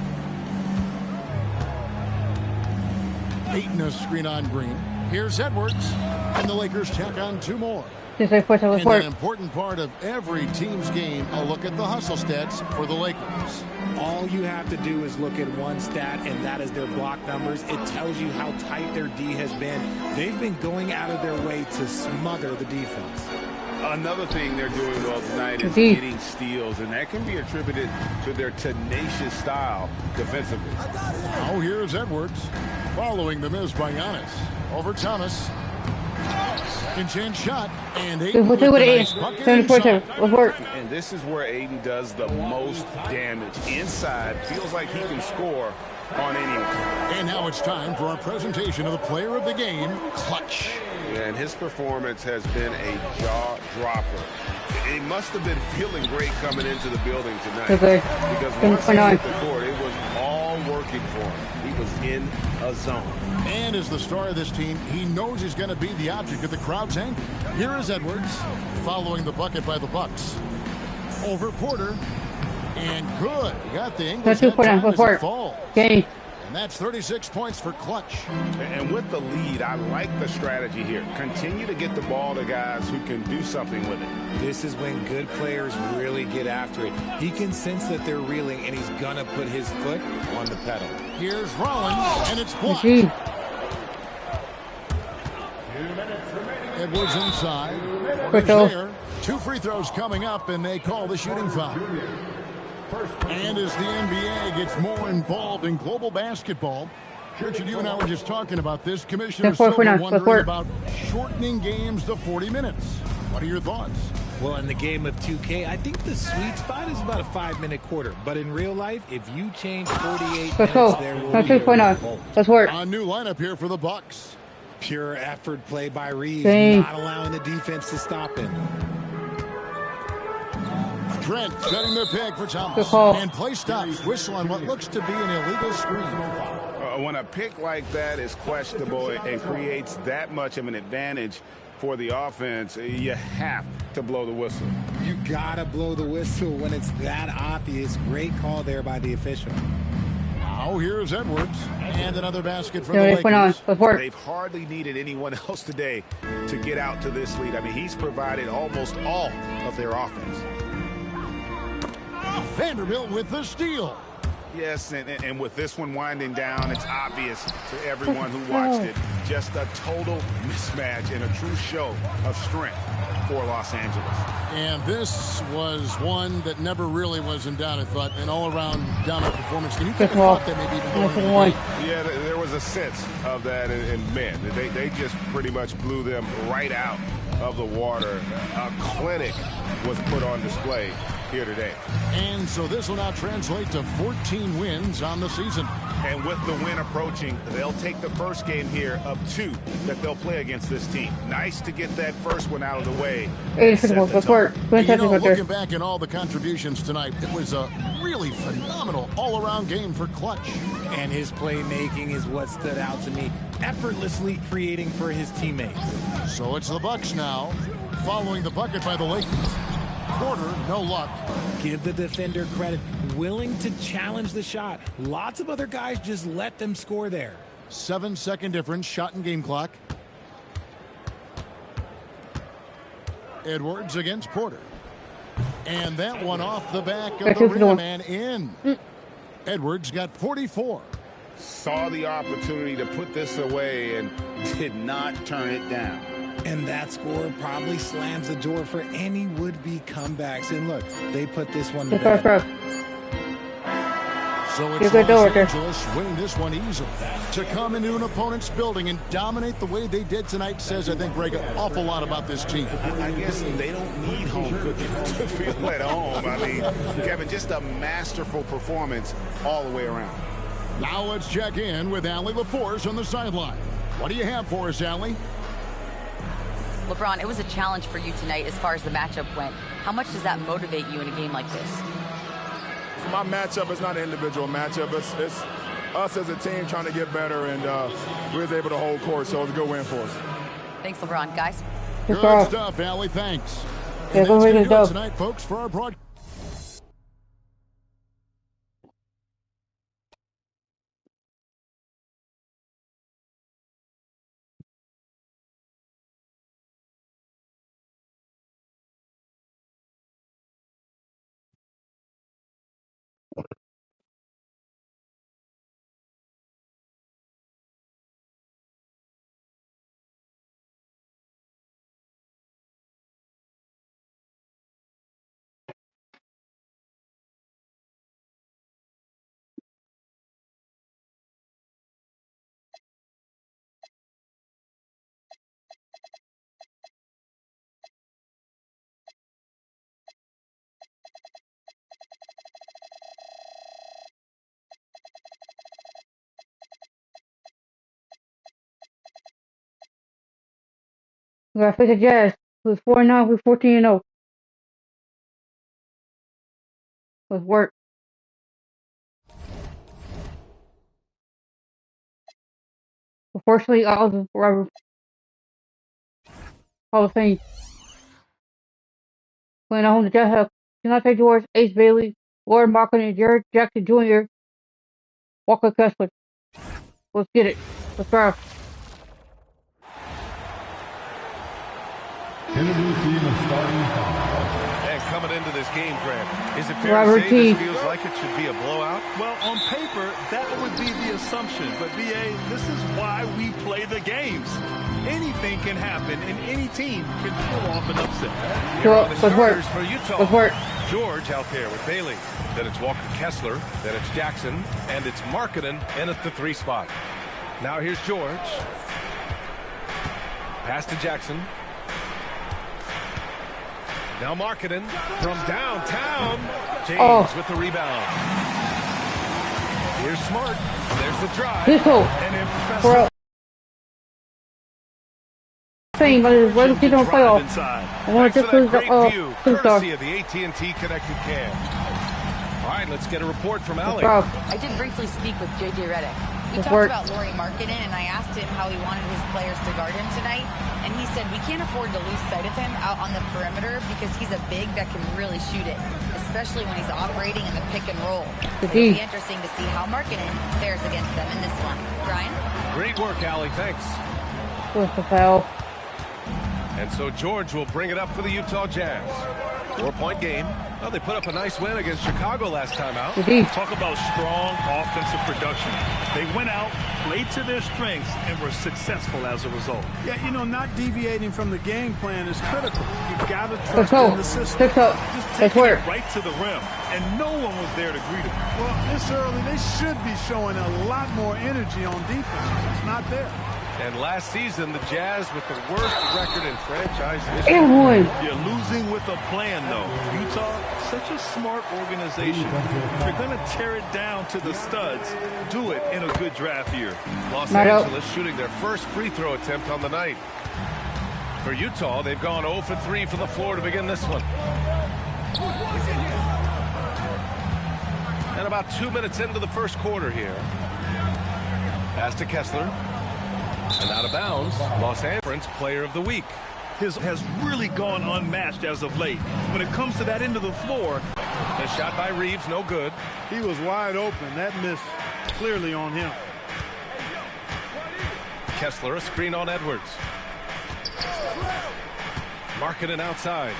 Ayton a screen on Green. Here's Edwards. And the Lakers check on 2 more. Since I put And an important part of every team's game, a look at the hustle stats for the Lakers. All you have to do is look at one stat, and that is their block numbers. It tells you how tight their D has been. They've been going out of their way to smother the defense. Another thing they're doing well tonight is getting steals, and that can be attributed to their tenacious style defensively. Now here's Edwards, following the miss by Giannis. Over Thomas. Second chance shot, and Aiden with a nice bucket inside. And this is where Aiden does the most damage. Inside, feels like he can score on anyone. And now it's time for our presentation of the player of the game, Clutch. Yeah, and his performance has been a jaw-dropper. He must have been feeling great coming into the building tonight. Because once he hit the court, it was all working for him. He was in a zone. And as the star of this team, he knows he's going to be the object of the crowd's anger. Here is Edwards, following the bucket by the Bucks. Over Porter. And good. He got the English that time as it falls. And that's 36 points for Clutch. And with the lead, I like the strategy here. Continue to get the ball to guys who can do something with it. This is when good players really get after it. He can sense that they're reeling, and he's going to put his foot on the pedal. Here's Rollins, and it's blocked. Edwards inside. Porter's there. 2 free throws coming up, and they call the shooting foul. And as the NBA gets more involved in global basketball, Richard, you and I were just talking about this. Commissioner Silver wondering about shortening games to 40 minutes. What are your thoughts? Well, in the game of 2K, I think the sweet spot is about a 5-minute quarter. But in real life, if you change 48 minutes, there will be a revolt. A new lineup here for the Bucks. Pure effort play by Reeves, not allowing the defense to stop him. Trent setting the pick for Thomas. And play stops. Whistle on what looks to be an illegal screen. When a pick like that is questionable and creates that much of an advantage for the offense, you have to blow the whistle. You got to blow the whistle when it's that obvious. Great call there by the official. Now here's Edwards. And another basket for the Lakers. They've hardly needed anyone else today to get out to this lead. I mean, he's provided almost all of their offense. Vanderbilt with the steal. Yes, and with this one winding down, it's obvious to everyone who watched it. Just a total mismatch and a true show of strength for Los Angeles. And this was one that never really was in doubt, I thought. An all-around dominant performance. Can you think about that maybe even going Yeah, there was a sense of that, and man, they just pretty much blew them right out of the water. A clinic was put on display here today. And so this will now translate to 14 wins on the season. And with the win approaching, they'll take the first game here of 2 that they'll play against this team. Nice to get that first one out of the way. Looking back at all the contributions tonight, it was a really phenomenal all-around game for Clutch. And his playmaking is what stood out to me, effortlessly creating for his teammates. So it's the Bucks now, following the bucket by the Lakers. Porter, no luck. Give the defender credit, willing to challenge the shot. Lots of other guys just let them score there. 7-second difference, shot and game clock. Edwards against Porter. And that one off the back of the rim and in. Edwards got 44. Saw the opportunity to put this away and did not turn it down. And that score probably slams the door for any would-be comebacks. And look, they put this one to bed. So it's Los Angeles winning this one easily. To come into an opponent's building and dominate the way they did tonight says, I think, Greg, an awful lot about this team. I guess they don't need home cooking to feel at home. I mean, Kevin, just a masterful performance all the way around. Now let's check in with Allie LaForce on the sideline. What do you have for us, Allie? LeBron, it was a challenge for you tonight as far as the matchup went. How much does that motivate you in a game like this? For my matchup, it's not an individual matchup. It's us as a team trying to get better, and we was able to hold court, so it was a good win for us. Thanks, LeBron. Guys? Good stuff, Allie. Thanks. And that's going to do it tonight, folks, for our broadcast. We gotta face the Jazz, who's 4-9, who's 14-0. With work. Unfortunately, I was forever Hall of Fame. Playing at home, the Jazz have Nba2k26, George, Ace Bailey, Lauren Markin, and Jared Jackson Jr., Walker Kessler. Let's get it. Let's go. Introducing the starting five. And coming into this game, Grant, is it fair Robert to say T. this feels like it should be a blowout? Well, on paper, that would be the assumption. But, B.A., this is why we play the games. Anything can happen, and any team can pull off an upset. Here are the starters for Utah. Let's work. George out there with Bailey. Then it's Walker Kessler. Then it's Jackson. And it's Markkanen in at the 3 spot. Now here's George. Pass to Jackson. Now Markkanen from downtown. James with the rebound. Here's Smart. There's the drive. And impressive. Saying, but it's ready to get on playoff. I want to just lose the courtesy of the AT&T connected cam. All right, let's get a report from Allie. I did briefly speak with JJ Redick. We talked about Lauri Markkanen, and I asked him how he wanted his players to guard him tonight, and he said we can't afford to lose sight of him out on the perimeter because he's a big that can really shoot it, especially when he's operating in the pick and roll. It'll be interesting to see how Markkanen fares against them in this one. Brian? Great work, Allie. Thanks. What's the foul? And so George will bring it up for the Utah Jazz. 4-point game. Well, they put up a nice win against Chicago last time out. Talk about strong offensive production. They went out, played to their strengths, and were successful as a result. Yeah, you know, not deviating from the game plan is critical. You've got to trust in the system. Just taking it right to the rim, and no one was there to greet him. Well, this early, they should be showing a lot more energy on defense. It's not there. And last season, the Jazz with the worst record in franchise history. You're losing with a plan, though. Utah, such a smart organization. If you're going to tear it down to the studs, do it in a good draft year. Los Angeles shooting their first free throw attempt on the night. For Utah, they've gone 0 for 3 from the floor to begin this one. And about 2 minutes into the first quarter here. Pass to Kessler. And out of bounds, Los Angeles Player of the Week. His has really gone unmatched as of late. When it comes to that end of the floor. The shot by Reeves, no good. He was wide open. That miss clearly on him. Kessler, a screen on Edwards. Markkanen outside.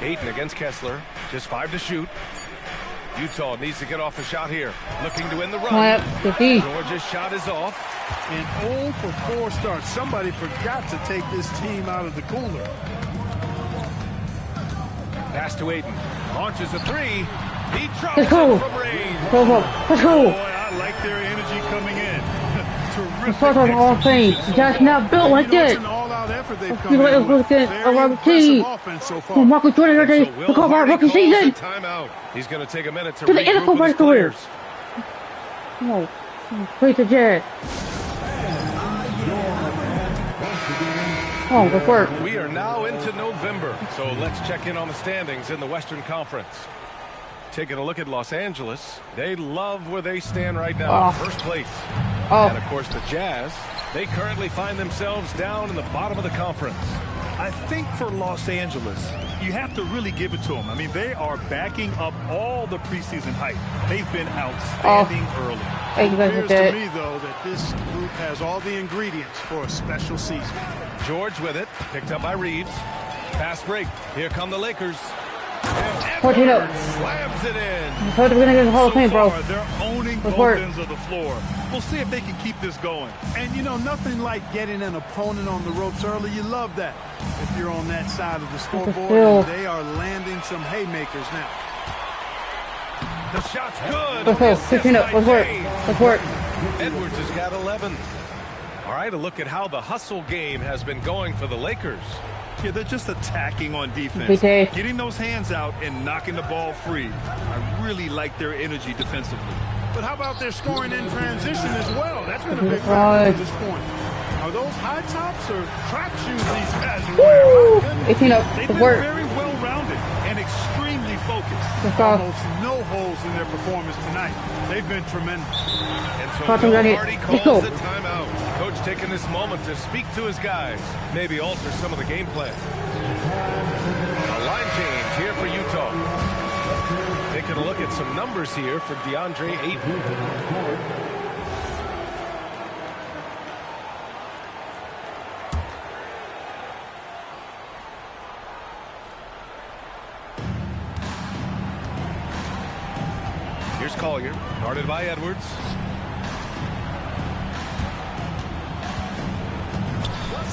Ayton against Kessler. Just 5 to shoot. Utah needs to get off a shot here. Looking to win the run. Georgia's shot is off. And 0 for 4 starts. Somebody forgot to take this team out of the cooler. Pass to Ayton. Launches a 3. He drops it from range. Let's go. Boy, I like their energy coming in. Terrific Hall of Fame. Just not built like that. Let's get a Robert T. Michael Jordan today. Look at our rookie season. Timeout. He's going to take a minute to the NFL regroup his career. players. Come on. Play the Jazz. Oh, good work. We are now into November, so let's check in on the standings in the Western Conference. Taking a look at Los Angeles, they love where they stand right now, first place. And of course the Jazz, they currently find themselves down in the bottom of the conference. I think for Los Angeles, you have to really give it to them. I mean, they are backing up all the preseason hype. They've been outstanding early. It appears to me, though, that this group has all the ingredients for a special season. George with it, picked up by Reeves. Fast break. Here come the Lakers. 14-0. Slams it in. We're going to get the Hall of Fame, bro. They're owning both ends of the floor. We'll see if they can keep this going. And, you know, nothing like getting an opponent on the ropes early. You love that. If you're on that side of the scoreboard, and they are landing some haymakers now. The shot's good. Let's go. 15-0. Let's work. Let's work. Edwards has got 11. All right, a look at how the hustle game has been going for the Lakers. Yeah, they're just attacking on defense. Getting those hands out and knocking the ball free. I really like their energy defensively. But how about their scoring in transition as well? That's been a big factor at this point. Are those high tops or track shoes these guys are wearing? 18 up. They've Good been work. very well-rounded and extremely focused. Good call. Almost no holes in their performance tonight. They've been tremendous. And so Caught Bill him ready. Hardy Let's calls go. the timeout. Coach taking this moment to speak to his guys, maybe alter some of the game plan. A line change here for Utah. Taking a look at some numbers here for DeAndre Ayton. Here's Collier, guarded by Edwards.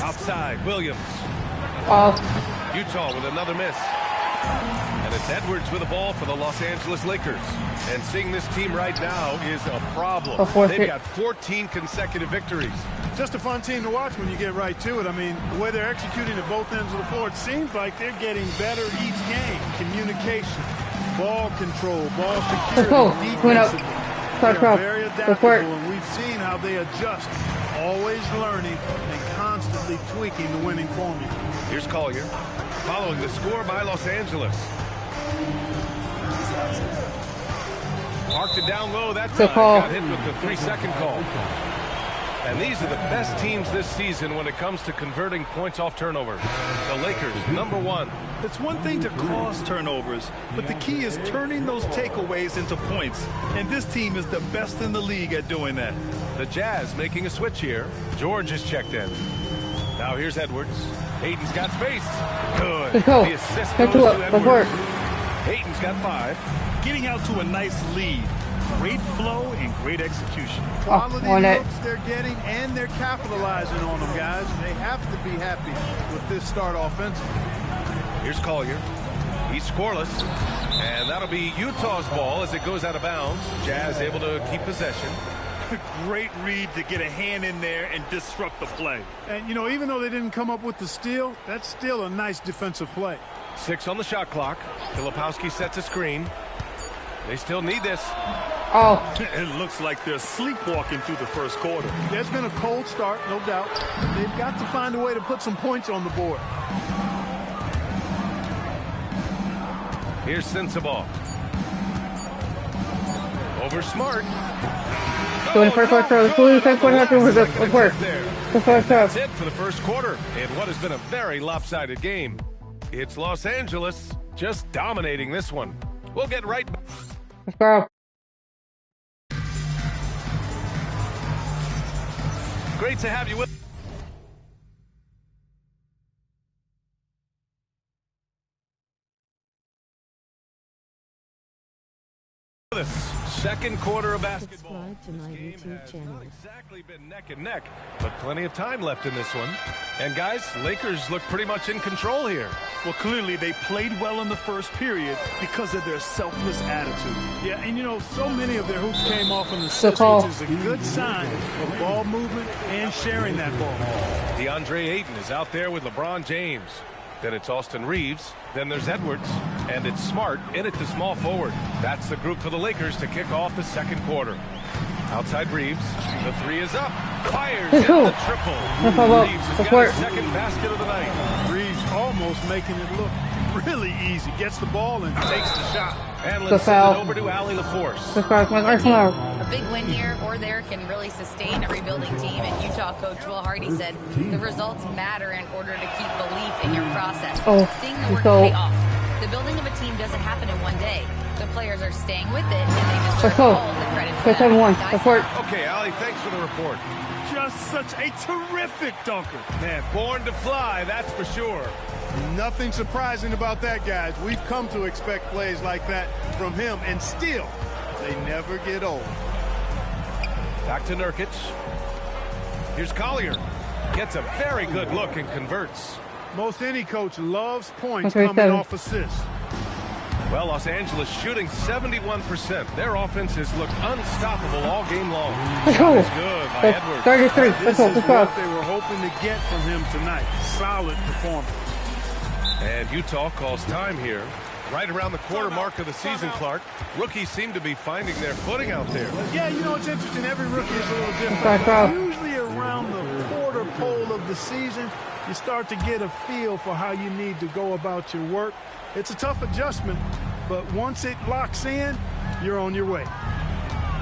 Outside, Williams. Utah with another miss. And it's Edwards with the ball for the Los Angeles Lakers. And seeing this team right now is a problem. They've got 14 consecutive victories. Just a fun team to watch when you get right to it. I mean, the way they're executing at both ends of the floor, it seems like they're getting better each game. Communication, ball control, ball security, defensively. They're very adaptable, and we've seen how they adjust, always learning and constantly tweaking the winning formula. Here's Collier, following the score by Los Angeles. Marked it down low that time. Got hit with the 3-second call. And these are the best teams this season when it comes to converting points off turnovers. The Lakers, #1. It's one thing to cause turnovers, but the key is turning those takeaways into points. And this team is the best in the league at doing that. The Jazz making a switch here. George is checked in. Now here's Edwards. Ayton's got space. Good. The assist goes to Edwards. Ayton's got 5. Getting out to a nice lead. Great flow and great execution. Quality looks they're getting, and they're capitalizing on them, guys. They have to be happy with this start offensively. Here's Collier. He's scoreless. And that'll be Utah's ball as it goes out of bounds. Jazz able to keep possession. Great read to get a hand in there and disrupt the play. And, you know, even though they didn't come up with the steal, that's still a nice defensive play. 6 on the shot clock. Filipowski sets a screen. They still need this. It looks like they're sleepwalking through the first quarter. There's been a cold start, no doubt. They've got to find a way to put some points on the board. Here's Sensabaugh. Over Smart. Doing first quarter. Let's work. That's it for the first quarter in what has been a very lopsided game. It's Los Angeles just dominating this one. We'll get right back. Let's go. Great to have you with us. Second quarter of basketball. Subscribe to my YouTube channel. Not exactly been neck and neck, but plenty of time left in this one. And guys, Lakers look pretty much in control here. Well, clearly they played well in the first period because of their selfless attitude. Yeah, and you know, so many of their hoops came off in the assists, which is a good sign of ball movement and sharing that ball. DeAndre Ayton is out there with LeBron James. Then it's Austin Reeves. Then there's Edwards. And it's Smart in at the small forward. That's the group for the Lakers to kick off the second quarter. Outside Reeves. The 3 is up. Fires in the triple. Reeves has got his second basket of the night. Reeves almost making it look really easy. Gets the ball and takes the shot. And let's send it over to Allie LaForce. A big win here or there can really sustain a rebuilding team. And Utah coach Will Hardy said the results matter in order to keep belief in your process. Seeing the work pay off. The building of a team doesn't happen in one day. The players are staying with it, and they deserve all of the credit for that. Okay, Allie, thanks for the report. Just such a terrific dunker. Man, born to fly, that's for sure. Nothing surprising about that, guys. We've come to expect plays like that from him, and still, they never get old. Back to Nurkic. Here's Collier. Gets a very good look and converts. Most any coach loves points coming off assists. Well, Los Angeles shooting 71%. Their offense has looked unstoppable all game long. Shot is good by Edwards. 33. This is what they were hoping to get from him tonight. Solid performance. And Utah calls time here. Right around the quarter mark of the season, Clark. Rookies seem to be finding their footing out there. Yeah, you know, it's interesting. Every rookie is a little different. Usually around the quarter the season, you start to get a feel for how you need to go about your work. It's a tough adjustment, but once it locks in, you're on your way.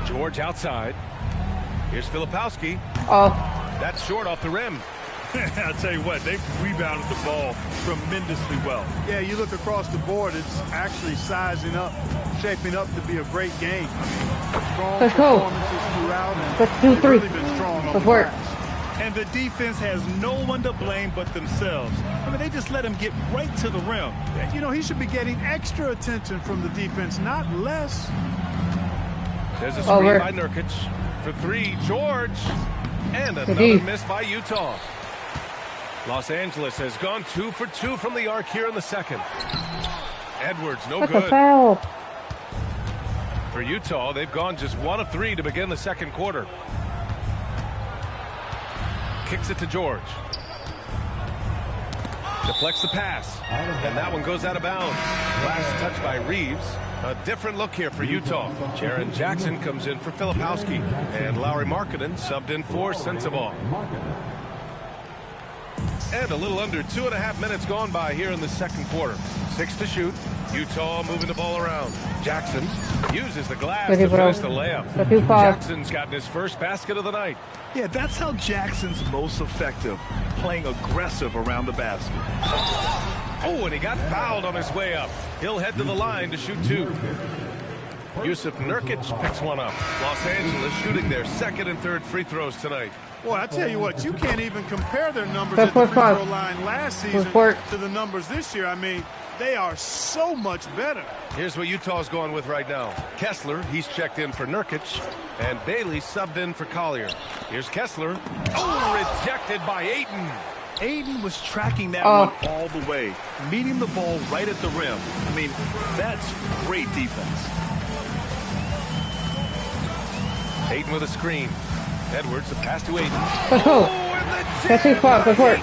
George outside. Here's Filipowski. Oh. That's short off the rim. I'll tell you what, they've rebounded the ball tremendously well. Yeah, you look across the board, it's actually sizing up, shaping up to be a great game. Strong performances throughout, and they've really been strong on the glass. And the defense has no one to blame but themselves. I mean, they just let him get right to the rim. You know, he should be getting extra attention from the defense, not less. There's a screen by Nurkic. For three, George. And another miss by Utah. Los Angeles has gone 2 for 2 from the arc here in the second. Edwards, no good. That's a foul. For Utah, they've gone just 1 of 3 to begin the second quarter. Kicks it to George. Deflects the pass. And that one goes out of bounds. Last touch by Reeves. A different look here for Utah. Jaren Jackson comes in for Filipowski. And Lauri Markkanen subbed in for Sensabaugh. And a little under 2.5 minutes gone by here in the second quarter. 6 to shoot. Utah moving the ball around. Jackson uses the glass to finish the layup. Jackson's gotten his first basket of the night. Yeah, that's how Jackson's most effective, playing aggressive around the basket. Oh, and he got fouled on his way up. He'll head to the line to shoot 2. Yusuf Nurkic picks one up. Los Angeles shooting their second and third free throws tonight. Well, I tell you what, you can't even compare their numbers at the free throw line last season to the numbers this year. I mean, they are so much better. Here's what Utah's going with right now. Kessler, he's checked in for Nurkic, and Bailey subbed in for Collier. Here's Kessler. Oh, rejected by Ayton. Ayton was tracking that one all the way, meeting the ball right at the rim. I mean, that's great defense. Ayton with a screen. Edwards, the pass to Ayton. That's his fault. Good work.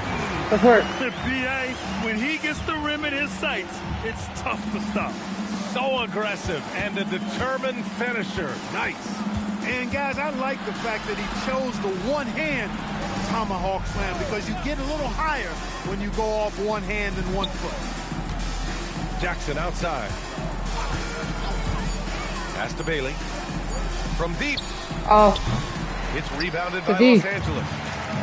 Good work. BA, when he gets the rim in his sights, it's tough to stop. So aggressive and a determined finisher. Nice. And guys, I like the fact that he chose the one-hand tomahawk slam because you get a little higher when you go off one hand and 1 foot. Jackson outside. Pass to Bailey. From deep. It's rebounded by Los Angeles.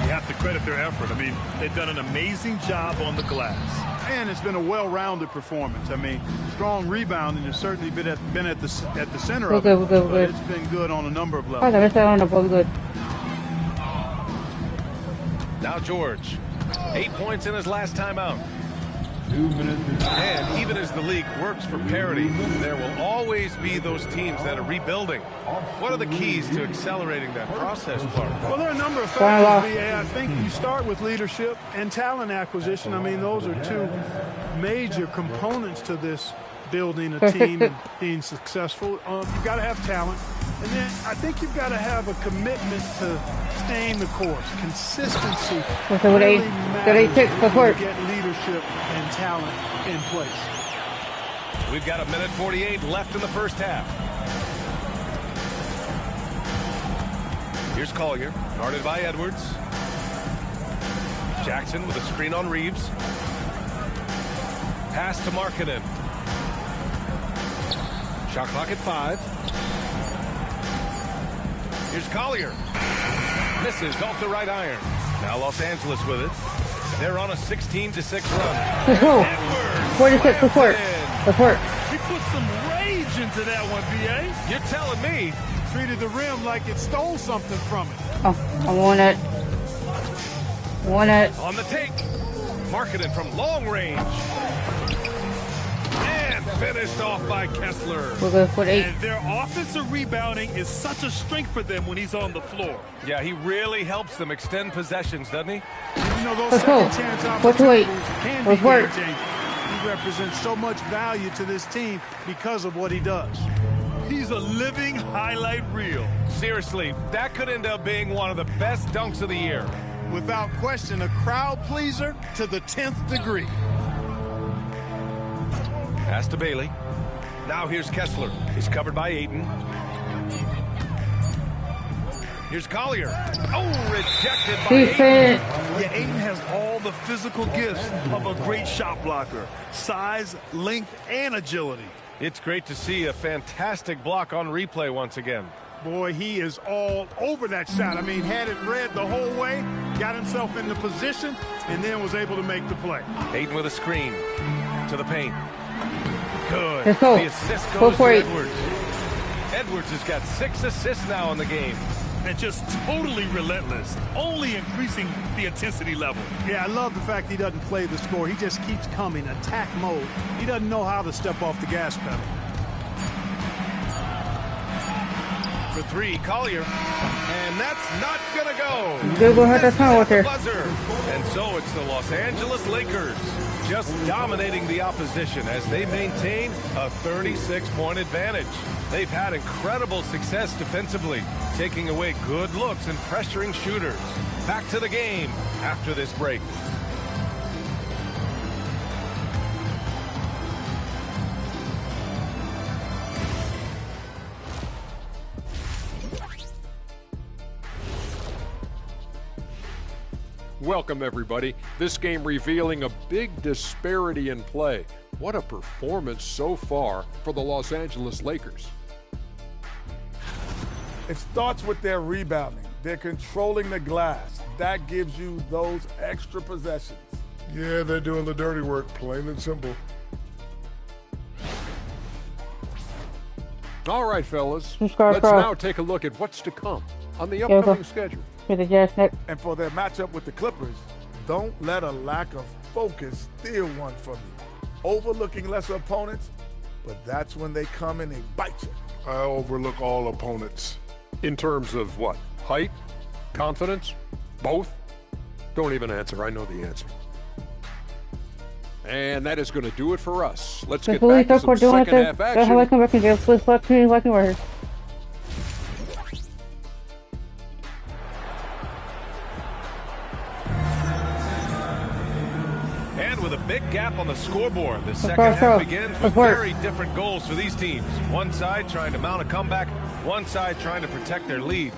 You have to credit their effort. I mean, they've done an amazing job on the glass. And it's been a well-rounded performance. I mean, strong rebounding has certainly been at the center of it. But it's been good on a number of levels. Now George, 8 points in his last time out. 2 minutes. And even as the league works for parity, there will always be those teams that are rebuilding. What are the keys to accelerating that process, Clark? Well, there are a number of factors, BA. I think you start with leadership and talent acquisition. I mean, those are 2 major components to this building a team and being successful. You've got to have talent. And then I think you've got to have a commitment to staying the course. Consistency really matters when you get leadership and talent in place. We've got 1:48 left in the first half. Here's Collier, guarded by Edwards. Jackson with a screen on Reeves. Pass to Markkanen. Shot clock at 5. Here's Collier. Misses off the right iron. Now Los Angeles with it. They're on a 16-6 run. Let's go. 46, let's work. Let's work. He put some rage into that one, BA. You're telling me. Treated the rim like it stole something from it. Oh, I want it. Want it. On the take. Markkanen from long range. And finished off by Kessler. We'll go for 8. And their offensive rebounding is such a strength for them when he's on the floor. Yeah, he really helps them extend possessions, doesn't he? You know, those second chance opportunities can be game-changing. He represents so much value to this team because of what he does. He's a living highlight reel. Seriously, that could end up being one of the best dunks of the year. Without question, a crowd pleaser to the 10th degree. Pass to Bailey. Now here's Kessler. He's covered by Ayton. Here's Collier. Oh, rejected by Ayton. Yeah, Ayton has has all the physical gifts of a great shot blocker. Size, length, and agility. It's great to see a fantastic block on replay once again. Boy, he is all over that shot. I mean, had it read the whole way, got himself in the position, and then was able to make the play. Ayton with a screen to the paint. Good. Let's go. The assist Go goes for to it. Edwards. Edwards has got 6 assists now in the game. And just totally relentless, only increasing the intensity level. Yeah, I love the fact he doesn't play the score. He just keeps coming, attack mode. He doesn't know how to step off the gas pedal. For 3, Collier. And that's not going to go. Good, go ahead, that's not what they're. Buzzer. And so it's the Los Angeles Lakers just dominating the opposition as they maintain a 36-point advantage. They've had incredible success defensively, taking away good looks and pressuring shooters. Back to the game after this break. Welcome, everybody. This game revealing a big disparity in play. What a performance so far for the Los Angeles Lakers. It starts with their rebounding. They're controlling the glass. That gives you those extra possessions. Yeah, they're doing the dirty work, plain and simple. All right, fellas. Let's now take a look at what's to come on the upcoming schedule. For the Jazz next. And for their matchup with the Clippers, don't let a lack of focus steal one from you. Overlooking lesser opponents, but that's when they come and they bite you. I overlook all opponents. In terms of what? Height? Confidence? Both? Don't even answer. I know the answer. And that is going to do it for us. Let's get back to some second half action. How I come back and just split slot to like over. And with a big gap on the scoreboard, the second half begins with very different goals for these teams. One side trying to mount a comeback, one side trying to protect their lead.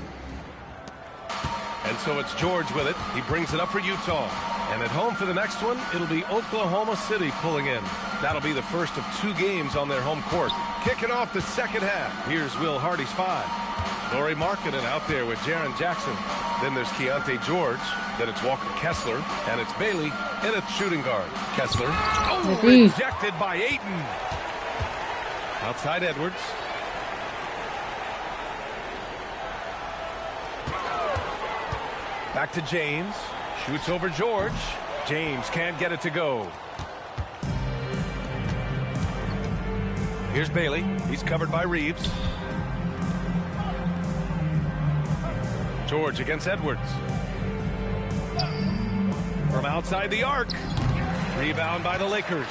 And so it's George with it. He brings it up for Utah. And at home for the next one, it'll be Oklahoma City pulling in. That'll be the first of 2 games on their home court. Kicking off the second half, here's Will Hardy's 5. Laurie Markkinen out there with Jaren Jackson. Then there's Keontae George. Then it's Walker Kessler. And it's Bailey in a shooting guard. Kessler. Oh, rejected by Ayton. Outside Edwards. Back to James. Shoots over George. James can't get it to go. Here's Bailey. He's covered by Reeves. George against Edwards. From outside the arc. Rebound by the Lakers.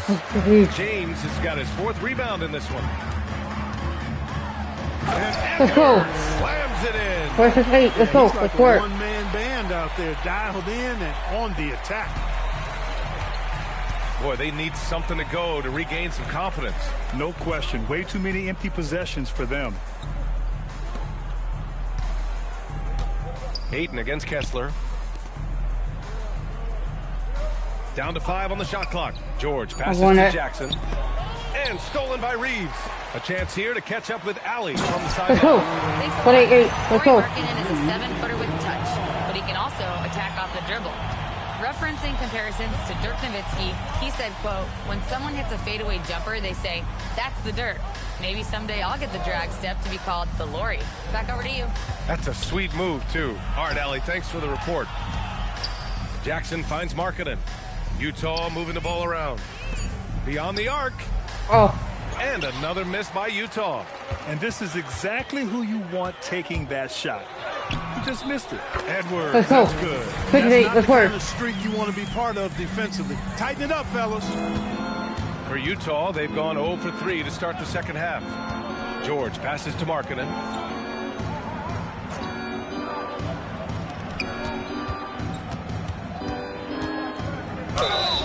James has got his 4th rebound in this one. And Edwards slams it in. Where's his 8? Let's go. Let's work. One-man band out there, dialed in and on the attack. Boy, they need something to go to regain some confidence. No question. Way too many empty possessions for them. Ayton against Kessler. Down to 5 on the shot clock. George passes to Jackson. And stolen by Reeves. A chance here to catch up with Allie from the sideline. Let's go. Markkinen is a 7-footer with touch, but he can also attack off the dribble. Referencing comparisons to Dirk Nowitzki, he said, quote, when someone hits a fadeaway jumper, they say, that's the Dirk. Maybe someday I'll get the drag step to be called the Laurie. Back over to you. That's a sweet move, too. All right, Allie, thanks for the report. Jackson finds Markkinen. Utah moving the ball around. Beyond the arc. Oh. And another miss by Utah. And this is exactly who you want taking that shot. You just missed it. Edwards, let's go. That's good. That's not the kind of streak you want to be part of defensively. Tighten it up, fellas. For Utah, they've gone 0 for 3 to start the second half. George passes to Markkinen.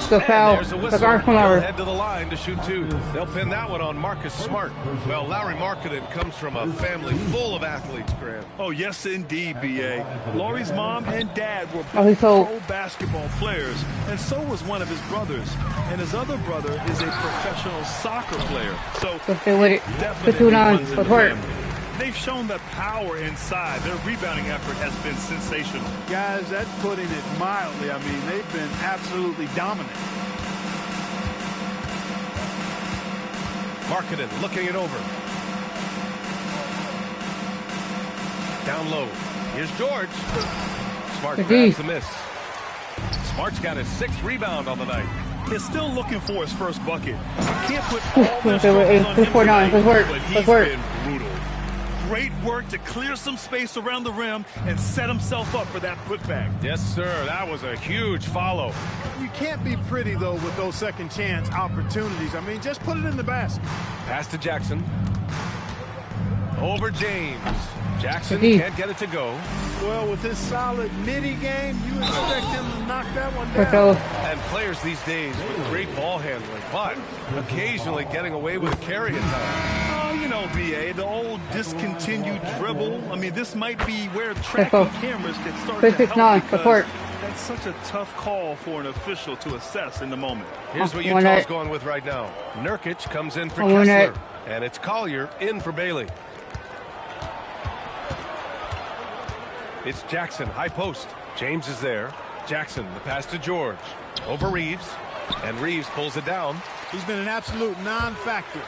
Good foul. There's a The whistle. guard from He'll over. head to the line to shoot two. They'll pin that one on Marcus Smart. Well, Larry Markkinen comes from a family full of athletes, Grant. Oh, yes, indeed, B.A. Laurie's mom and dad were so pro basketball players, and so was one of his brothers. And his other brother is a professional soccer player. So it definitely runs in the family. They've shown the power inside. Their rebounding effort has been sensational. Guys, that's putting it mildly. I mean, they've been absolutely dominant. Markkinen looking it over. Down low. Here's George. Smart grabs the miss. Smart's got his 6th rebound on the night. He's still looking for his first bucket. Can't put all their struggles on him tonight, but he's been brutal. Great work to clear some space around the rim and set himself up for that putback. Yes, sir. That was a huge follow. You can't be pretty, though, with those second chance opportunities. I mean, just put it in the basket. Pass to Jackson. Over James. Jackson can't get it to go. Well, with his solid midi game, you expect him to knock that one down. And players these days with great ball handling, but occasionally getting away with a carry at times. Oh, you know, B.A., the old discontinued dribble. I mean, this might be where tracking cameras can start to help because that's such a tough call for an official to assess in the moment. Here's what Utah's going with right now. Nurkic comes in for Kessler, and it's Collier in for Bailey. It's Jackson, high post. James is there. Jackson, the pass to George. Over Reeves, and Reeves pulls it down. He's been an absolute non-factor.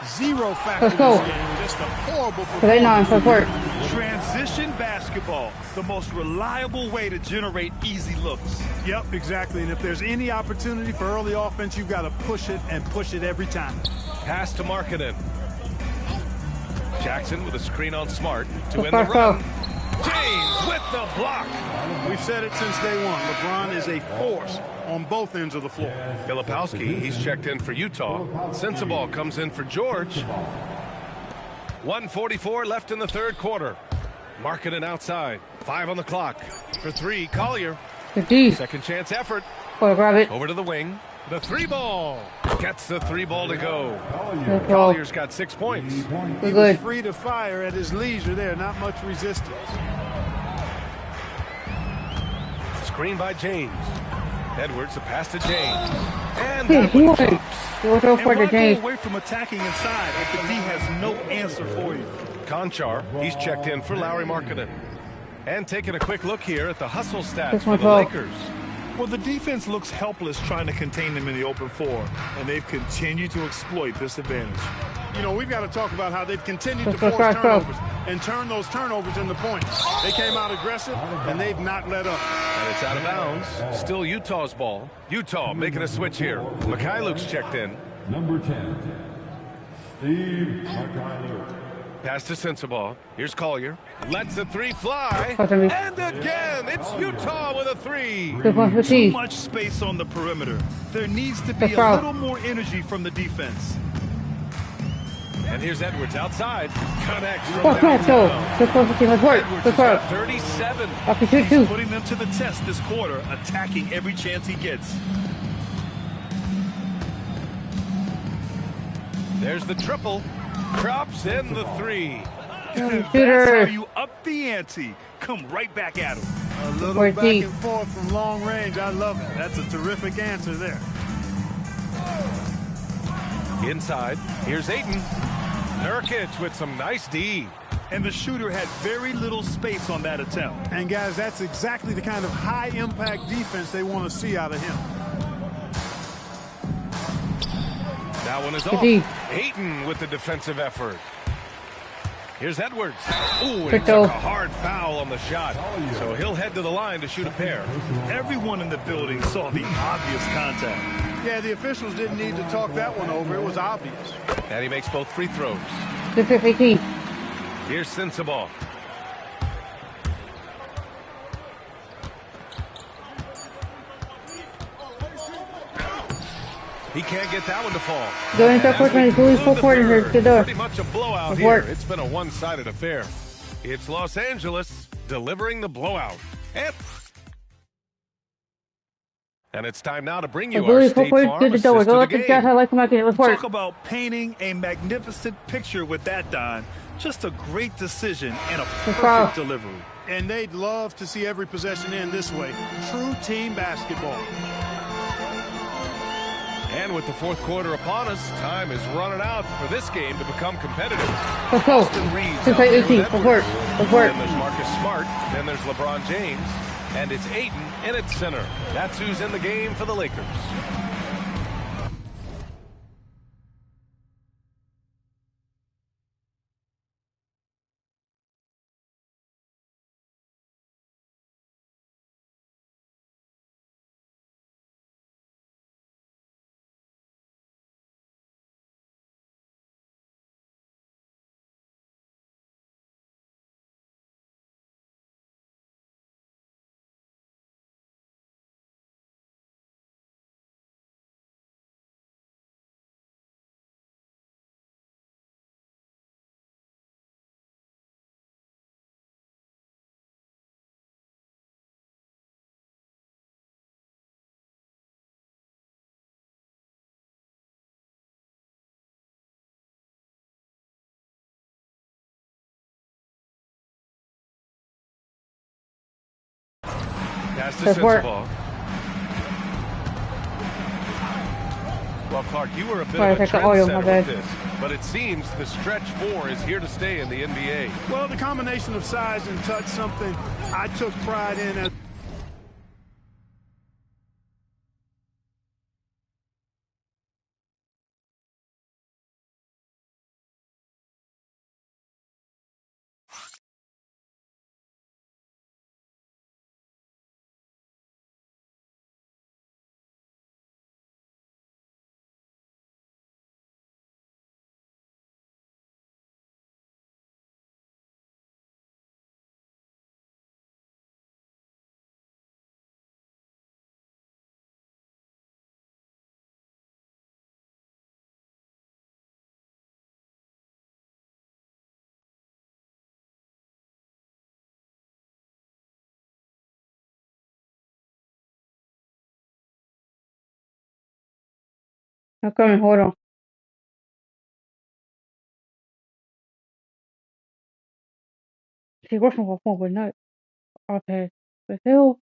Zero factor this game. Just a horrible performance. Transition basketball, the most reliable way to generate easy looks. Yep, exactly. And if there's any opportunity for early offense, you've got to push it and push it every time. Pass to Markkinen. Jackson with a screen on Smart to win the run. James with the block. We've said it since day one. LeBron is a force on both ends of the floor. Filipowski, he's checked in for Utah. Sensabaugh comes in for George. 1:44 left in the third quarter. Markkinen outside. 5 on the clock. For 3, Collier. Second chance effort. Grab it. Over to the wing. The 3-ball. Gets the 3-ball to go. Collier's got 6 points. He was free to fire at his leisure there. Not much resistance. Screen by James. Edwards, a pass to James. And that one drops. And go away from attacking inside if the D has no answer for you. Conchar, he's checked in for Larry Markkinen. And taking a quick look here at the hustle stats for the Lakers. Well, the defense looks helpless trying to contain them in the open floor, and they've continued to exploit this advantage. You know, we've got to talk about how they've continued to force turnovers and turn those turnovers into points. They came out aggressive, and they've not let up. And it's out of bounds. Still Utah's ball. Utah making a switch here. Mikhailuk's checked in. Number 10, Steve Mikhailuk. Pass to Sensabaugh. Here's Collier. Lets the 3 fly. And again, it's Utah with a 3. Too much space on the perimeter. There needs to be a little more energy from the defense. And here's Edwards outside. Connects from Edwards got 37. He's putting them to the test this quarter, attacking every chance he gets. There's the triple. Drops in the 3. That's how you up the ante. Come right back at him. A little back and forth from long range. I love it. That's a terrific answer there. Inside. Here's Ayton. Nurkic with some nice D. And the shooter had very little space on that attempt. And guys, that's exactly the kind of high-impact defense they want to see out of him. That one is off. Ayton with the defensive effort. Here's Edwards. Ooh, he took a hard foul on the shot. So he'll head to the line to shoot a pair. Everyone in the building saw the obvious contact. Yeah, the officials didn't need to talk that one over. It was obvious. And he makes both free throws. Here's Sensabaugh. He can't get that one to fall. Pretty much a blowout here. It's been a one-sided affair. It's Los Angeles delivering the blowout. And it's time now to bring you our State Farm assist of the game. Talk about painting a magnificent picture with that, Don. Just a great decision and a perfect delivery. And they'd love to see every possession end this way. True team basketball. And with the fourth quarter upon us, time is running out for this game to become competitive. Let's go. Since 18. Let's work. Then there's Marcus Smart. Then there's LeBron James. And it's Ayton in its center. That's who's in the game for the Lakers. Pass to Sensabaugh. Well, Clark, you were a bit of a trendsetter with this, but it seems the stretch 4 is here to stay in the NBA. Well, the combination of size and touch, something I took pride in as I'm coming, hold on. Sí, working for phone, but not iPad. The hell?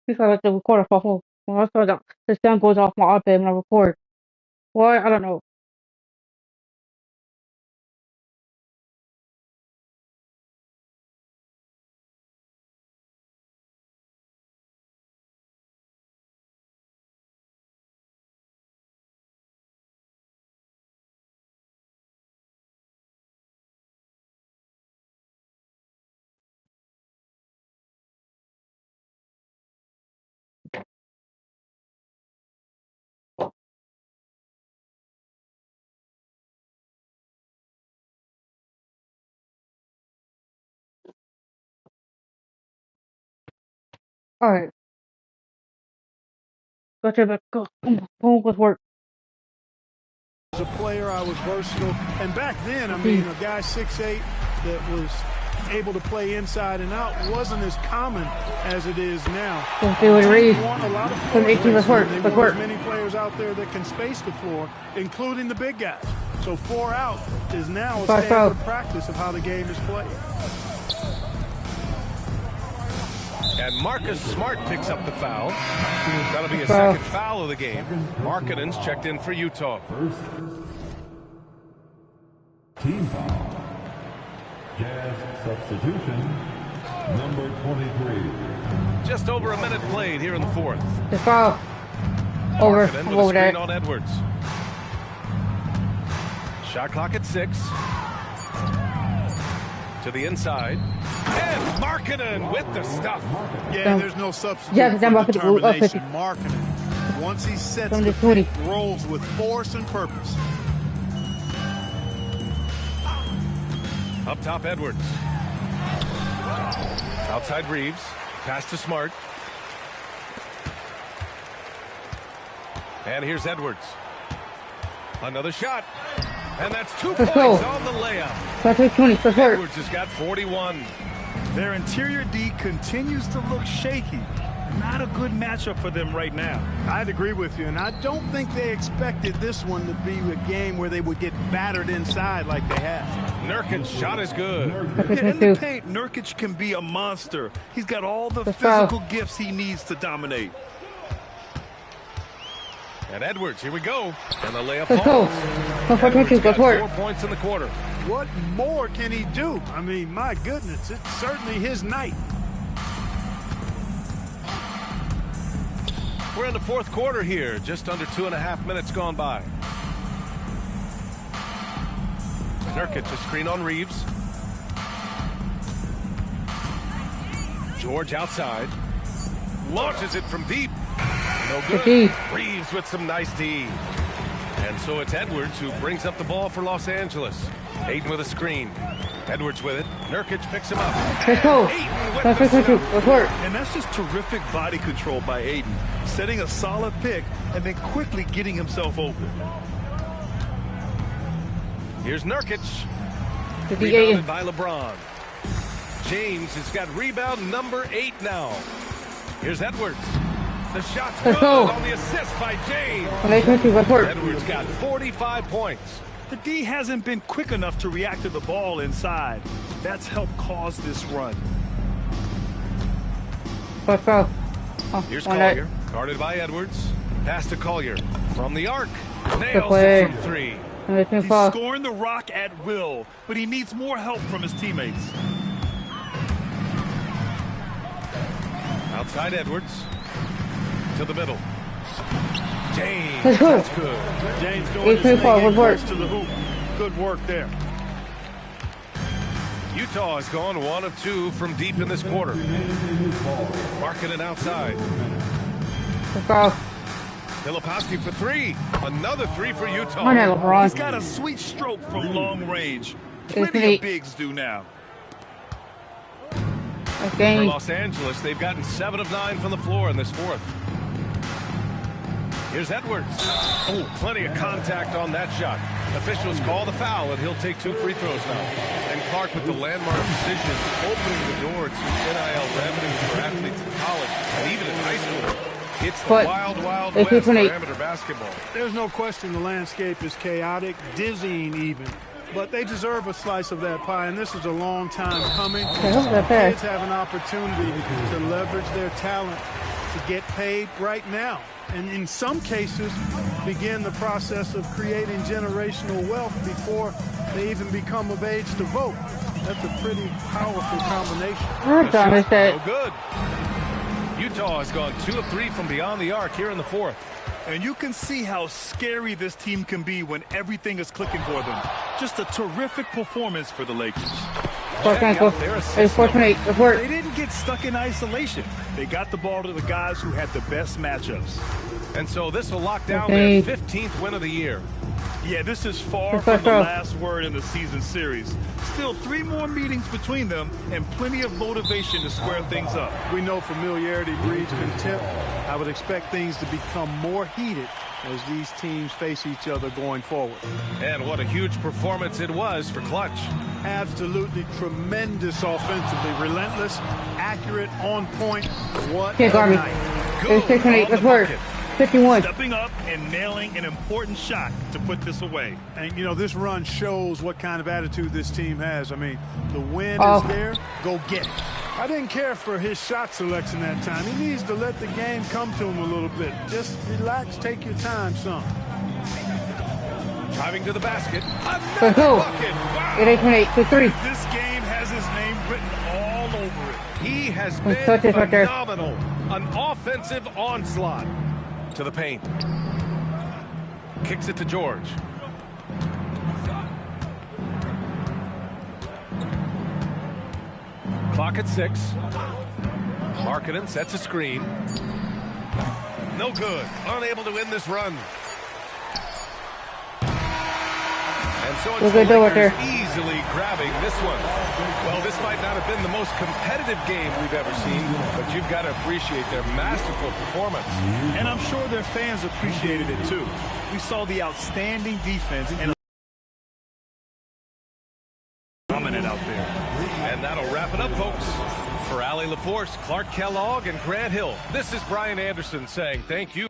Because I like to record off my phone. When I saw that, the sound goes off my iPad when I record. Why? I don't know. Alright. Go to the phone with work. a player, I was versatile. And back then, I mean, a guy 6'8" that was able to play inside and out wasn't as common as it is now. They would raise a lot of from 18 with work. There are many players out there that can space the floor, including the big guys. So 4 out is now a standard practice of how the game is played. And Marcus Smart picks up the foul. That'll be a second foul of the game. Markkanen's checked in for Utah. First team foul. Jazz substitution, number 23. Just over a minute played here in the fourth. The foul. Over. Markkanen with a screen on Edwards. Shot clock at 6. To the inside. And Markkanen with the stuff. Yeah, there's no substitute for determination. Markkanen, once he sets the pick, rolls with force and purpose. Up top, Edwards. Outside Reeves. Pass to Smart. And here's Edwards. Another shot. And that's 2 points on the layup. Edwards has got 41. Their interior D continues to look shaky. Not a good matchup for them right now. I'd agree with you, and I don't think they expected this one to be a game where they would get battered inside like they have. Nurkic's shot is good. In the paint, Nurkic can be a monster. He's got all the physical gifts he needs to dominate. And Edwards, here we go. And the layup falls. Edwards got 4 points in the quarter. What more can he do? I mean, my goodness, it's certainly his night. We're in the fourth quarter here. Just under 2.5 minutes gone by. Nurkic, a screen on Reeves. George outside. Launches it from deep. No good. Reeves with some nice D. And so it's Edwards who brings up the ball for Los Angeles. Ayton with a screen. Edwards with it. Nurkic picks him up. And that's just terrific body control by Ayton. Setting a solid pick and then quickly getting himself open. Here's Nurkic. Rebounded by LeBron. James has got rebound number 8 now. Here's Edwards. The shot's good on the assist by James. Edwards got 45 points. The D hasn't been quick enough to react to the ball inside. That's helped cause this run. Here's Collier. Guarded by Edwards. Pass to Collier. From the arc. Nails it from 3. He's scoring the rock at will, but he needs more help from his teammates. Outside Edwards. To the middle. James. That's good. James doing his thing close to the hoop. Good work there. Utah has gone 1 of 2 from deep in this quarter. Marking it outside. Filipowski for 3. Another 3 for Utah. He's got a sweet stroke from long range. Plenty of bigs do now. For Los Angeles, they've gotten 7 of 9 from the floor in this fourth. Here's Edwards. Oh, plenty of contact on that shot. Officials call the foul, and he'll take 2 free throws now. And Clark with the landmark decision, opening the door to NIL revenue for athletes in college and even in high school. It's the wild, wild west for amateur basketball. There's no question the landscape is chaotic, dizzying even. But they deserve a slice of that pie, and this is a long time coming. Kids have an opportunity to leverage their talent to get paid right now. And in some cases, begin the process of creating generational wealth before they even become of age to vote. That's a pretty powerful combination. No good. Utah has gone 2 of 3 from beyond the arc here in the fourth. And you can see how scary this team can be when everything is clicking for them. Just a terrific performance for the Lakers. They didn't get stuck in isolation. They got the ball to the guys who had the best matchups. And so this will lock down their 15th win of the year. Yeah, this is far from the last word in the season series. Still 3 more meetings between them and plenty of motivation to square things up. We know familiarity breeds contempt. I would expect things to become more heated as these teams face each other going forward. And what a huge performance it was for Clutch. Absolutely tremendous offensively. Relentless, accurate, on point. What a night. Good 51. Stepping up and nailing an important shot to put this away. And, you know, this run shows what kind of attitude this team has. I mean, the win is there. Go get it. I didn't care for his shot selection that time. He needs to let the game come to him a little bit. Just relax, take your time, son. Driving to the basket. Another bucket. Wow. This game has his name written all over it. He has been phenomenal. An offensive onslaught. To the paint. Kicks it to George. Clock at 6. Markkanen sets a screen. No good. Unable to win this run. And And so it's the Lakers easily grabbing this one. Well, this might not have been the most competitive game we've ever seen, but you've got to appreciate their masterful performance. And I'm sure their fans appreciated it too. We saw the outstanding defense and dominant out there. And that'll wrap it up, folks. For Allie LaForce, Clark Kellogg, and Grant Hill, this is Brian Anderson saying thank you.